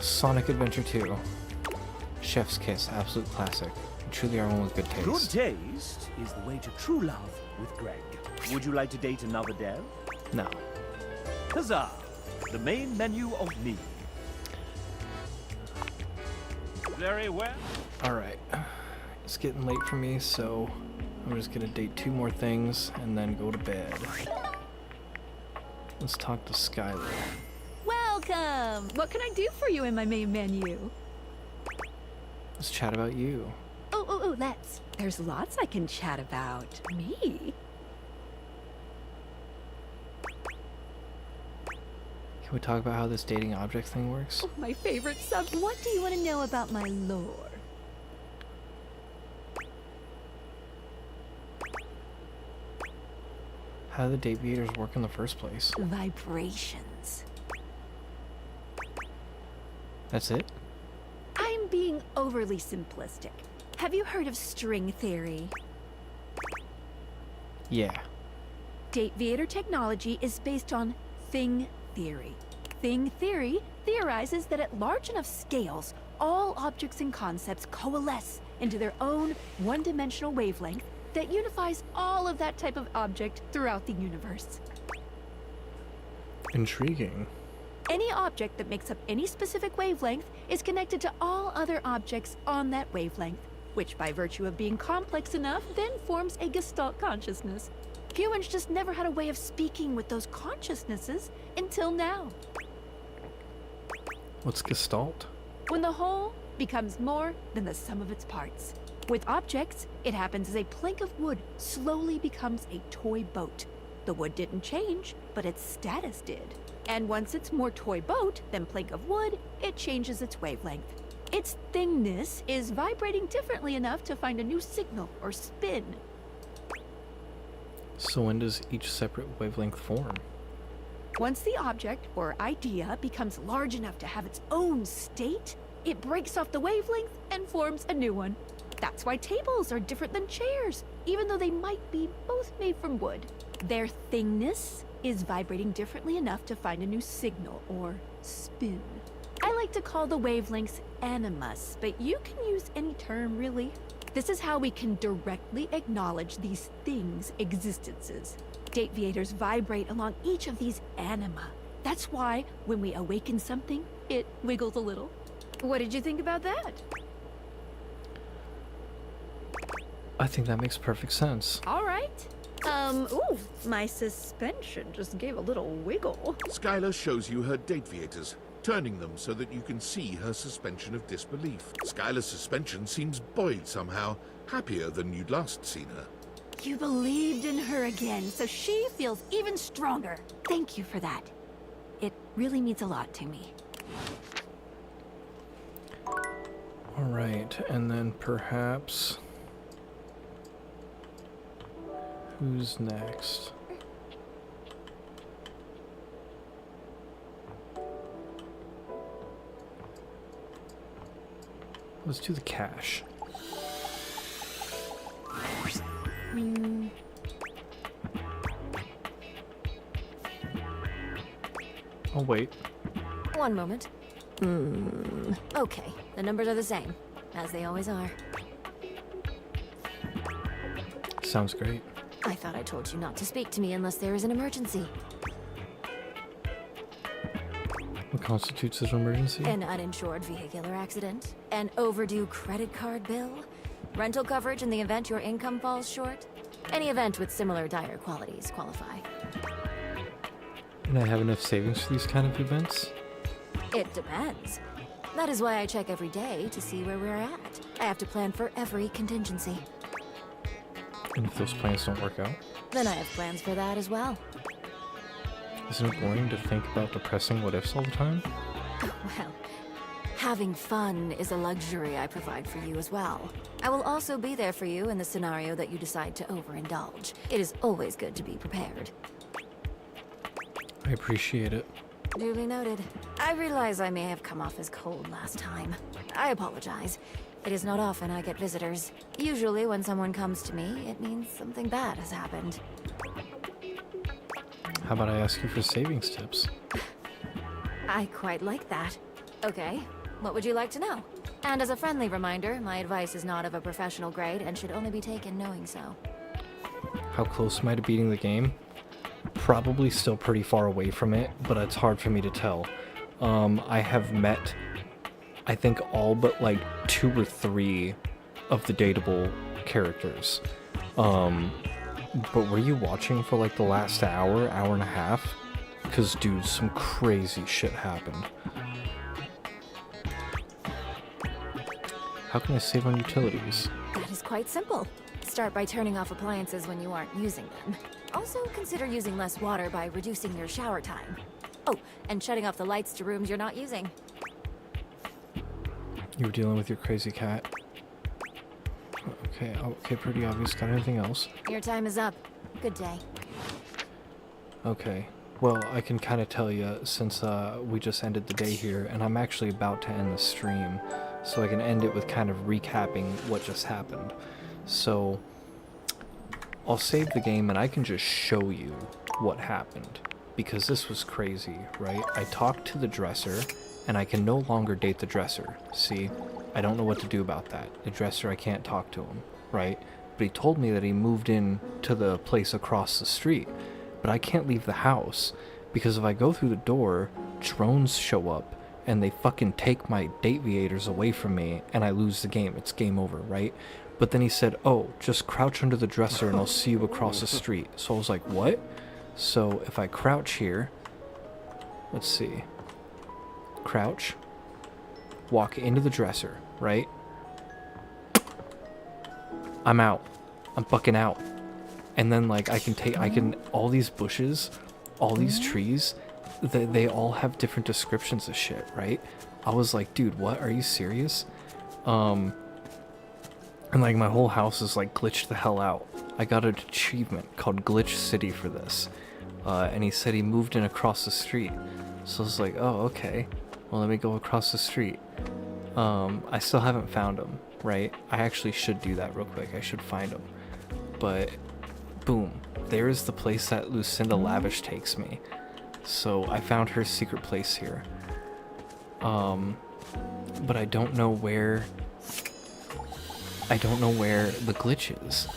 Sonic Adventure 2. Chef's Kiss, absolute classic. You truly are one with good taste. Good taste is the way to true love with Greg. Would you like to date another dev? No. Huzzah! The main menu of me. Very well. Alright. It's getting late for me, so I'm just gonna date 2 more things and then go to bed. Let's talk to Skylar. Welcome! What can I do for you in my main menu? Let's chat about you. Oh, let's. There's lots I can chat about. Me? Can we talk about how this dating object thing works? Oh, my favorite sub. What do you want to know about my lore? How do the deviators work in the first place? Vibrations. That's it? I'm being overly simplistic. Have you heard of string theory? Yeah. Dateviator technology is based on thing theory. Thing theory theorizes that at large enough scales, all objects and concepts coalesce into their own one-dimensional wavelength that unifies all of that type of object throughout the universe. Intriguing. Any object that makes up any specific wavelength is connected to all other objects on that wavelength, which by virtue of being complex enough then forms a Gestalt consciousness. Humans just never had a way of speaking with those consciousnesses until now. What's Gestalt? When the whole becomes more than the sum of its parts. With objects, it happens as a plank of wood slowly becomes a toy boat. The wood didn't change, but its status did. And once it's more toy boat than plank of wood, it changes its wavelength. Its thingness is vibrating differently enough to find a new signal or spin. So when does each separate wavelength form? Once the object or idea becomes large enough to have its own state, it breaks off the wavelength and forms a new one. That's why tables are different than chairs, even though they might be both made from wood. Their thingness is vibrating differently enough to find a new signal or spin. I like to call the wavelengths animus, but you can use any term really. This is how we can directly acknowledge these things' existences. Dateviators vibrate along each of these anima. That's why when we awaken something, it wiggles a little. What did you think about that? I think that makes perfect sense. All right. Ooh, my suspension just gave a little wiggle. Skylar shows you her Dateviators. turning them so that you can see her suspension of disbelief. Skylar's suspension seems buoyed somehow, happier than you'd last seen her. You believed in her again, so she feels even stronger. Thank you for that. It really means a lot to me. Alright, and then perhaps... Who's next? Let's do the cash. I'll wait. One moment. Okay, the numbers are the same, as they always are. Sounds great. I thought I told you not to speak to me unless there is an emergency. What constitutes an emergency? An uninsured vehicular accident, an overdue credit card bill, rental coverage in the event your income falls short. Any event with similar dire qualities qualify. And I have enough savings for these kind of events? It depends. That is why I check every day to see where we're at. I have to plan for every contingency. And if those plans don't work out? Then I have plans for that as well. Isn't it boring to think about depressing what-ifs all the time? Well, having fun is a luxury I provide for you as well. I will also be there for you in the scenario that you decide to overindulge. It is always good to be prepared. I appreciate it. Duly noted. I realize I may have come off as cold last time. I apologize. It is not often I get visitors. Usually when someone comes to me, it means something bad has happened. How about I ask you for savings tips? I quite like that. Okay, what would you like to know? And as a friendly reminder, my advice is not of a professional grade and should only be taken knowing so. How close am I to beating the game? Probably still pretty far away from it, but it's hard for me to tell. I have met, I think, all but like 2 or 3 of the dateable characters. But were you watching for like the last hour and a half? Because, dude, some crazy shit happened. How can I save on utilities? That is quite simple. Start by turning off appliances when you aren't using them. Also, consider using less water by reducing your shower time. Oh, and shutting off the lights to rooms you're not using. You were dealing with your crazy cat? Okay, pretty obvious. Got anything else? Your time is up. Good day. Okay. Well, I can kind of tell you, since we just ended the day here, and I'm actually about to end the stream, so I can end it with kind of recapping what just happened. So, I'll save the game and I can just show you what happened, because this was crazy, right? I talked to the dresser, and I can no longer date the dresser. See? I don't know what to do about that. The dresser, I can't talk to him, right? But he told me that he moved in to the place across the street. But I can't leave the house, because if I go through the door, drones show up, and they fucking take my Dateviators away from me, and I lose the game. It's game over, right? But then he said, oh, just crouch under the dresser and I'll see you across the street. So I was like, what? So if I crouch here, let's see. Crouch. Walk into the dresser, right? I'm out. I'm fucking out. And then, like, all these bushes, all these trees, they all have different descriptions of shit, right? I was like, dude, what? Are you serious? And, like, my whole house is, like, glitched the hell out. I got an achievement called Glitch City for this. And he said he moved in across the street. So I was like, oh, okay. Well, let me go across the street. I still haven't found him, right? I actually should do that real quick. I should find him. But, boom. There's the place that Lucinda Lavish takes me. So I found her secret place here. But I don't know where the glitch is.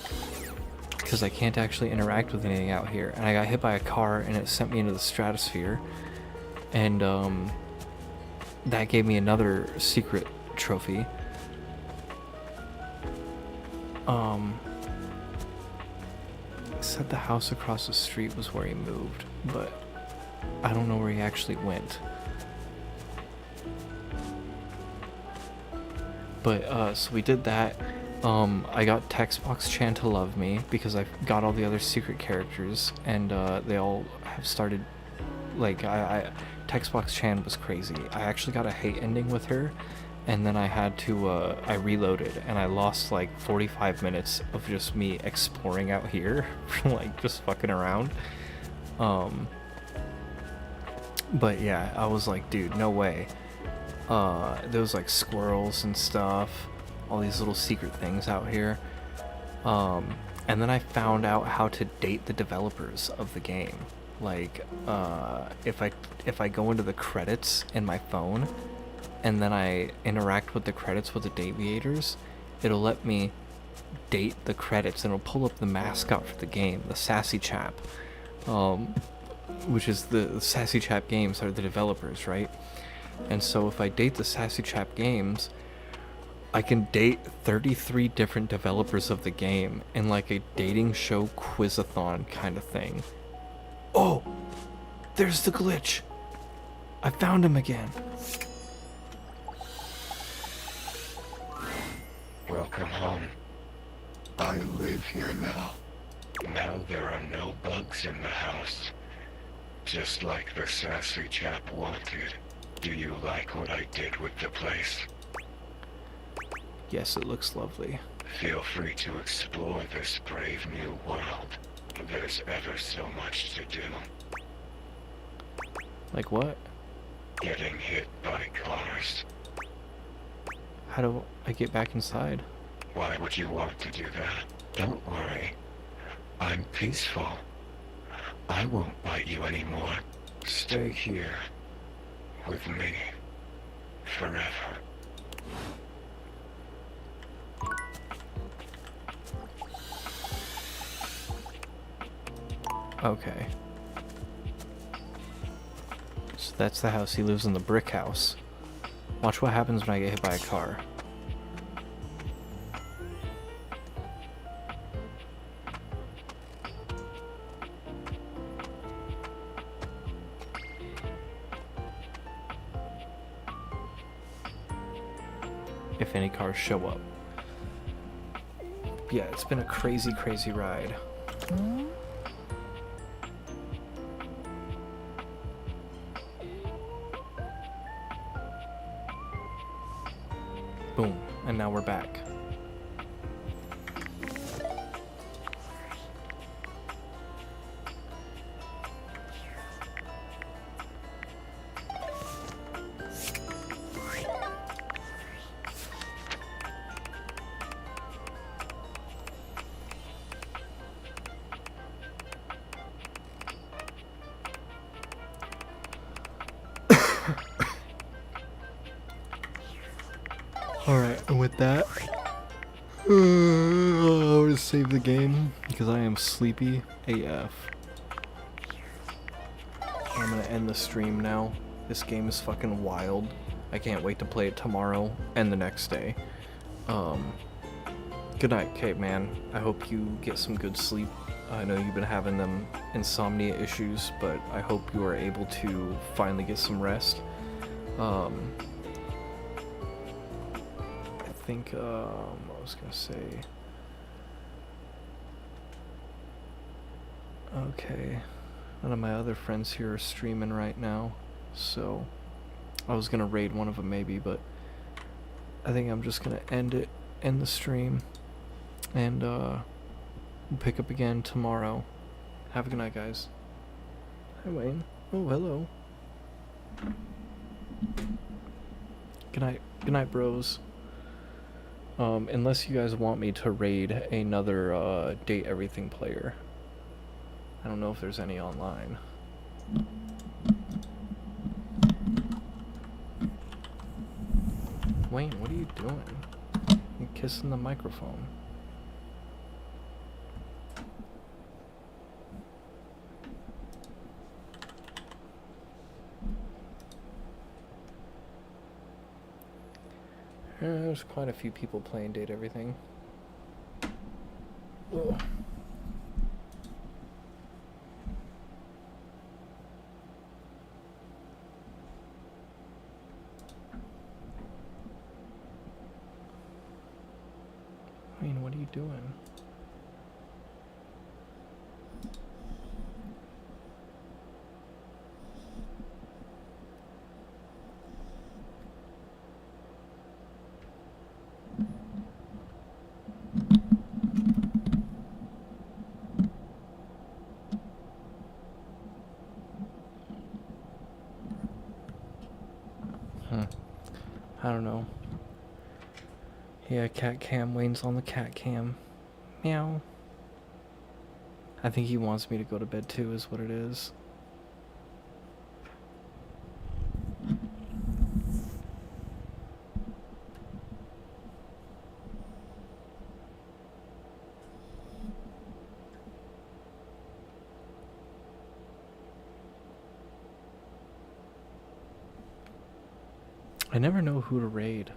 Because I can't actually interact with anything out here. And I got hit by a car and it sent me into the stratosphere. And, that gave me another secret trophy. Said the house across the street was where he moved, but I don't know where he actually went. But so we did that. I got Textbox Chan to love me because I got all the other secret characters, and they all have started. Like Textbox Chan was crazy. I actually got a hate ending with her, and then I had to I reloaded, and I lost like 45 minutes of just me exploring out here, like just fucking around. But yeah, I was like, dude, no way. There was like squirrels and stuff, all these little secret things out here. And then I found out how to date the developers of the game. Like, if I go into the credits in my phone, and then I interact with the credits with the Dateviators, it'll let me date the credits, and it'll pull up the mascot for the game, the Sassy Chap, which is the Sassy Chap Games are the developers, right? And so if I date the Sassy Chap Games, I can date 33 different developers of the game in like a dating show quizathon kind of thing. Oh, there's the glitch. I found him again. Welcome home. I live here now. Now there are no bugs in the house. Just like the Sassy Chap wanted. Do you like what I did with the place? Yes, it looks lovely. Feel free to explore this brave new world. There's ever so much to do. Like what? Getting hit by cars. How do I get back inside? Why would you want to do that? Don't worry. I'm peaceful. I won't bite you anymore. Stay here. With me. Forever. Okay. So that's the house. He lives in the brick house. Watch what happens when I get hit by a car. If any cars show up. Yeah, it's been a crazy, crazy ride. Boom, and now we're back. Alright, and with that, I'll just save the game because I am sleepy AF. I'm gonna end the stream now. This game is fucking wild. I can't wait to play it tomorrow and the next day. Good night, Kate, man. I hope you get some good sleep. I know you've been having them insomnia issues, but I hope you are able to finally get some rest. I think, I was gonna say... Okay, none of my other friends here are streaming right now, so I was gonna raid one of them maybe, but I think I'm just gonna end the stream, and we'll pick up again tomorrow. Have a good night, guys. Hi, Wayne. Oh, hello. Good night, bros. Unless you guys want me to raid another Date Everything player. I don't know if there's any online. Wayne, what are you doing? You're kissing the microphone. There's quite a few people playing Date Everything. Ugh. doing? I don't know. Yeah, cat cam. Wayne's on the cat cam. Meow. I think he wants me to go to bed too, is what it is. I never know who to raid.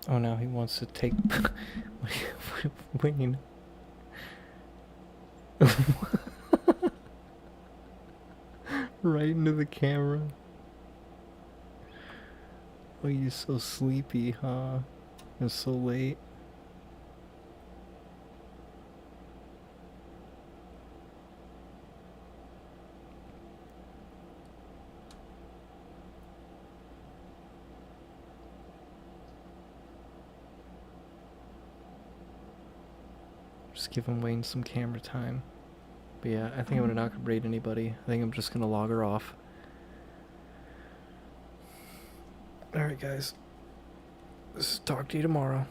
Oh, now he wants to take Wayne. Right into the camera. Oh, you're so sleepy, huh? It's so late. Just giving Wayne some camera time. But yeah, I think I'm not gonna raid anybody. I think I'm just gonna log her off. Alright guys. Talk to you tomorrow.